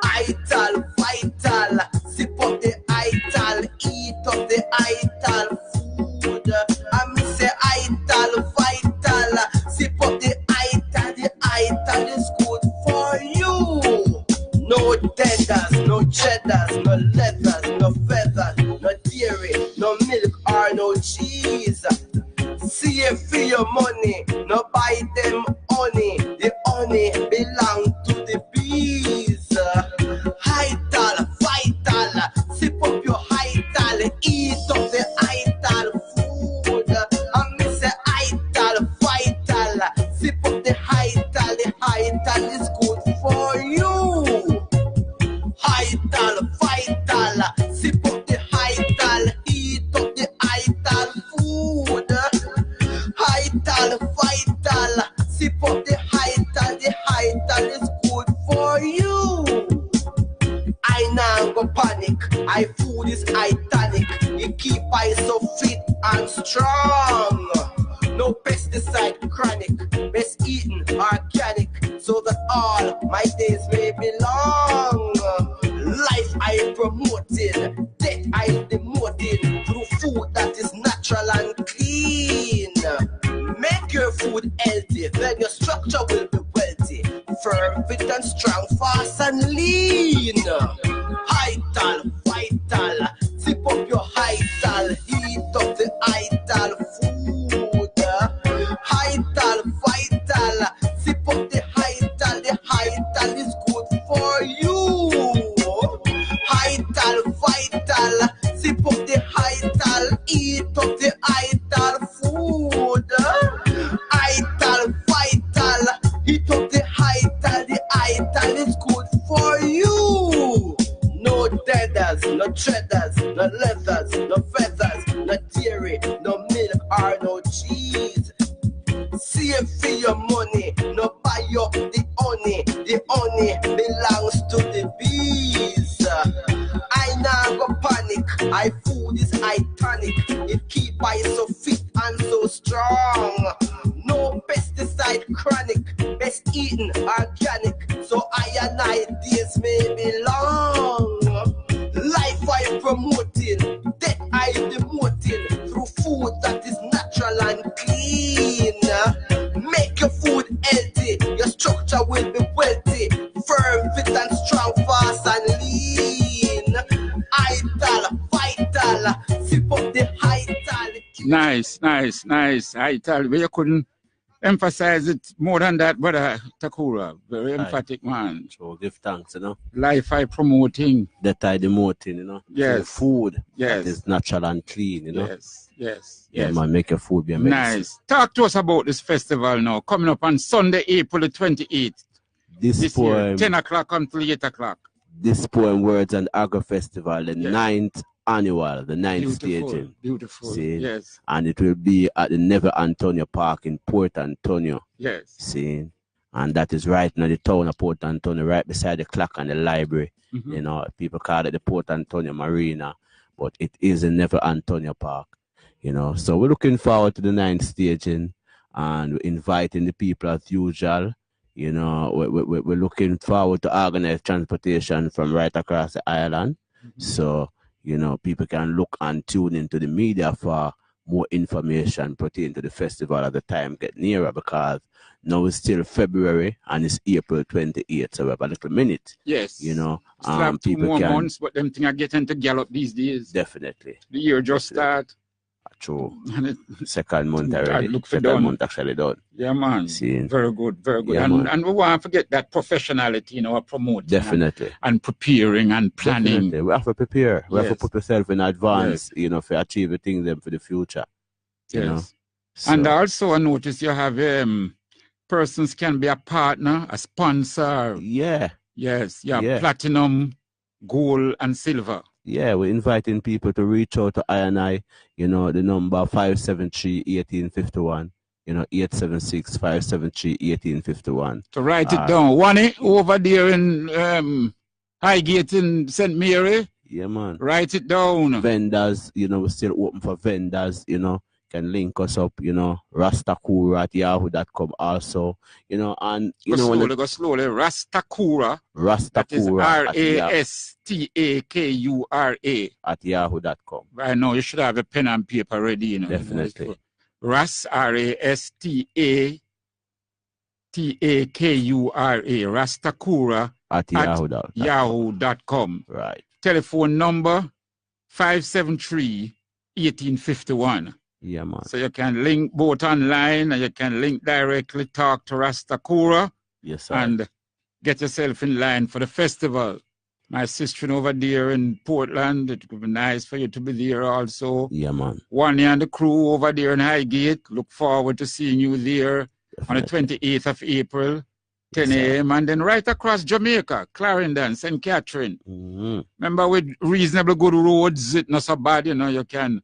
Ital, vital, sip up the ital, eat up the ital food. And me say ital, vital, sip up the ital is good for you. No tenders, no cheddars, no leathers, no feathers, no dairy, no milk or no cheese. Save for your money, no buy them honey. The honey belong to the bees. Ital, vital, sip up your ital, eat up the ital food. And me say ital, vital, sip up the ital is good for you. Ital, vital, sip up the ital, eat up the ital food. Ital, vital, sip up the ital is good for you. I now go panic, I food is italic, it keep I so fit and strong. No pesticide chronic, best eaten organic, so that all my days may be long. Life I promoting, death I demoting, through food that is natural and clean. Make your food healthy, then your structure will be wealthy, firm, fit and strong, fast and lean. Ital, vital, sip up your ital, eat up the ital food. Ital, vital, sip up the ital is good for you. Ital, vital, sip up the ital, eat up the ital food. Ital, vital, eat up the ital is good for you. No deaders, no cheddars, no leathers, no feathers, no dairy, no milk or no cheese. Save for your money, no buy up the honey belongs to the bees. I now go panic, I food is italic, it keep I so fit and so strong. No pesticide chronic, best eaten organic, so I and I days may be long. Life I promoting, death I demoting, through food that is natural and clean. Make your food healthy, your structure will be wealthy, firm, fit and strong, fast and lean. Ital, vital, sip up the ital. Nice. Ital. But you couldn't emphasize it more than that, brother Takura. Very emphatic man. So give thanks, you know. Life I promoting. That I demoting, you know. Yes. So food Yes. that is natural and clean, you know. Yes. Yeah, man, make your food be a medicine. Nice. Talk to us about this festival now. Coming up on Sunday, April the 28th. This poem, year, 10 o'clock until 8 o'clock. This poem, Words and Agro Festival, the 9th annual, the 9th staging. Beautiful. See? Yes. And it will be at the Never Antonio Park in Port Antonio. Yes. See? And that is right in the town of Port Antonio, right beside the clock and the library. Mm-hmm. You know, people call it the Port Antonio Marina, but it is the Never Antonio Park. So we're looking forward to the 9th staging, and we're inviting the people as usual. We're looking forward to organized transportation from right across the island. So, people can look and tune into the media for more information pertaining to the festival as the time get nearer, because now it's still February and it's April 28th, so we have a little minute. Yes. Still have 2 people more can, months, but them thing are getting to gallop these days. Definitely. The year just start. True. And it, Second month already. look for Second done. month actually done. Yeah, man. See? Very good, very good. Yeah, and we want to forget that professionality, promoting. Definitely. And preparing and planning. Definitely. We have to prepare. We have to Yes. put ourselves in advance, for achieving things them for the future. Yes. So, And also I notice you have persons can be a partner, a sponsor. yeah. Yes, yeah, Yeah. platinum, gold, and silver. Yeah, we're inviting people to reach out to I&I, the number 573-1851, 876-573-1851. To write it down. One over there in Highgate in St. Mary. Yeah, man. Write it down. Vendors, we're still open for vendors, can link us up, rastakura@yahoo.com also, and Go slowly. Rastakura. That is RASTAKURA @yahoo.com. I know you should have a pen and paper ready, Definitely. RASTAKURA Rastakura @yahoo.com. Right. Telephone number 573-1851. Yeah, man. So you can link both online and you can link directly, talk to Rastakura. Yes, sir. And get yourself in line for the festival. My sister over there in Portland, it would be nice for you to be there also. Yeah, man. Wanya and the crew over there in Highgate, look forward to seeing you there. Definitely. On the 28th of April, 10 a.m. And then right across Jamaica, Clarendon, St. Catherine. Remember, with reasonable good roads, it's not so bad, you can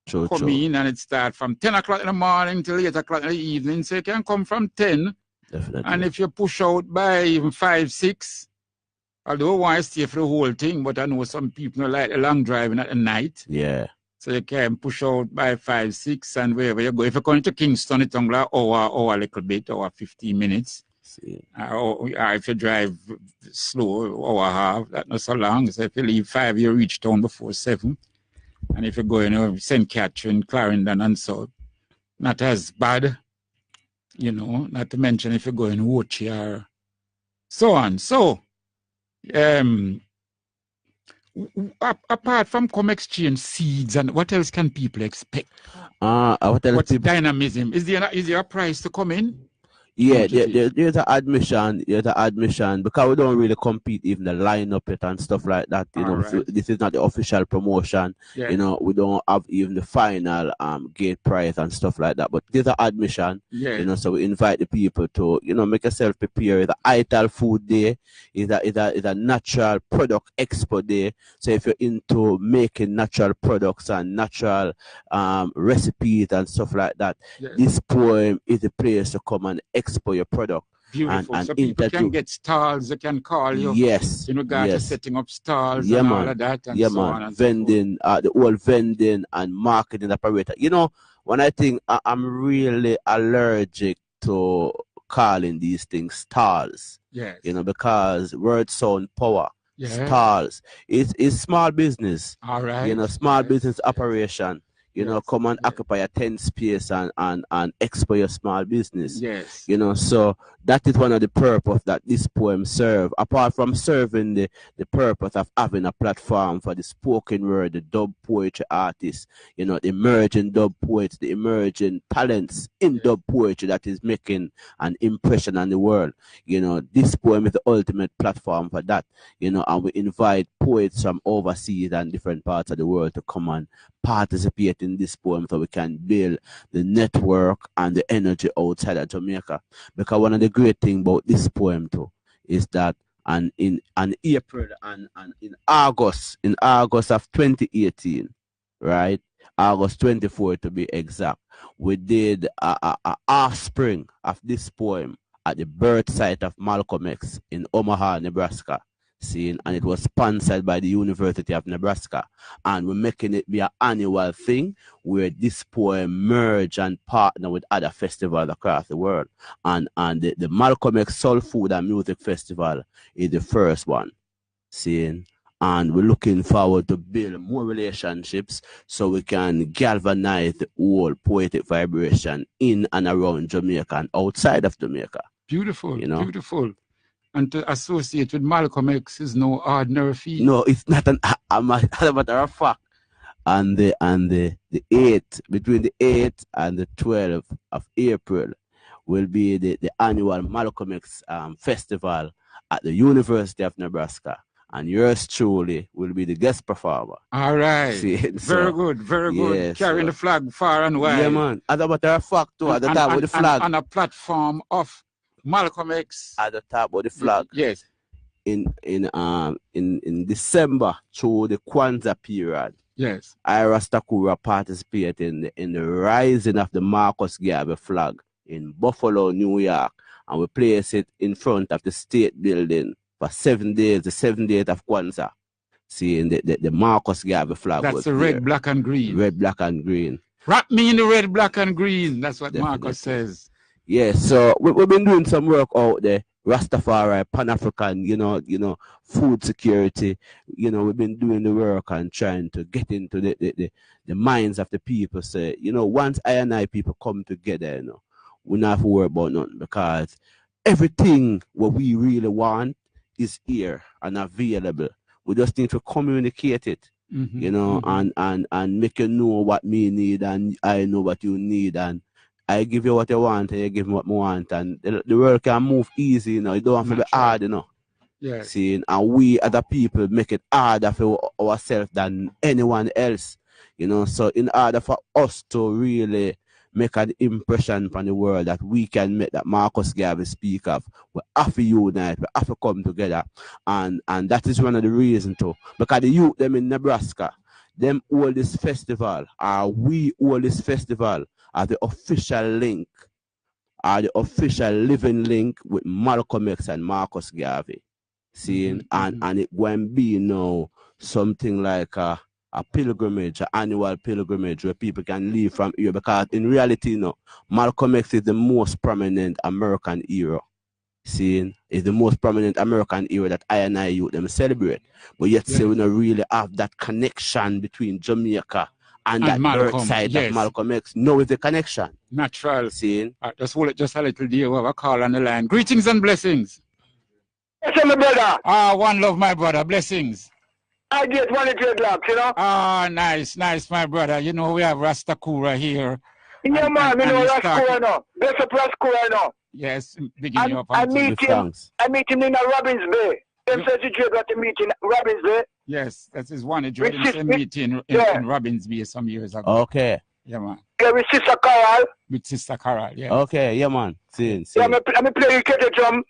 come in, and it starts from 10 o'clock in the morning till 8 o'clock in the evening. So you can come from 10. Definitely. And if you push out by even 5, 6, although I want to stay for the whole thing, but I know some people like a long driving at the night. Yeah. So you can push out by 5, 6, and wherever you go. If you're going to Kingston, it's only an hour a little bit, or 15 minutes. Or if you drive slow, hour and a half, that's not so long. So if you leave 5, you reach town before 7. And if you're going St. Catherine, Clarendon, and so, not as bad, not to mention if you're going Wochi or so on. So, apart from come exchange seeds, and what else can people expect? What's dynamism? Is there a price to come in? Yeah, there's an admission. Because we don't really compete even the lineup it and stuff like that. Right. This is not the official promotion. Yeah. We don't have even the final gate price and stuff like that. But there's an admission. Yeah. So we invite the people to make yourself prepare. The ITAL Food Day is a natural product expo day. So if you're into making natural products and natural recipes and stuff like that, this poem is the place to come and expo your product. Beautiful. And so people can get stalls, they can call you. Yes. In regard to setting up stalls and all of that. And so on and vending, the whole vending and marketing operator. When I think I'm really allergic to calling these things stalls. Yes. Because words sound power. Yeah. Stalls. It's small business. All right. Small business operation. Come and occupy a tent space and expo your small business. Yes. So that is one of the purpose that this poem serve. Apart from serving the purpose of having a platform for the spoken word, the dub poetry artists, the emerging dub poets, the emerging talents in dub poetry that is making an impression on the world. This poem is the ultimate platform for that. And we invite poets from overseas and different parts of the world to come and participate in this poem so we can build the network and the energy outside of Jamaica. Because one of the great things about this poem too is that in April and in August of 2018, right? August 24 to be exact, we did a offspring of this poem at the birth site of Malcolm X in Omaha, Nebraska. See, and it was sponsored by the University of Nebraska. And we're making it be an annual thing where this poem merge and partner with other festivals across the world. And the Malcolm X Soul Food and Music Festival is the first one. See, and we're looking forward to build more relationships so we can galvanize the whole poetic vibration in and around Jamaica and outside of Jamaica. Beautiful, beautiful. And to associate with Malcolm X is no ordinary feat. No, it's not a matter of fact. And the 8th, between the 8th and the 12th of April will be the annual Malcolm X festival at the University of Nebraska. And yours truly will be the guest performer. All right. See, very good, very good. Yes, Carrying the flag far and wide. Yeah, man. As a matter of fact, too, at the top of the flag. On a platform of Malcolm X. At the top of the flag. Yes. In December through the Kwanzaa period. Yes. I Rastakura participate in the rising of the Marcus Garvey flag in Buffalo, New York. And we place it in front of the state building for 7 days, the 7th day of Kwanzaa. See, the Marcus Garvey flag. That's was the red, black, and green. Red, black, and green. Wrap me in the red, black, and green. That's what Definitely. Marcus says. Yes, so we've been doing some work out there. Rastafari, Pan-African, food security. We've been doing the work and trying to get into the minds of the people. Say, once I and I people come together, we don't have to worry about nothing because everything what we really want is here and available. We just need to communicate it, and make you know what me need and I know what you need, and I give you what you want and you give me what I want, and the world can move easy, you don't have to be hard, Yeah. See, and we other people make it harder for ourselves than anyone else, so in order for us to really make an impression on the world that we can make that Marcus Garvey speak of, we have to unite, we have to come together, and that is one of the reasons too, because the youth them in Nebraska, them hold this festival, we hold this festival as the official link, the official living link with Malcolm X and Marcus Garvey. See, and it won't be something like a pilgrimage, an annual pilgrimage where people can leave from here, because in reality, Malcolm X is the most prominent American hero. See, is the most prominent American hero that I and I youth them celebrate. But yet say we don't really have that connection between Jamaica and that birth side of Malcolm X. No, it's a connection. Natural. See? Just hold it just a little dear. We have a call on the line. Greetings and blessings. Yes, my brother. One love, my brother. Blessings. I get 1 o'clock, Nice, my brother. We have Rastakura here. Yeah, man, Rastakura now. There's a Rastakura now. Yes, beginning up. I meet him in Robbins Bay. Them says you got to meet in Robbins Bay. Yes, that is one. A meeting in Robbins Bay some years ago. Okay. Yeah, man. Yeah, with Sister Carol. With Sister Carol, yeah. Okay, yeah, man. See. Yeah, I'm play the kettle drum.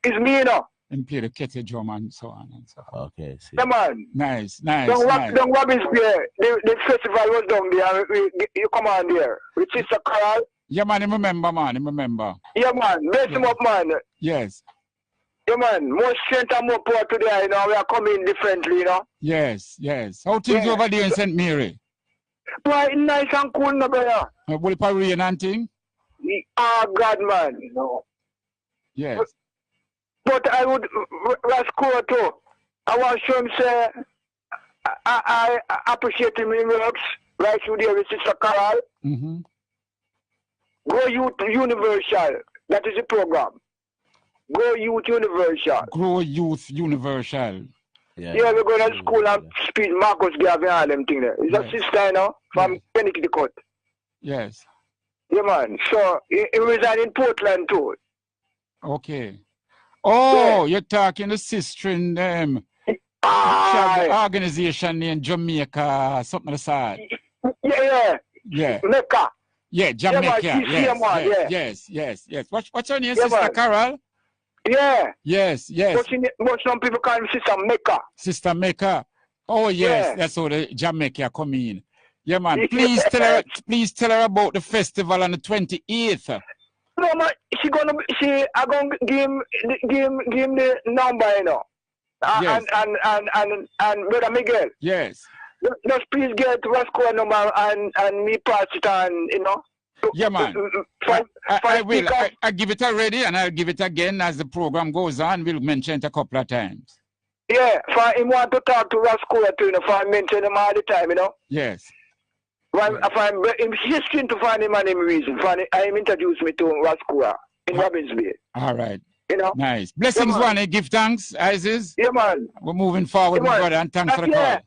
It's me, And play the kettle drum and so on and so on. Okay, see. Yeah, man. Nice. Don't Robbins Bay. The festival was down there. You come on there. With Sister Carol. Yeah, man, I remember. Yeah, man. Bless him up, man. Yes. Yeah, man. More strength and more power today, we are coming differently, Yes. How things over there in St. Mary? Boy, nice and cool, no, brother. Will it rain and thing? God, man. Yes. But I would, Rasco too. I want to show him, say, I appreciate him in works, right through there with Sister Carol. Go Youth Universal. That is the program. Go Youth Universal. Grow Youth Universal. Yeah, we're going to school and speak Marcus Garvey and all them things there. It's a sister, from Connecticut. Yes. Yeah, man. So, he resides in Portland, too. Okay. Oh, you're talking the sister in them. Organization in Jamaica, something like that. Yeah. Mecca. Yeah, Jamaica. Yes. What's her name, Sister Carol? Yeah. Yes. But some people call me Sister Mecca. Sister Mecca. Oh, yes. That's how the Jamaica come in. Yeah, man. Please tell her about the festival on the 28th. No, man. I'm gonna give him the number, Yes. And Brother Miguel. Yes. Just please get Roscoe number and me pass it on, you know. Yeah, man. I will. I give it already, and I'll give it again as the program goes on. We'll mention it a couple of times. Yeah, for him want to talk to Roscoe too, you know, for I mention him all the time, you know. Yes. Well, if I'm insisting to find him and him reason, I'm introduced me to Roscoe in Robbins Bay. All right. You know? Nice. Blessings, Yeah, one. Give thanks, Isis. Yeah, man. We're moving forward, my brother, and thanks for the call.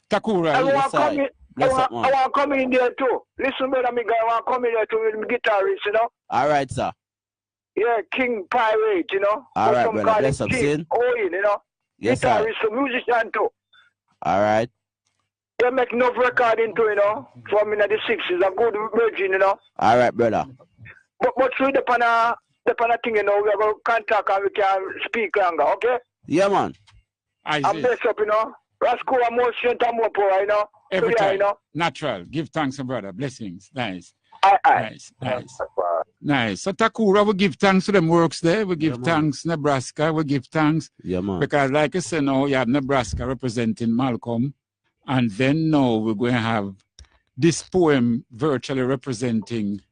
Takura, I want to come in there too. Listen, brother, me guy, I want to come in there too with guitarist, you know. All right, sir. Yeah, King Pirate, you know. All right, brother. Bless up, sin. Owen, you know. Yes, guitarist, sir. musician too. All right. They make enough recording too, you know, from in the 60s. A good virgin, you know. All right, brother. But through the pana thing, you know, we are going to contact and we can speak longer, okay? Yeah, man. I'm blessed up, you know. Roscoe, more strength and more power, you know. Every time. You know? Natural. Give thanks, brother. Blessings. Nice. Aye. Nice. So Takura, we give thanks to them works there. We give thanks Nebraska. We give thanks. Yeah, man. Because like I said, now you have Nebraska representing Malcolm. And then now we're going to have this poem virtually representing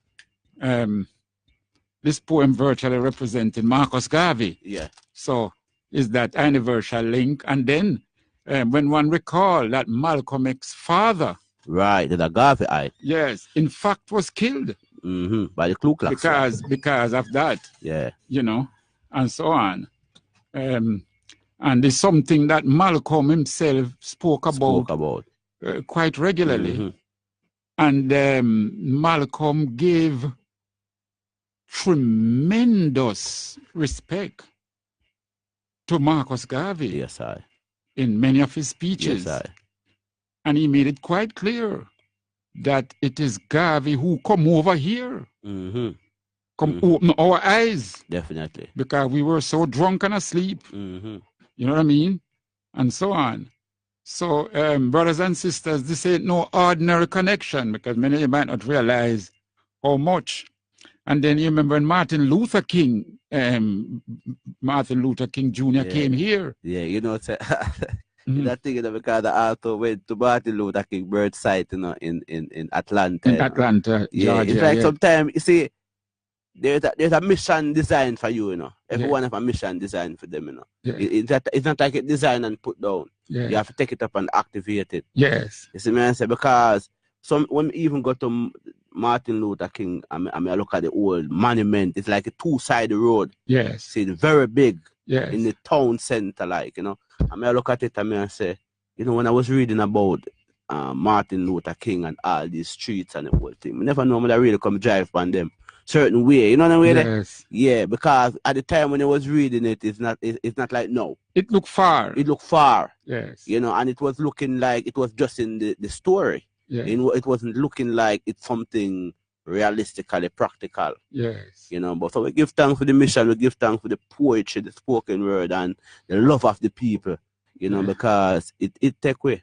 Marcus Garvey. Yeah. So is that anniversary link. And then when one recall that Malcolm X's father. Right, the Garvey eye. Yes, in fact was killed. By the Ku Klux Klan. Because of that. Yeah. You know, and so on. And it's something that Malcolm himself spoke about. Quite regularly. And Malcolm gave tremendous respect to Marcus Garvey. Yes, I. In many of his speeches. Yes, I. And he made it quite clear that it is Garvey who come over here. Open our eyes. Definitely. Because we were so drunk and asleep. You know what I mean? And so on. So, brothers and sisters, this ain't no ordinary connection because many of you might not realize how much. And then you remember when Martin Luther King Jr. came here. Yeah, you know, that thing, you know, because the author went to Martin Luther King birth site, you know, in Atlanta. In Atlanta, yeah, Georgia. It's like sometimes, you see, there's a mission designed for you, you know. Everyone have a mission designed for them, you know. It's not like a design and put down. You have to take it up and activate it. Yes. You see me, I say, because when we even go to Martin Luther King, I look at the old monument, it's like a two-sided road. Yes. See, it's very big. Yes. In the town center, like, you know. I look at it and I say, you know, when I was reading about Martin Luther King and all these streets and the whole thing, I never know when I really come drive on them certain way, you know what I mean? Yes. Yeah, because at the time when I was reading it, it's not like no. It looked far. Yes. You know, and it was looking like it was just in the story. Yeah. It wasn't looking like it's something realistically practical. Yes. You know, but so we give thanks for the mission, we give thanks for the poetry, the spoken word, and the love of the people, you know, because it take away.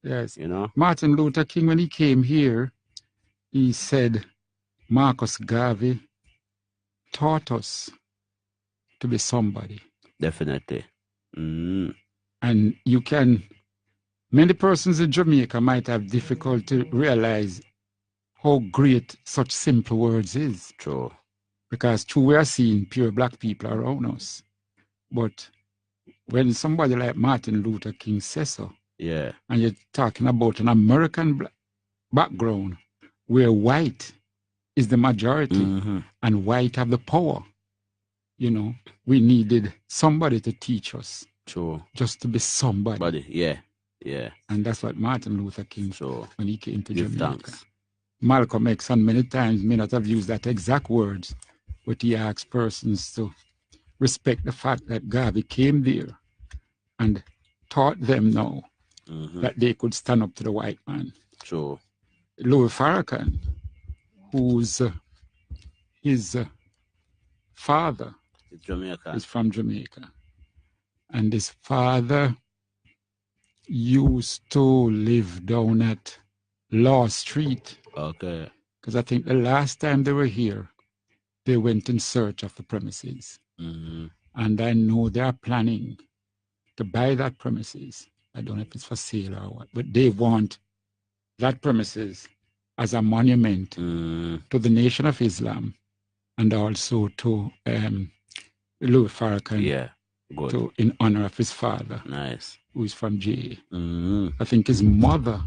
Yes. You know. Martin Luther King, when he came here, he said, Marcus Garvey taught us to be somebody. Definitely. And many persons in Jamaica might have difficulty to realize how great such simple words is. True. Because true, we are seeing pure black people around us. But when somebody like Martin Luther King says so, and you're talking about an American background where white is the majority and white have the power, you know, we needed somebody to teach us. True. Just to be somebody. Yeah. And that's what Martin Luther King when he came to Jamaica. Thanks. Malcolm X, and many times may not have used that exact words, but he asked persons to respect the fact that Garvey came there and taught them now that they could stand up to the white man. True. Louis Farrakhan, who's his father is from Jamaica. And his father used to live down at Law Street. Okay. Because I think the last time they were here, they went in search of the premises. And I know they are planning to buy that premises. I don't know if it's for sale or what, but they want that premises as a monument to the Nation of Islam and also to Louis Farrakhan. Yeah, good. In honor of his father. Nice. Who is from GA. I think his mother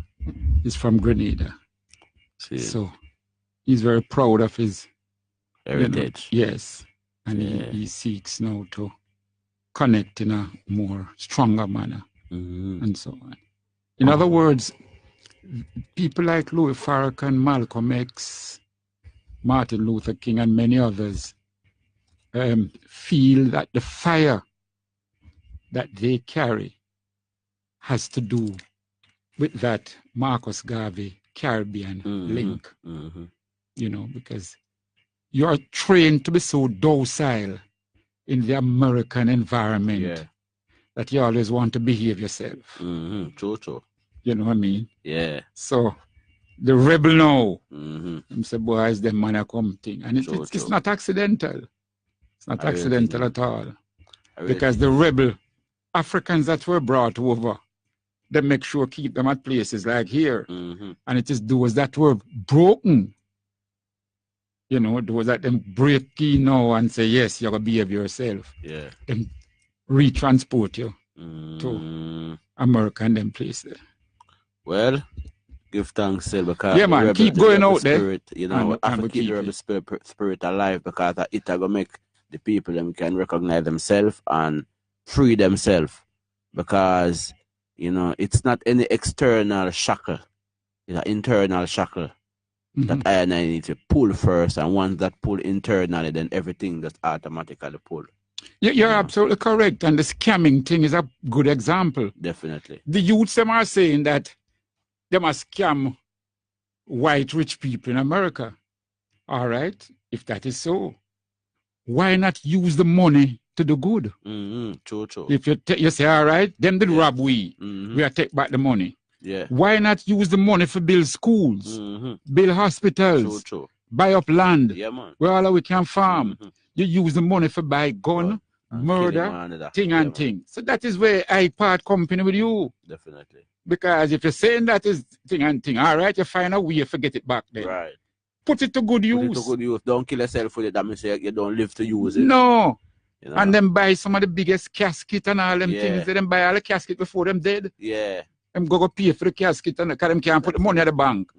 is from Grenada. So he's very proud of his heritage. Yes. And he seeks now to connect in a more stronger manner and so on. In other words, people like Louis Farrakhan, Malcolm X, Martin Luther King, and many others feel that the fire that they carry has to do with that Marcus Garvey Caribbean link. You know, because you're trained to be so docile in the American environment that you always want to behave yourself. True. You know what I mean? Yeah. So the rebel now, I'm say, boys, the man a come thing. And it's not accidental. It's not accidental at all. Because the rebel Africans that were brought over, they make sure keep them at places like here. And it is those that were broken, you know, those that them break in now and say, yes, you're going to behave yourself. Yeah. Them retransport you to America and them places. Well, give thanks, still, because yeah, man, keep going out spirit, there. You know, I have to keep the rebel spirit alive, because it's going to make the people them can recognize themselves and free themselves, because you know it's not any external shackle, it's an internal shackle that I and I need to pull first, and once that pull internally, then everything just automatically pull. You're absolutely correct, and the scamming thing is a good example. Definitely. The youths them are saying that they must scam white rich people in America. All right, if that is so, why not use the money to do good? True. If you say, all right, them did rob we are take back the money. Yeah. Why not use the money for build schools, build hospitals, True. buy up land, man. where all we can farm? You use the money for buy gun, murder, thing. So that is where I part company with you. Definitely. Because if you're saying that is thing, all right, you find a way to get it back then. Right. Put it to good use. Don't kill yourself with it. That means you don't live to use it. No. You know? And then buy some of the biggest casket and all them things. They then buy all the casket before them dead. Yeah. Them go pay for the casket and because them can't put the money at the bank.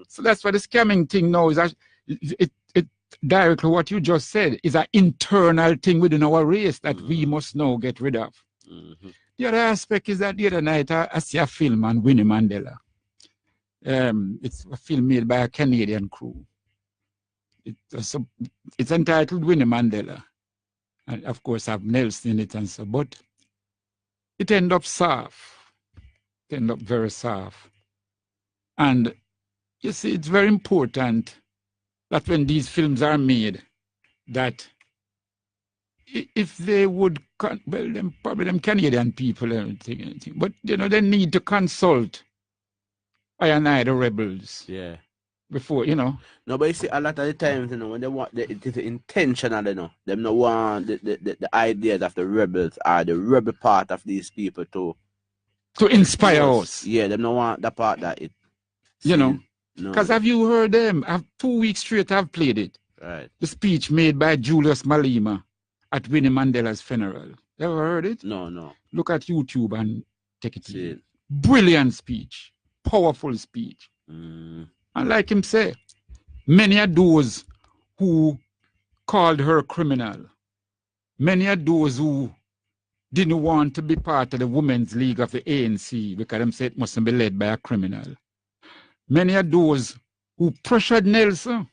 So that's why the scamming thing now is it directly what you just said is an internal thing within our race that we must now get rid of. The other aspect is that the other night I see a film on Winnie Mandela. It's a film made by a Canadian crew. It's entitled Winnie Mandela. And of course, I have Nelson in it and so, but it ended up soft. It ended up very soft. And you see, it's very important that when these films are made, that if they would, probably them Canadian people, anything, but you know, they need to consult I and I, the rebels. Yeah. Before, you know. No, but you see, a lot of the times, you know, when they want, it is intentional, you know. Them no want the ideas of the rebels or the rebel part of these people to inspire us. Yeah, them no want the part that it. You know. Because have you heard them? 2 weeks straight I've played it. Right. The speech made by Julius Malema at Winnie Mandela's funeral. Ever heard it? No. Look at YouTube and take it in. Brilliant speech. Powerful speech. And like him say, many are those who called her criminal. Many are those who didn't want to be part of the Women's League of the ANC because them said it mustn't be led by a criminal. Many are those who pressured Nelson.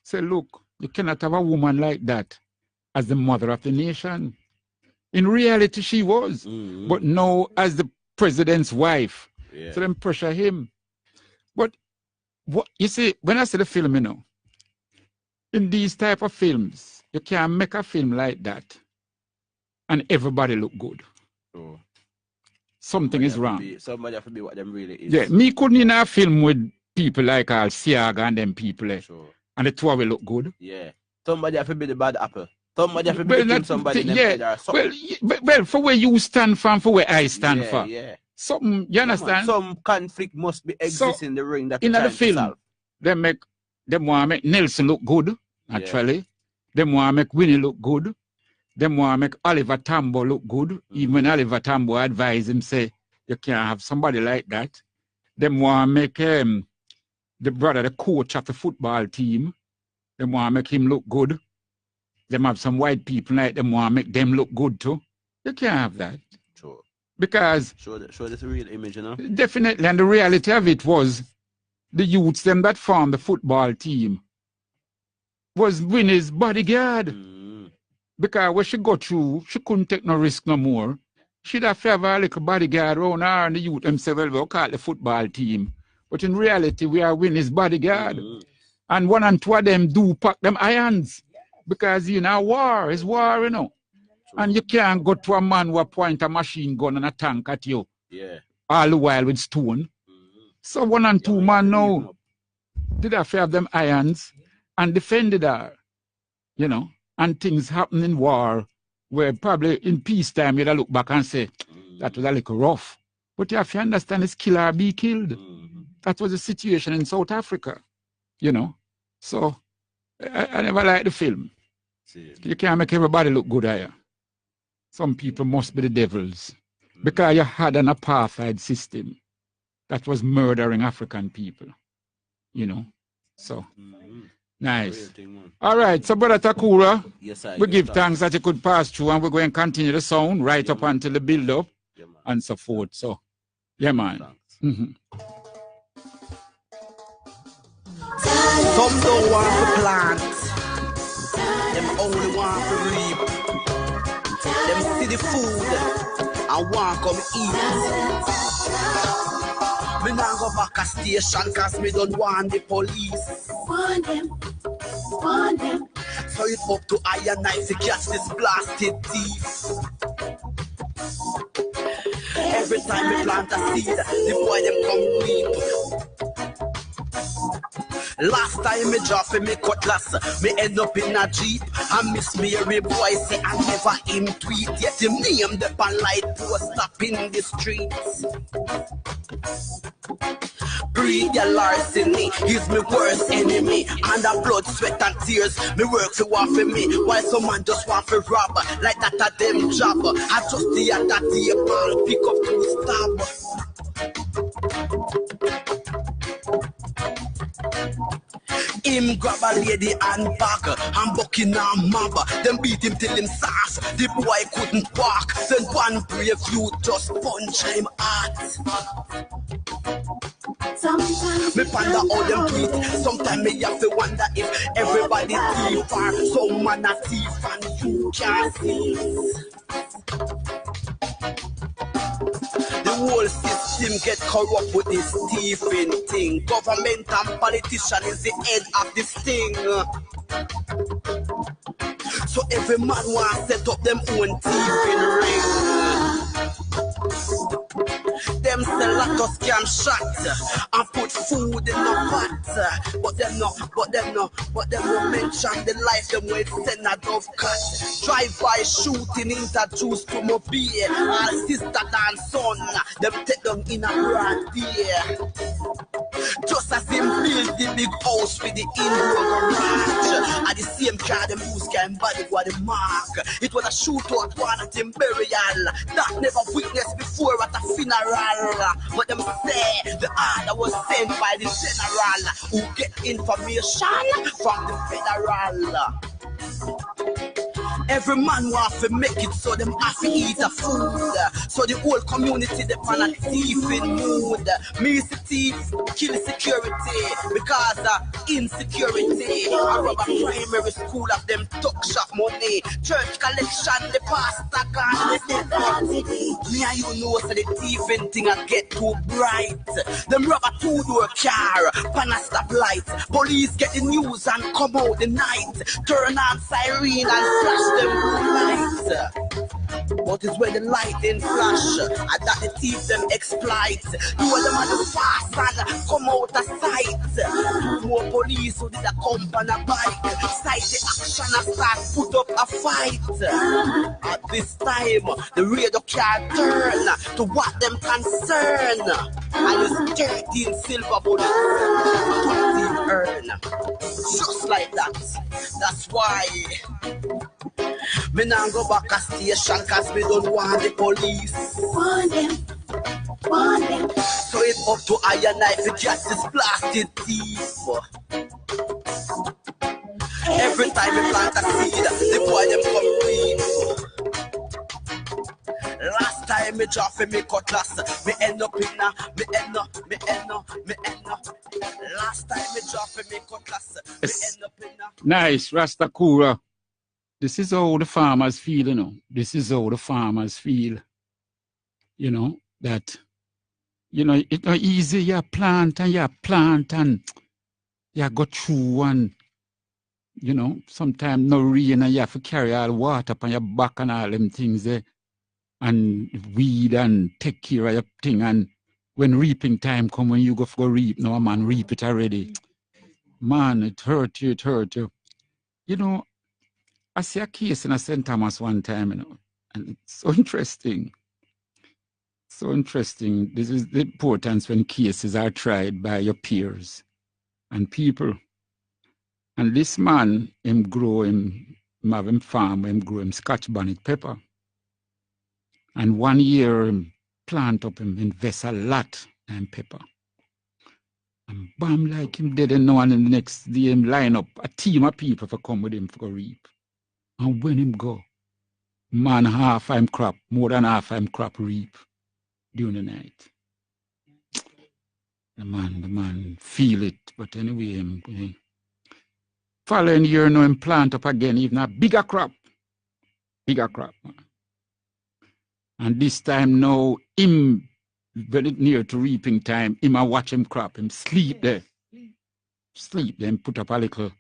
Say, look, you cannot have a woman like that as the mother of the nation. In reality, she was. But now as the president's wife. So them pressure him. But what you see, when I see the film, you know, in these type of films, you can't make a film like that and everybody look good. Something is wrong. Somebody have to be what them really is. Yeah, me couldn't in a film with people like Al Siaga and them people, and the two will look good. Yeah. Somebody have to be the bad apple. Somebody have to kill somebody in the head or something. Well, for where you stand for and for where I stand for. Yeah. Something, you understand? Some conflict must be existing in the ring that in you're the trying film, to solve. Them want to make Nelson look good, actually. Them want to make Winnie look good. Them want to make Oliver Tambo look good. Even when Oliver Tambo advised him, say, you can't have somebody like that. Them want to make the brother, the coach of the football team, them want to make him look good. Them have some white people like them want to make them look good too. You can't have that. Sure. Because show this real image, you know? Definitely, and the reality of it was the youths them that formed the football team was Winnie's bodyguard. Because when she got through, she couldn't take no risk no more. She'd have to have a little bodyguard around her and the youth themselves, well, we'll call it the football team. But in reality, we are Winnie's bodyguard. And one and two of them do pack them irons. Because, you know, war is war, you know. And you can't go to a man who point a machine gun and a tank at you. Yeah. All the while with stone. So one and two man now did have to have them irons and defended her, you know. And things happen in war where probably in peacetime you'd look back and say, that was a little rough. But you have to understand it's kill or be killed. That was the situation in South Africa, you know. So I never liked the film. You can't make everybody look good here. Some people must be the devils. Because you had an apartheid system that was murdering African people, you know. So, nice. All right, so Brother Takura, we give thanks that you could pass through and we're going to continue the sound right up until the build-up and so forth. So, yeah, man. Some don't want to plant, them only want to reap. Them see the food and want come eat. Me nah go back a station cause me don't want the police. Want them. So it up to iron knife to catch this blasted thief. Every time me plant a seed, the boy them come weep. Last time me drop me cutlass, me end up in a jeep. And Miss Mary boy say I never him tweet. Yet him name the pan light post up in the streets. Breed your larceny, he's my worst enemy. Under blood, sweat and tears, me work for one for me. While some man just want to rob, like that a them job. I just the other table, pick up two stab. Him grab a lady and back and Buckingham mob. Them beat him till him sauce. The boy couldn't walk. Then one brave youth just punch him hard. Me ponder all them tweet. Sometimes me have to wonder if everybody thief or some man a thief and you can't see. The whole system get corrupt with this thieving thing. Government and politician is the head of this thing. So every man want set up them own thieving ring. Them sell lot of scam shot and put food in the pot. But them no mention the life them will send a dove cut. Drive-by shooting introduced to mobile. All sister and son, them take them in a broad day. Just as him build the big house with the indoor garage. At the same car them use can body what the mark. It was a shootout one at him burial. That never witnessed before at a funeral. But them say the order was sent by the general who get information from the federal. Every man want to make it so them have to eat a food. So the whole community they on a thieving mood. Me is a thief, kill security because insecurity. I rob a primary school of them tuck shop money. Church collection, the pastor gone. Me and you know so the thieving thing I get too bright. Them rob a two-door car, pan a stoplight. Police get the news and come out the night. Turn on siren and flash them blue lights. But it's when the lightning flash and that the thief them exploit. You are them on the fast and come out of sight. more police who did a come on a bike. Sight the action and start put up a fight. At this time, the radio can't turn to what them concern. I use 13 silver bullets to earn. Just like that. That's why me now go back a station cause me don't want the police. Want them. So it's up to I and I to get this blasted thief. Every time me plant a seed, the boy them come green. Last time me drop me cutlass, me end up in me end up. Last time me drop me cutlass, me end up in Nice, Rastakura. This is how the farmers feel, you know. This is how the farmers feel. You know, that, you know, it's not easy. You plant and you go through and, you know, sometimes no rain and you have to carry all the water up on your back and all them things there. And weed and take care of your thing. And when reaping time come, when you go for reap, no man, reap it already. Man, it hurt you. You know, I see a case in St. Thomas one time, you know, and it's so interesting. So interesting. This is the importance when cases are tried by your peers and people. And this man, him have him farm, him grow him Scotch bonnet pepper. And 1 year, him plant up, him invest a lot in pepper. And bam, like him didn't know, and the next day him line up a team of people for come with him for reap. And when him go, man, half I'm crop, more than half I'm crop reap during the night. The man feel it, but anyway, him following year, no, him plant up again, even a bigger crop. Man. And this time now, him very near to reaping time, him a watch him crop, him sleep there. Then put up a little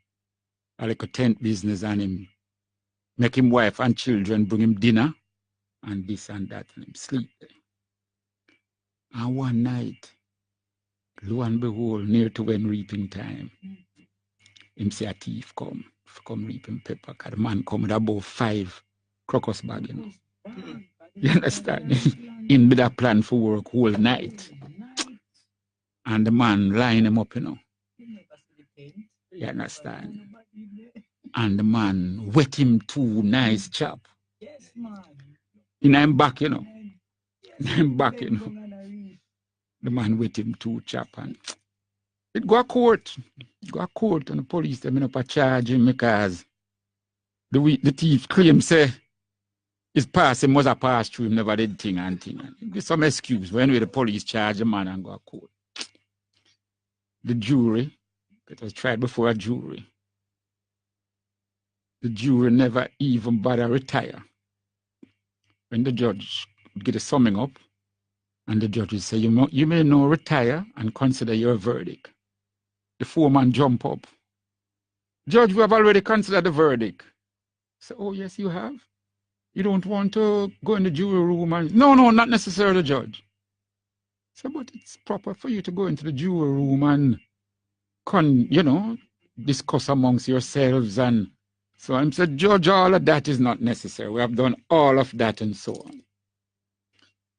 tent business and him make him wife and children bring him dinner and this and that, and him sleep there. And one night, lo and behold, near to when reaping time, him see a thief come reaping pepper, because the man come with about 5 crocus bag, you know. You understand? In with a plan for work whole night. And the man line him up, you know. You understand? And the man wet him 2 nice chop. Yes, man. In him back, you know. The man wet him 2 chop and it go a court. And the police them up a charge him because the thief claim say his pass him was a pass through him, never did thing. And give some excuse. But anyway, the police charge the man and go a court. The jury, it was tried before a jury. The jury never even bother retire. When the judge get a summing up, and the judge will say, you may now retire and consider your verdict. The foreman jump up. Judge, we have already considered the verdict. So, oh yes, you have? You don't want to go in the jury room and... No, not necessarily, Judge. So, but it's proper for you to go into the jury room and, discuss amongst yourselves. And so I said, Judge, all of that is not necessary. We have done all of that and so on.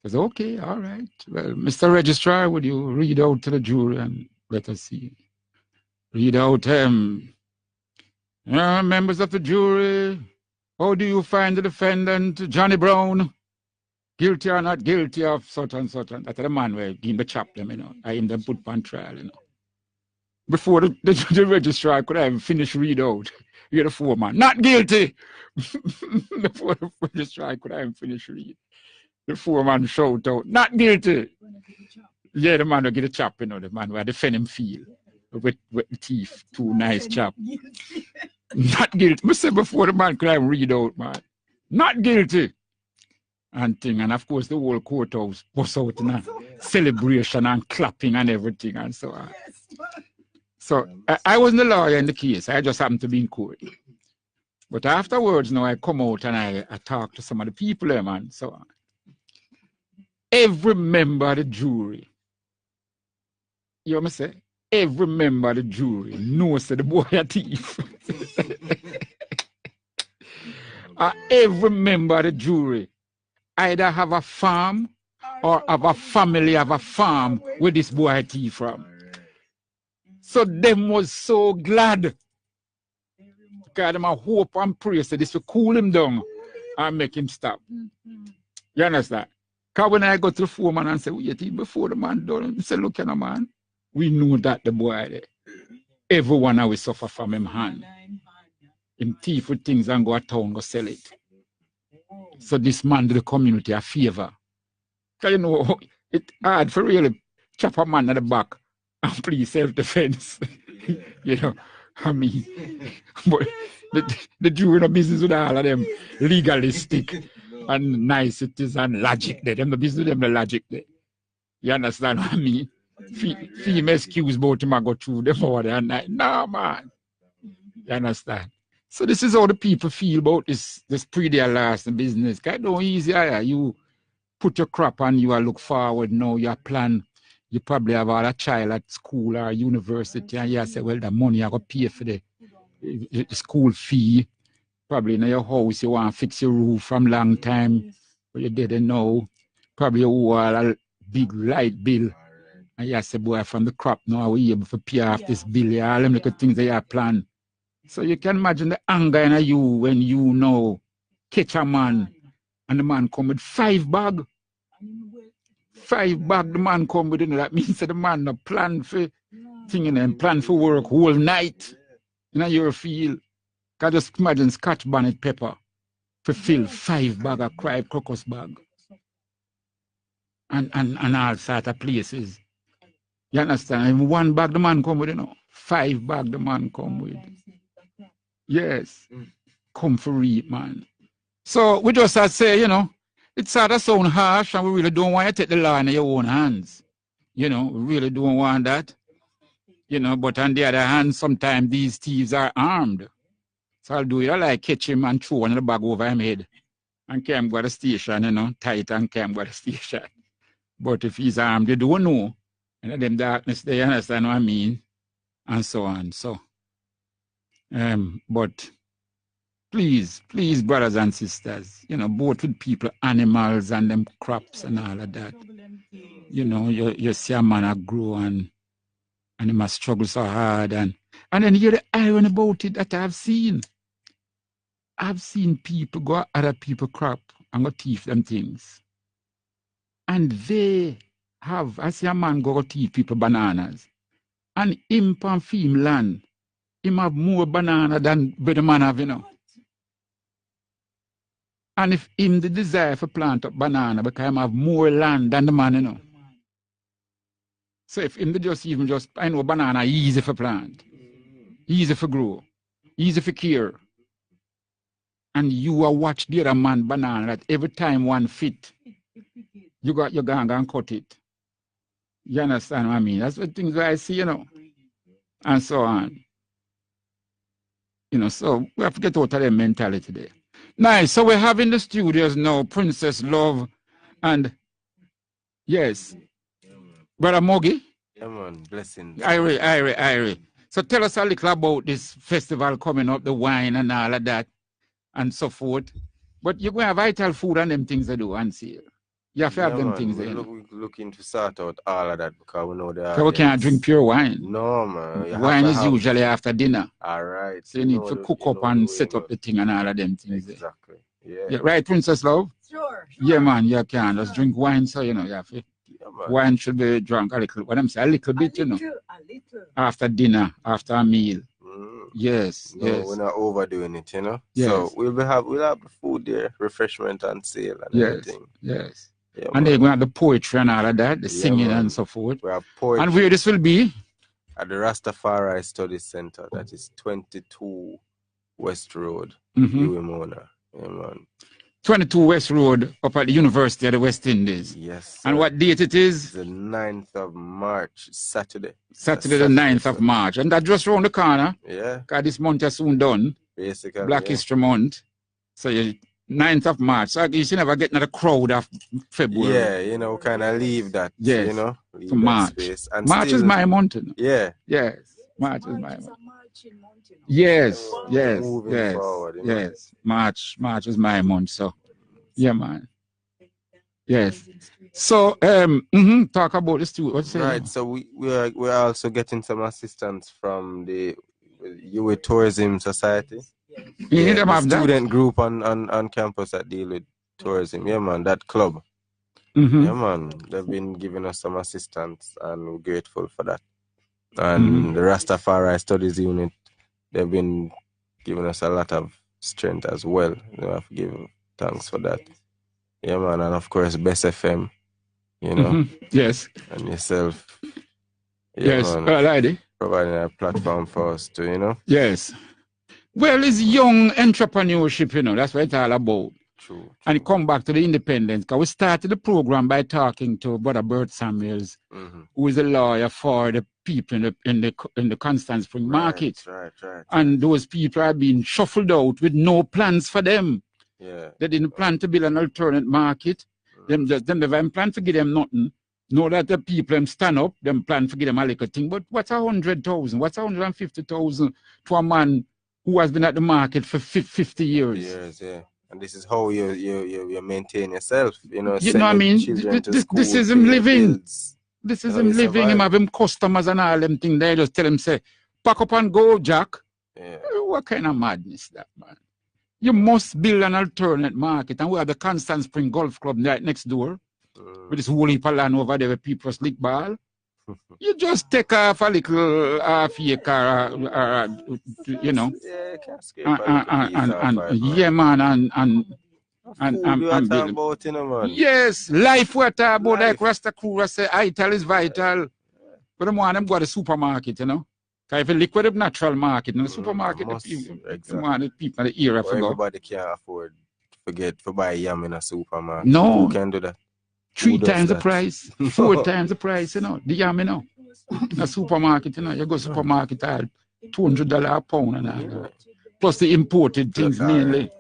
I said, okay, all right. Well, Mr. Registrar, would you read out to the jury and let us see? Read out, members of the jury, how do you find the defendant, Johnny Brown, guilty or not guilty of such and such? And that's the man where he chop them, I him them put on trial, Before the registrar could have finished read out, you're the foreman, not guilty. Before the registrar could have finished read, the foreman shout out, not guilty. Yeah, the man will get a chop, the man will defend him feel. With the teeth, 2 nice chop. Not guilty. I said before the man could have read out, man. Not guilty. And of course the whole courthouse was out in a celebration and clapping and everything and so on. So I wasn't a lawyer in the case. I just happened to be in court. But afterwards, I come out and I talk to some of the people there, man, so on. Every member of the jury, you know what I say? every member of the jury knows that the boy a thief. Every member of the jury either have a farm or have a family, have a farm where this boy a thief from. So them was so glad. Because them a hope and pray that this will cool him down and make him stop. You understand? Because when I go to the foreman and say, we think before the man done, he said, look, man, we know that the boy there. Everyone will suffer from him hand. Him thief with things and go to town, go sell it. So this man do the community a favor. Because you know, it's hard for really chop a man at the back and please self-defense. You know, I mean, but the Jew in the business with all of them legalistic and niceties and logic there. Them the business with them the logic there. You understand what I mean? Female excuse about him I go through them over there and night. No, man. You understand? So this is how the people feel about this pre-day last in business. It's not easy. You put your crop and you look forward now, you plan. You probably have a child at school or university and you say, well, the money I got to pay for the school fee. Probably in your house, you want to fix your roof from long time, but you didn't know. Probably you owe a big light bill. And you say, boy, from the crop now, we able to pay off this bill. You all them little things that you plan. So you can imagine the anger in you when you know catch a man and the man come with 5 bags. 5 bags the man come with, that means that the man no plan for thing and plan for work whole night. You know, your feel. Can just imagine Scotch bonnet pepper to fill 5 bags of cried crocus bag. And all sort of places. You understand? And 1 bag the man come with, 5 bags the man come with. Yes. Come for it, man. So we just say, it's sort of sound harsh and we really don't want you to take the law in your own hands. We really don't want that. But on the other hand, sometimes these thieves are armed. So I'll do it. I like catch him and throw one of the bag over him head. And come go to the station, tight and come go to the station. But if he's armed, they don't know. And them darkness, they understand what I mean. And so on. So, but please, brothers and sisters, both with people, animals, and them crops and all of that. You see a man grow and he must struggle so hard. And then you hear the irony about it that I've seen. I've seen people go at other people's crop and go thief them things. And they have, I see a man go thief people bananas. And him on film land, him have more banana than the man have, And if him the desire for plant up banana, because him have more land than the man, So if him I know banana easy for plant, easy for grow, easy for care. And you are watch the other man banana that every time one fit, you got your gang and cut it. You understand what I mean? That's what things that I see, and so on. So we have to get out of their mentality there. Nice. So we have in the studios now Princess Love and yes, Brother Mogi. Yeah, man. Blessings. Irie. So tell us a little about this festival coming up, the wine and all of that and so forth. But you're going to have vital food and them things to do and see. You have to have them things there. We're looking to sort out all of that because we know that. So we can't drink pure wine. No, man. Wine is usually after dinner. All right. So you need to cook up and set up the thing and all of them things. Exactly. Yeah. Right, Princess Love? Sure. Yeah, man, you can. Just drink wine, so you have to. Wine should be drunk a little. What I'm saying, a little bit, A little. After dinner, after a meal. Yes. We're not overdoing it, Yes. So we'll have the food there, refreshment and sale and everything. Yes. Yeah, and they're going to have the poetry and all of that, the singing and so forth. We have poetry. And where this will be? At the Rastafari Study Center. That is 22 West Road, Uwimona. Yeah, man. 22 West Road up at the University of the West Indies. Yes. Sir. And what date it is? The 9th of March, Saturday. Saturday the 9th of March. And that's just around the corner. Yeah. Because this month is soon done. Basically. Black History Month. So you 9th of March. So you should never get another crowd of February. Yeah, you know, kind of leave that. Yes. You know, leave For that March. space. And March still, is my month. You know? Yeah. Yes. March is my month. Yes. Yes. Moving yes. forward. You know? Yes. March is my month. So, yeah, man. Yes. So, talk about this too. What's right? Now? So we're also getting some assistance from the UA Tourism Society. Yeah, the student group on campus that deal with tourism. Yeah, man, that club. Yeah, man, they've been giving us some assistance, and we're grateful for that. And the Rastafari Studies Unit, they've been giving us a lot of strength as well. We have to give thanks for that. Yeah, man, and of course, Bess FM. You know, yes, and yourself. Yeah, yes, man, lady. Providing a platform for us to, you know. Yes. Well, it's young entrepreneurship, you know, that's what it's all about. True. And it come back to the independence. Because we started the program by talking to Brother Bert Samuels, who is a lawyer for the people in the Constant Spring market. Right. And those people are being shuffled out with no plans for them. Yeah. They didn't plan to build an alternate market. Them never plan to give them nothing. Know that the people stand up, them plan to give them a little thing. But what's 100,000? What's 150,000 to a man who has been at the market for 50 years? Years, yeah. And this is how you maintain yourself, you know. You know what I mean? This is him living. This is him living. Him have him customers and all them things. They just tell him, say, pack up and go, Jack. Yeah. What kind of madness that, man? You must build an alternate market. And we have the Constant Spring Golf Club right next door. With this whole heap of land over there where people slick ball. You just take off a little half acre, you know. Yeah, can't skip yeah, man, and build. About, you know, man. Yes, life we're talking about, like Rasta Kura say, vital is vital. But the one them go to the supermarket, you know. Because if you liquid the natural market, in the supermarket, the people, the people in the era for everybody can't afford to buy yam in a supermarket. No. Who can do that? 3 times the price, 4 times the price, you know. The yam, you know. In a supermarket, you know. You go to supermarket, $200 a pound and all. Plus the imported things mainly.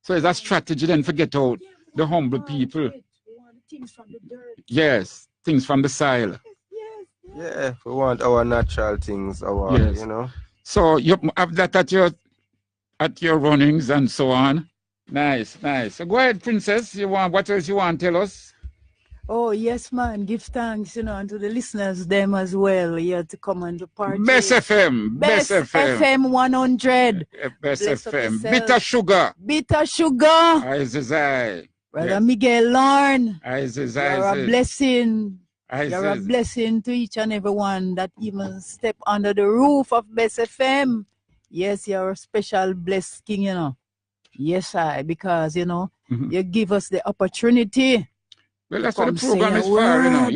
So it's a strategy then to get out the humble people. Yes, things from the soil. Yeah, we want our natural things, you know. So you have that at your runnings and so on. Nice. So go ahead, Princess. What else you want to tell us? Oh, yes, man. Give thanks, you know, and to the listeners, them as well, here to come and to party. Bess FM. Bess FM 100. Bess FM. Bitter Sugar. Bitter Sugar. Brother Miguel Lorne. You're a blessing. You're a blessing to each and every one that even step under the roof of Bess FM. Yes, you're a special blessed king, you know. Yes, because, you know, you give us the opportunity. Well, that's what the program is for, you know.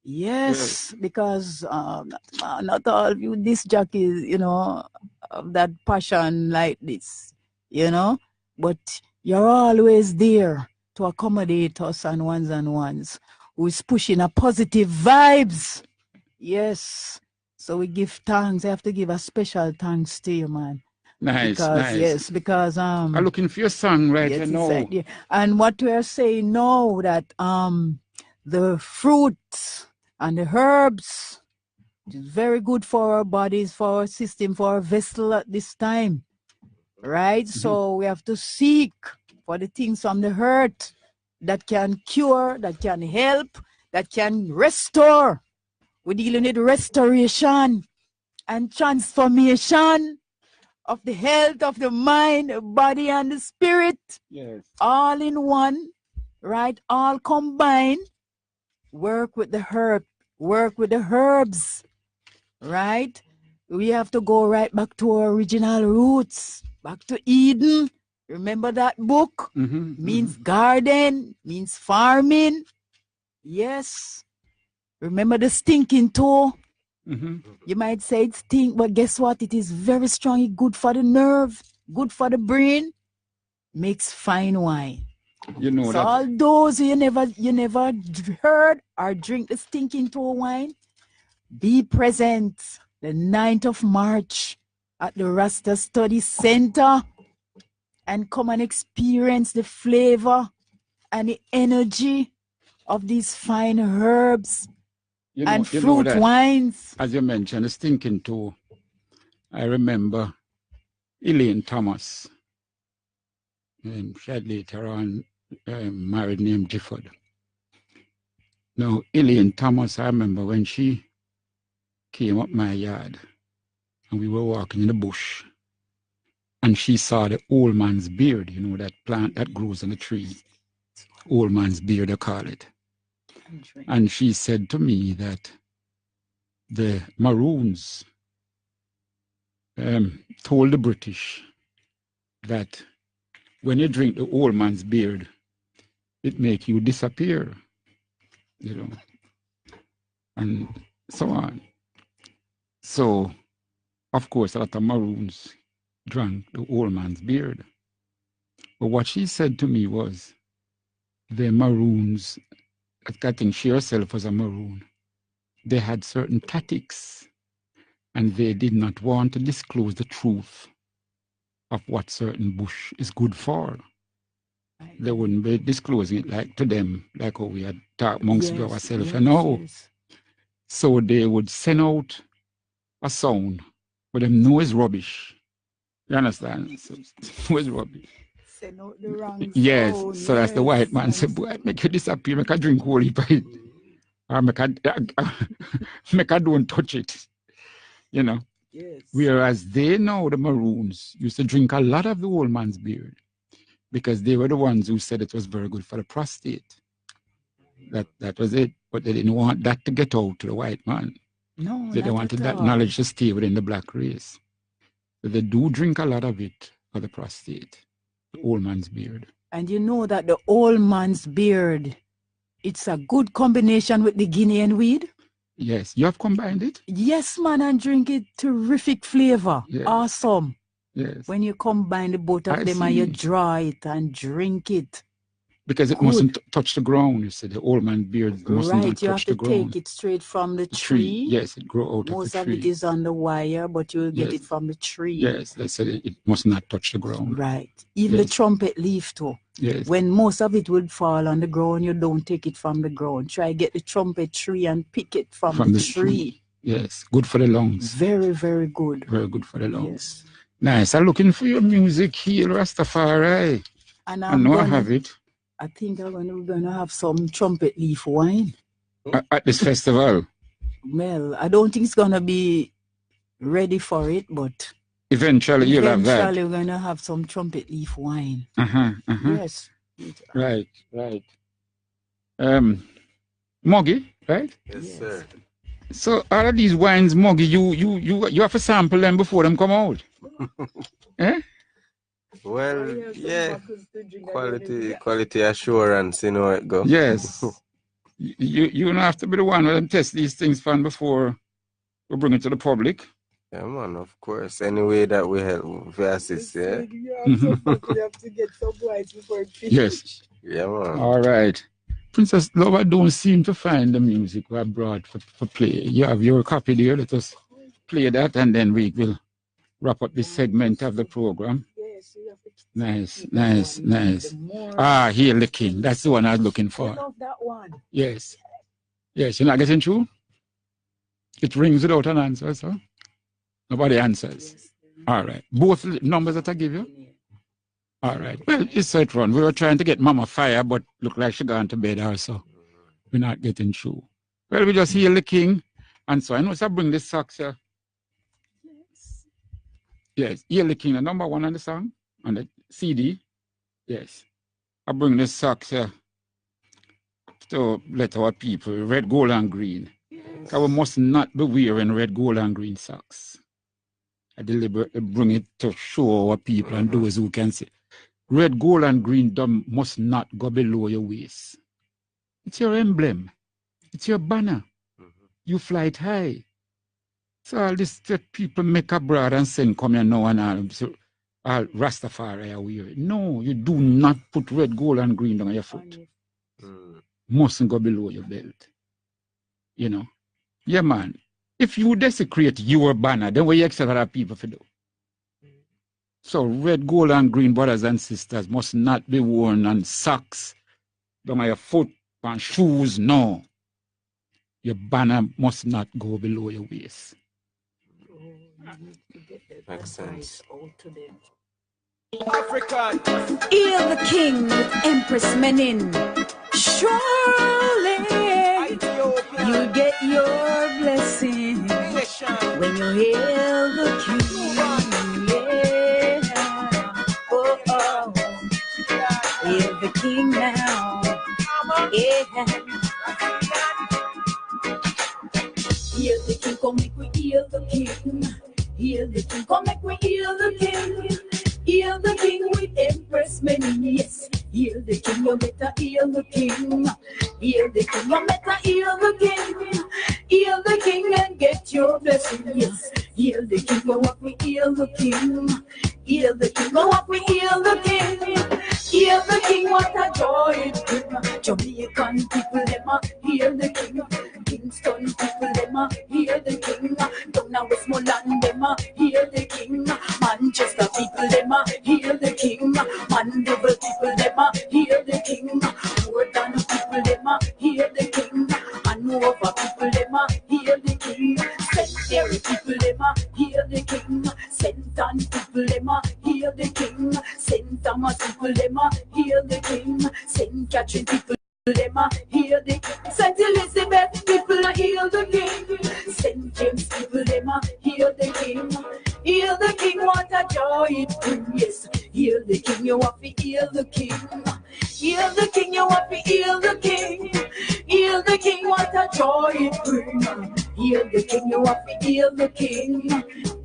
Yes, because not all you disc jockeys, you know, of that passion like this, you know. But you're always there to accommodate us and ones who is pushing a positive vibes. Yes. So we give thanks. I have to give a special thanks to you, man. Nice. Yes, because I'm looking for your song right now. Exactly. And what we are saying now that the fruits and the herbs is very good for our bodies, for our system, for our vessel at this time. Right? So we have to seek for the things from the earth that can cure, that can help, that can restore. We're dealing with restoration and transformation of the health of the mind, the body, and the spirit. Yes. All in one, right? All combined. Work with the herb. Work with the herbs, right? We have to go right back to our original roots, back to Eden. Remember that book? Means garden, means farming. Yes. Remember the stinking toe? You might say it stink, but guess what? It is very strong. It's good for the nerve, good for the brain. Makes fine wine. You know so that. All those you never heard or drink the stinking toe wine, be present the 9th of March at the Rasta Study Center. and come and experience the flavor and the energy of these fine herbs and fruit wines. As you mentioned, it's thinking too. I remember Elaine Thomas. She had later on married named Gifford. Now, Elaine Thomas, I remember when she came up my yard and we were walking in the bush and she saw the old man's beard, you know, that plant that grows on the tree. Old man's beard, they call it. And she said to me that the Maroons told the British that when you drink the old man's beard, it makes you disappear, you know, and so on. So, of course, a lot of Maroons drank the old man's beard. But what she said to me was, the Maroons, I think she herself was a Maroon, they had certain tactics and they did not want to disclose the truth of what certain bush is good for. They wouldn't be disclosing it like to them, like how we had talked amongst ourselves, you know. Yes. So they would send out a sound, but them know it's rubbish. You understand? So it's rubbish. Send out the wrong yes, sound. So that's the white man said, boy, make you disappear, make I drink holy pie. Or make I don't touch it. You know? Yes. Whereas they know, the Maroons used to drink a lot of the old man's beard because they were the ones who said it was very good for the prostate. That was it. But they didn't want that to get out to the white man. No, they wanted that knowledge to stay within the black race. So they do drink a lot of it for the prostate, the old man's beard. And you know that the old man's beard, it's a good combination with the Guinean weed. Yes, you have combined it? Yes, man, and drink it. Terrific flavor. Yes. Awesome. Yes. When you combine the both of them and you draw it and drink it. Because it mustn't touch the ground, you said. The old man beard mustn't touch the ground. Right, you have to take it straight from the tree. Yes, it grows out of the tree. Most of it is on the wire, but you'll get it from the tree. Yes, they said it must not touch the ground. Right. Even the trumpet leaf too. Yes. When most of it would fall on the ground, you don't take it from the ground. Try get the trumpet tree and pick it from the tree. Yes, good for the lungs. Very, very good. Very good for the lungs. Yes. Nice. I'm looking for your music here, Rastafari. And I know I have it. I think we're going to have some trumpet leaf wine. At this festival? Well, I don't think it's going to be ready for it, but... Eventually you'll have that. Eventually we're going to have some trumpet leaf wine. Yes. Right. Moggy, right? Yes, sir. So all of these wines, Moggy, you have to sample them before them come out. Eh? Well, yeah, quality assurance, you know how it goes. Yes. you don't have to be the one who test these things from before we bring it to the public. Yeah, man, of course. Any way that we help, we assist, yeah. You have to get some wines before it finishes. Yes. Yeah, man. All right. Princess Love, I don't seem to find the music I brought for play. You have your copy there. Let us play that and then we will wrap up this segment of the program. Nice. Ah, Hail the King. That's the one I was looking for. I love that one. Yes. Yes, you're not getting through? It rings without an answer, so nobody answers. Yes. All right. Both numbers that I give you? All right. Well, it's right run. We were trying to get Mama Fire, but look like she gone to bed also. We're not getting through. Well, we just Hail the King. And so I know I bring this socks here. Yes. Hail the King, the number one on the song, on the CD. Yes. I bring this socks here to let our people, red, gold, and green. Because we must not be wearing red, gold, and green socks. I deliberately bring it to show our people and those who can see. Red, gold, and green must not go below your waist. It's your emblem. It's your banner. You fly it high. So all this people make abroad and send come here now and all Rastafari are wearing. No, you do not put red, gold, and green on your foot. Mustn't go below your belt. You know? Yeah, man. If you desecrate your banner, then what you expect other people to do? So red, gold, and green, brothers and sisters, must not be worn on socks, down on your foot, on shoes, no. Your banner must not go below your waist. Makes sense. African. Hail the king with Empress Menin. Surely you get your blessing when you hail the king. Yeah. Oh, oh. Hail the king now. Yeah. Hail the king, come make we hail the king. Hail the king, come make we hail the king. Hail the king with Empress Menin, yes. Hail the king, you better hail the king. Hail the king, you better hail the king. Hail the king and get your blessing, yes. Hail the king, you want me hail the king. Hail the king, you want me hail the king. Hail the king, what a joy it brings. Jamaican people, them a hail the king. Kingston people, them a hail the king. Down now Westmoreland, them a hail the king. Manchester people, them a hail the king. Mandeville people, them a hail the king. Portland people, them a hail the king. Hanover people, them a hail the king. St. Mary people, them a hail the king. St. Anne people, them a hail the king. St. Thomas people, them a hail the king. St. Catherine people, them a hail the king. St. Elizabeth people a hail the king. St. James people, them a hail the king. Hail the king, what a joy it brings. Yes, hail the king, you have to hail the king. Hail the king, you have to hail the king. Hail the king, what a joy it brings. Hail the king, you have to hail the king.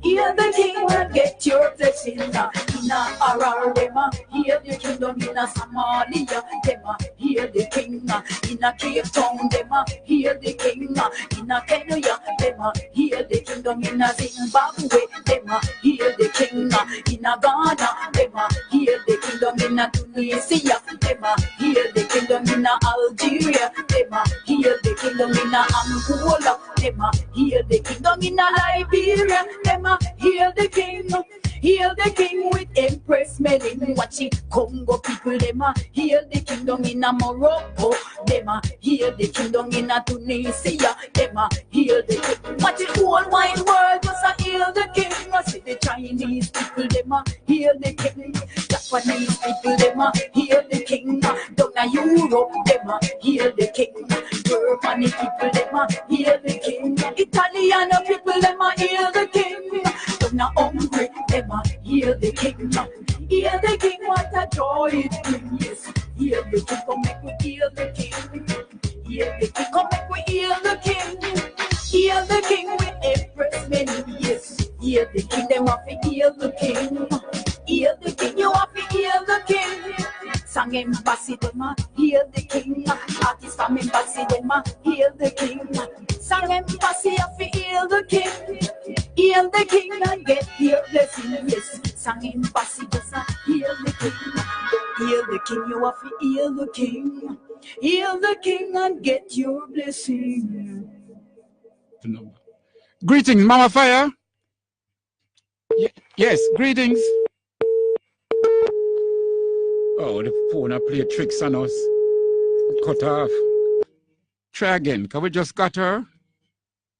Hail the king and get your blessing. In a Harar, them a hail the kingdom. In a Somalia, them a hail the king. In a Cape Town, them a hail the king. In a Kenya, them a hail the kingdom. In a Zimbabwe, them a hail the king. In a Ghana, them a hail the kingdom. In a Tunisia, them a hail the kingdom. In a Algeria, them a hail the kingdom. In a Angola, them a hail the kingdom. In a Liberia, them a hail the king. Hail the king with Empress Menin. Watch it, Congo people, them a hail the kingdom. In a Morocco, them a hail the kingdom. In a Tunisia, them a hail the king. Watch it, whole wide world just a hail the king. I see the Chinese people, them a hail the king. Japanese people, them a hail the king. Down in Europe, them a hail the king. Germany people, them a hail the king. Italian people, them a hail the king. Down in Hungary, them a hail the king. Hail the king, what a joy it brings. Yes, hail the king, come make we hail the king. Hail the king, come make we hail the king. Hail the king with Empress Menin. Yes, hail the king, them have to hail the king. Hail the king, you have to hail the king. Sang embassy, them a hail the king. Artist from embassy, them a hail the king. Sang embassy, have to hail the king. Hail the king and get your blessing. Yes, sang embassy, just a hail the king. Hail the king, you have to hail the king. Hail the king and get your blessing. Greetings, Mama Fire. Yes, greetings. Oh, the phone I play tricks on us. Cut off. Try again, because we just got her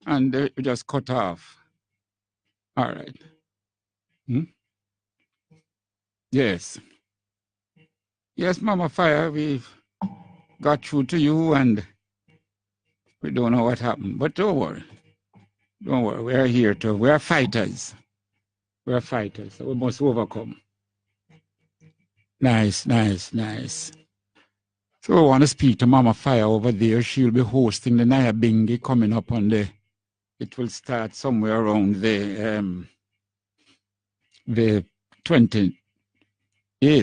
and we just cut off. All right. Yes. Yes, Mama Fire, we've got through to you and we don't know what happened. But don't worry. Don't worry. We're here to, we're fighters. We're fighters. So we must overcome. Nice, nice, nice. So I want to speak to Mama Fire over there. She'll be hosting the Nyabingi coming up on the, it will start somewhere around the 28th. I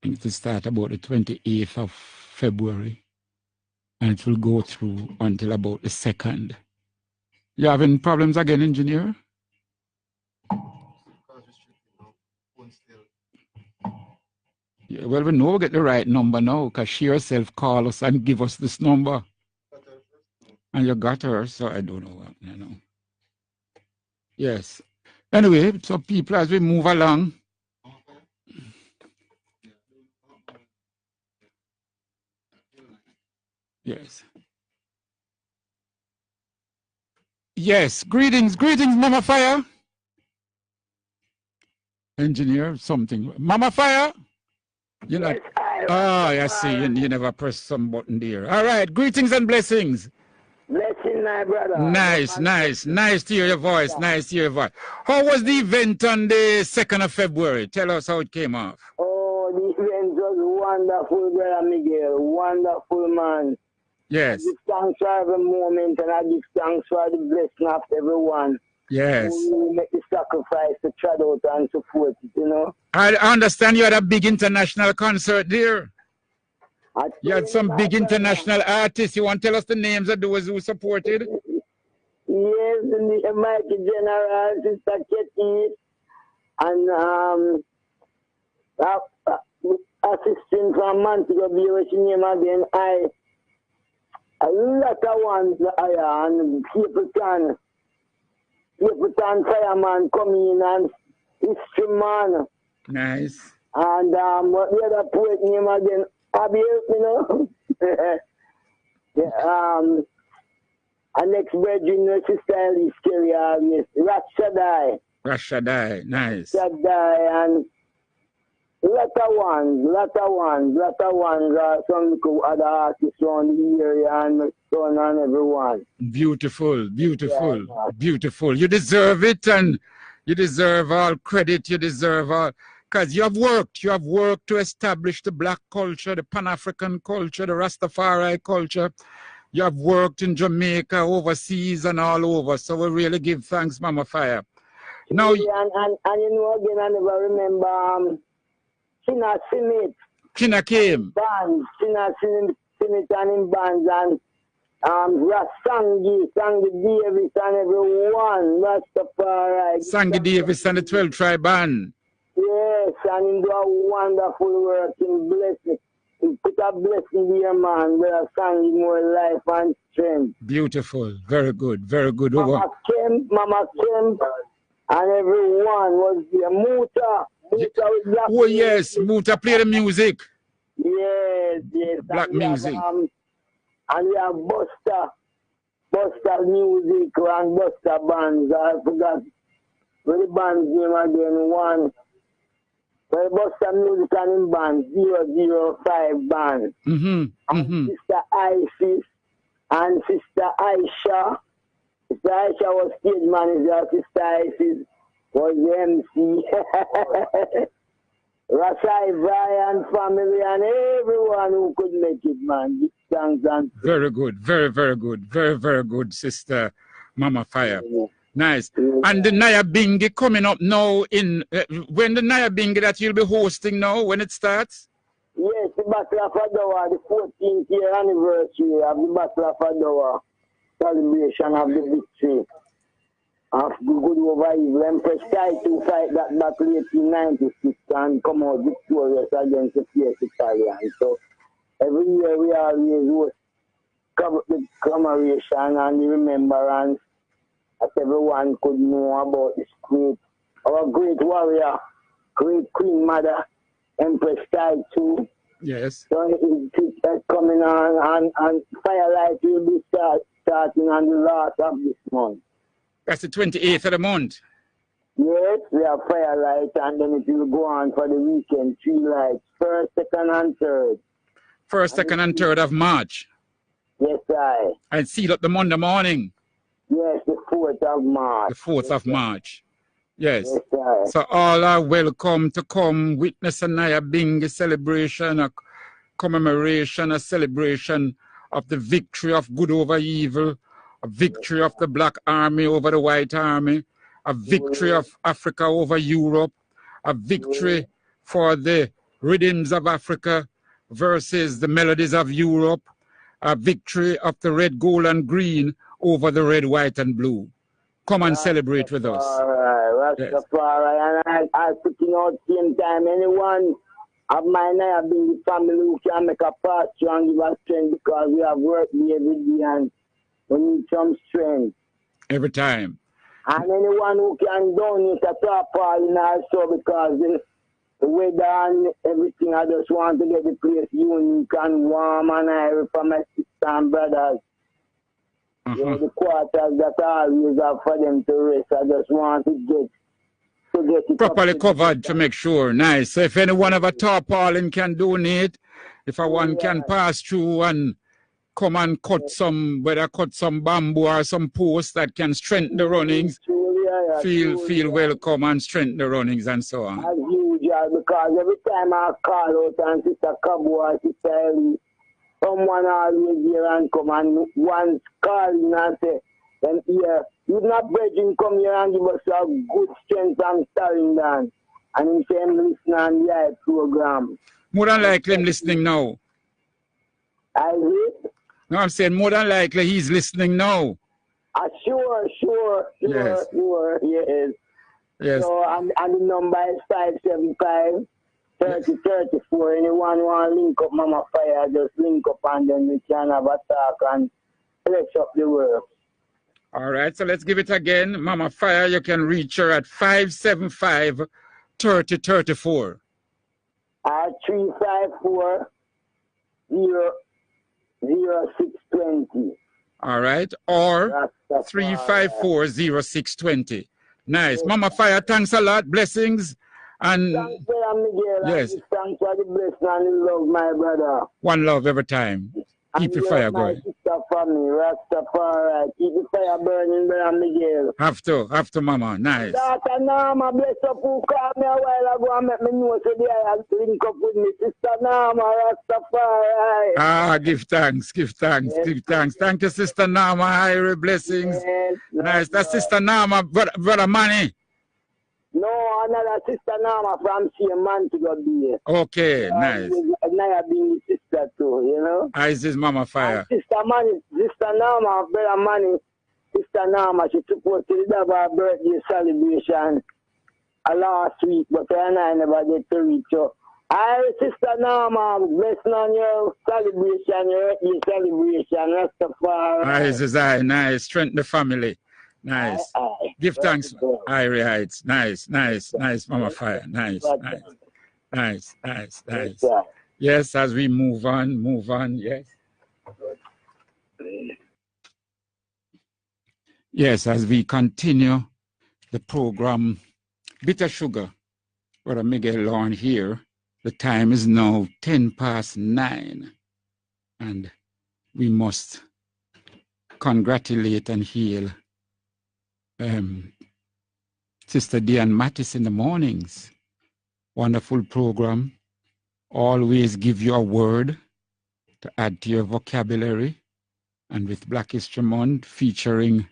think it will start about the 28th of February. And it will go through until about the 2nd. You having problems again, engineer? Yeah, well, we know we'll get the right number now because she herself call us and give us this number. And you got her, so I don't know what, you know. Yes. Anyway, so people, as we move along, yes. Yes, greetings, Mama Fire. Engineer, something. Mama Fire? You know. I see. You never press some button there. All right, greetings and blessings. Blessing, my brother. Nice to hear your voice. Nice to hear your voice. How was the event on the 2nd of February? Tell us how it came off. Oh, the event was wonderful, brother Miguel. Wonderful, man. Yes. I give thanks for every moment, and I give thanks for the blessing of everyone. Yes. Who make the sacrifice to try out and support it, you know. I understand you had a big international concert there. You had some big international artists. You want to tell us the names of those who supported? Yes, the Mighty General, Sister Ketty, and assistant from Montego Bay, which name again, a lot of ones, and Capleton Fireman come in, and History Man. Nice. And what the other poet name again? Abby, you know? Yeah, and next brethren, Sister Alice Kelly, yes, Rashadai, nice. Rashadai, and lot of ones, some other artists around the area, and son and everyone. Beautiful. You deserve it, and you deserve all credit, you deserve all, because you have worked to establish the black culture, the Pan-African culture, the Rastafari culture. You have worked in Jamaica, overseas, and all over. So we really give thanks, Mama Fire. Now, and you know, again, I never remember China Simit. China came. Bands, China Simit and in bands, and Sangi Davis and everyone, Rastafari. Sangi Davis and the 12 Tribe Band. Yes, and he do a wonderful work in blessing. He put a blessing there, man, where Sangi more life and strength. Beautiful, very good. Mama Kemp, and everyone was there. Muta was black. Oh yes, Muta play the music. Yes. Black and music. And we have Buster music and Buster bands. I forgot what the band's name again. One. Well, Buster music and in band 005 band. And Sister Isis and Sister Aisha. Sister Aisha was stage manager. Sister Isis was the MC. Rasai, Brian, family, and everyone who could make it, man. Thanks and very good, very good, very good, Sister Mama Fire. Nice. And the Naya Bingi coming up now in when the Naya Bingi that you'll be hosting now when it starts? Yes, the Battle of Adowa, the 14th year anniversary of the Battle of Adowa, celebration of the victory of the good over evil. Empress tried to fight that battle 1896 and come out victorious against the fierce Italians. So every year we always host the commemoration and the remembrance that everyone could know about this our great warrior, great Queen Mother, Empress Tide too. Yes. So it's coming on and Firelight will be starting on the last of this month. That's the 28th of the month. Yes, we have Firelight, and then it will go on for the weekend, 3 lights, 1st, 2nd, and 3rd. 1st, 2nd, and 3rd of March. Yes, I. And seal up the Monday morning. Yes, the 4th of March. The 4th of March. Yes. Yes, I. So all are welcome to come witness a Naya Bingi celebration, a commemoration, a celebration of the victory of good over evil, a victory of the Black Army over the White Army, a victory of Africa over Europe, a victory for the rhythms of Africa versus the melodies of Europe, a victory of the red, gold, and green over the red, white, and blue. Come and celebrate with us. Rastafari, and I putting out same time anyone of my Naya Bingi family who can make a part and give us strength because we have worked every day and we need some strength. Every time. And anyone who can donate a tarpaulin also, because the weather and everything, I just want to get the place unique and warm and airy for my sisters and brothers. You know, the quarters that I always have for them to rest. I just want to get it properly covered to make sure. Nice. So if anyone of a tarpaulin can donate, if a one can pass through and come and cut some, whether cut some bamboo or some posts that can strengthen the runnings, feel welcome and strengthen the runnings and so on. As usual, because every time I call out and Sister Cabo or Sister Ellie, someone always here and come and once calling and say, then here, you're not bridging, come here and give us a good strength and starting down. And him say him listen on the live program. More than likely him listening now. I hear? No, I'm saying more than likely he's listening now. Sure, yes. Yes. So, and the number is 575 3034. Anyone want to link up Mama Fire, just link up and then we can have a talk and flex up the work. All right, so let's give it again. Mama Fire, you can reach her at 575 3034. 354 0620. All right, or 354 0620. Nice. Yes. Mama Fire, thanks a lot. Blessings. And thanks for Miguel. Yes. Thanks for the blessing and the love, my brother. One love every time. Keep your fire going. Rastafari, keep the fire burning, brother Miguel. Have to, Mama. Nice. Daughter Nama, bless up who called me a while ago and make me know so they have to link up with me. Sister Nama, Rastafari. Give thanks. Yes. Thank you, Sister Nama. High blessings. Yes, nice. That's Sister Nama, brother Manny. No, another Sister Nama from man to God be. Okay, nice. Naya being sister too, you know. Is his Mama Fire. And Sister Nama, brother Manny, Sister Nama, she supposed to have her birthday celebration last week, but I never get to reach her. Sister Nama, blessing on your celebration, your celebration, Rastafari. Nice. Strengthen the family. Nice. Give thanks, Irie Heights. Nice, Mama Fire. Nice. Yes, as we move on, yes. Yes, as we continue the program, Bitter Sugar, Brother Miguel Lorne here. The time is now 9:10, and we must congratulate and hail Sister Diane Mattis in the mornings. Wonderful program. Always give you a word to add to your vocabulary. And with Black History Month featuring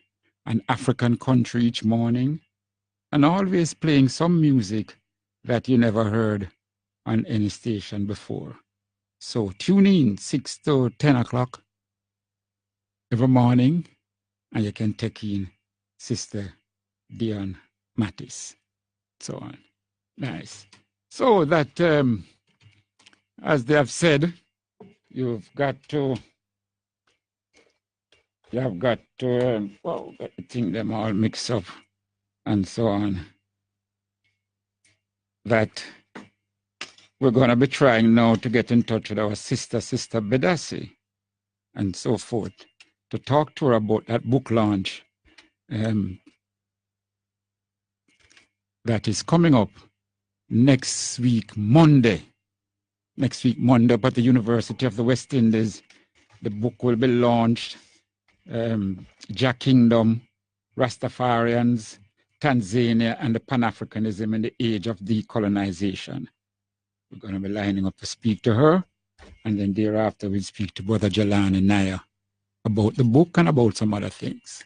an African country each morning. And always playing some music that you never heard on any station before. So tune in 6 to 10 o'clock every morning and you can take in Sister Dion Mattis, so on. Nice. So that, as they have said, you have got to get the thing them all mixed up and so on. That we're going to be trying now to get in touch with our Sister Bedassi and so forth to talk to her about that book launch that is coming up next week, Monday, up at the University of the West Indies. The book will be launched, Jack Kingdom, Rastafarians, Tanzania, and the Pan-Africanism in the Age of Decolonization. We're going to be lining up to speak to her, and then thereafter we'll speak to Brother Jelani Naya about the book and about some other things.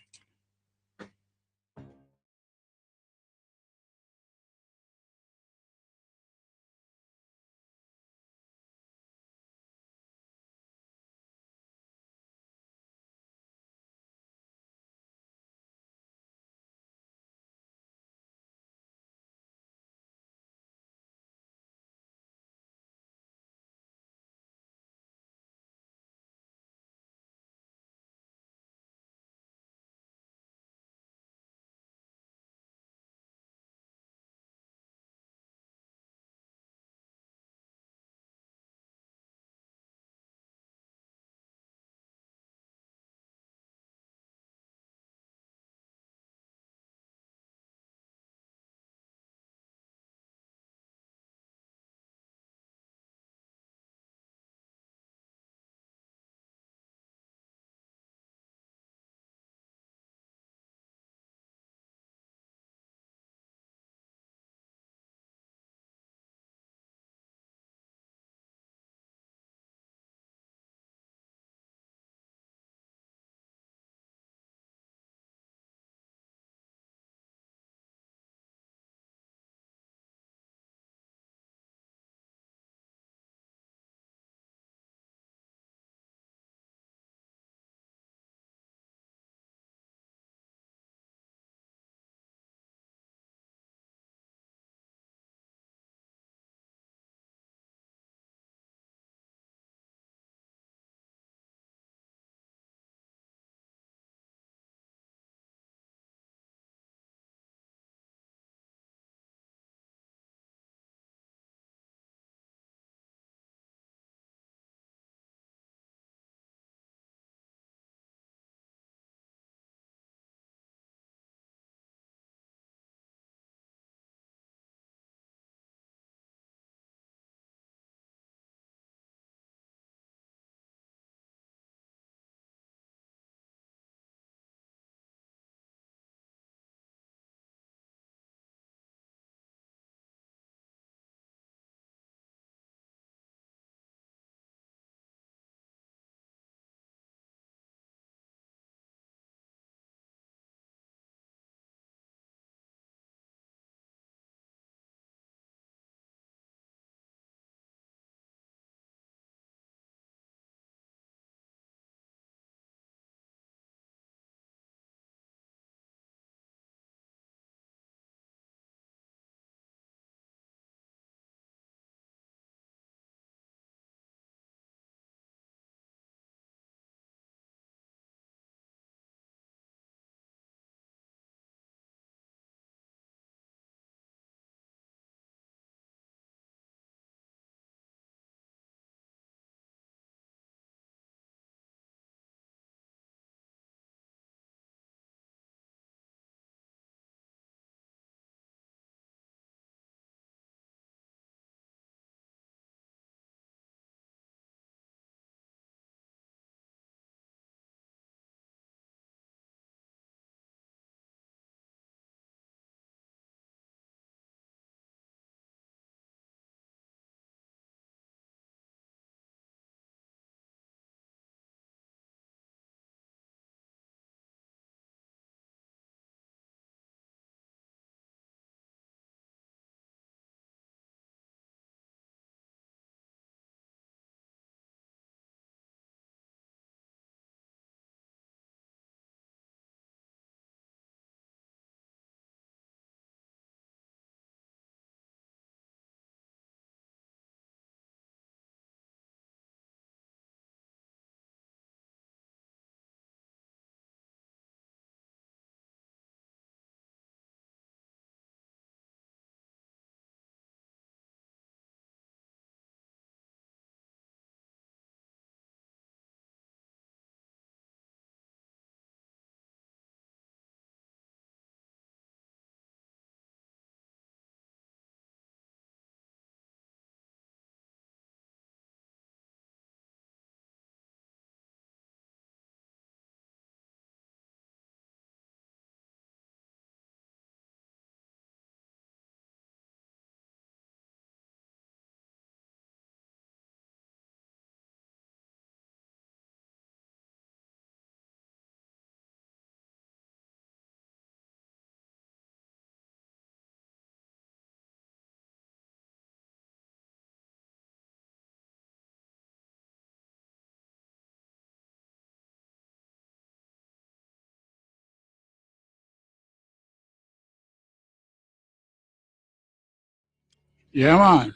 Yeah, man.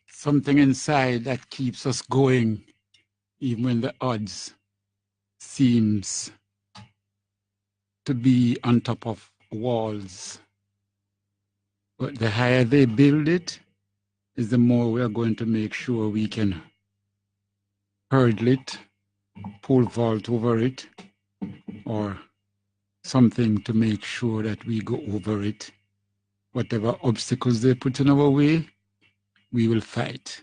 Something inside that keeps us going, even when the odds seems to be on top of walls. But the higher they build it, is the more we are going to make sure we can hurdle it, pole vault over it, or something to make sure that we go over it. Whatever obstacles they put in our way, we will fight.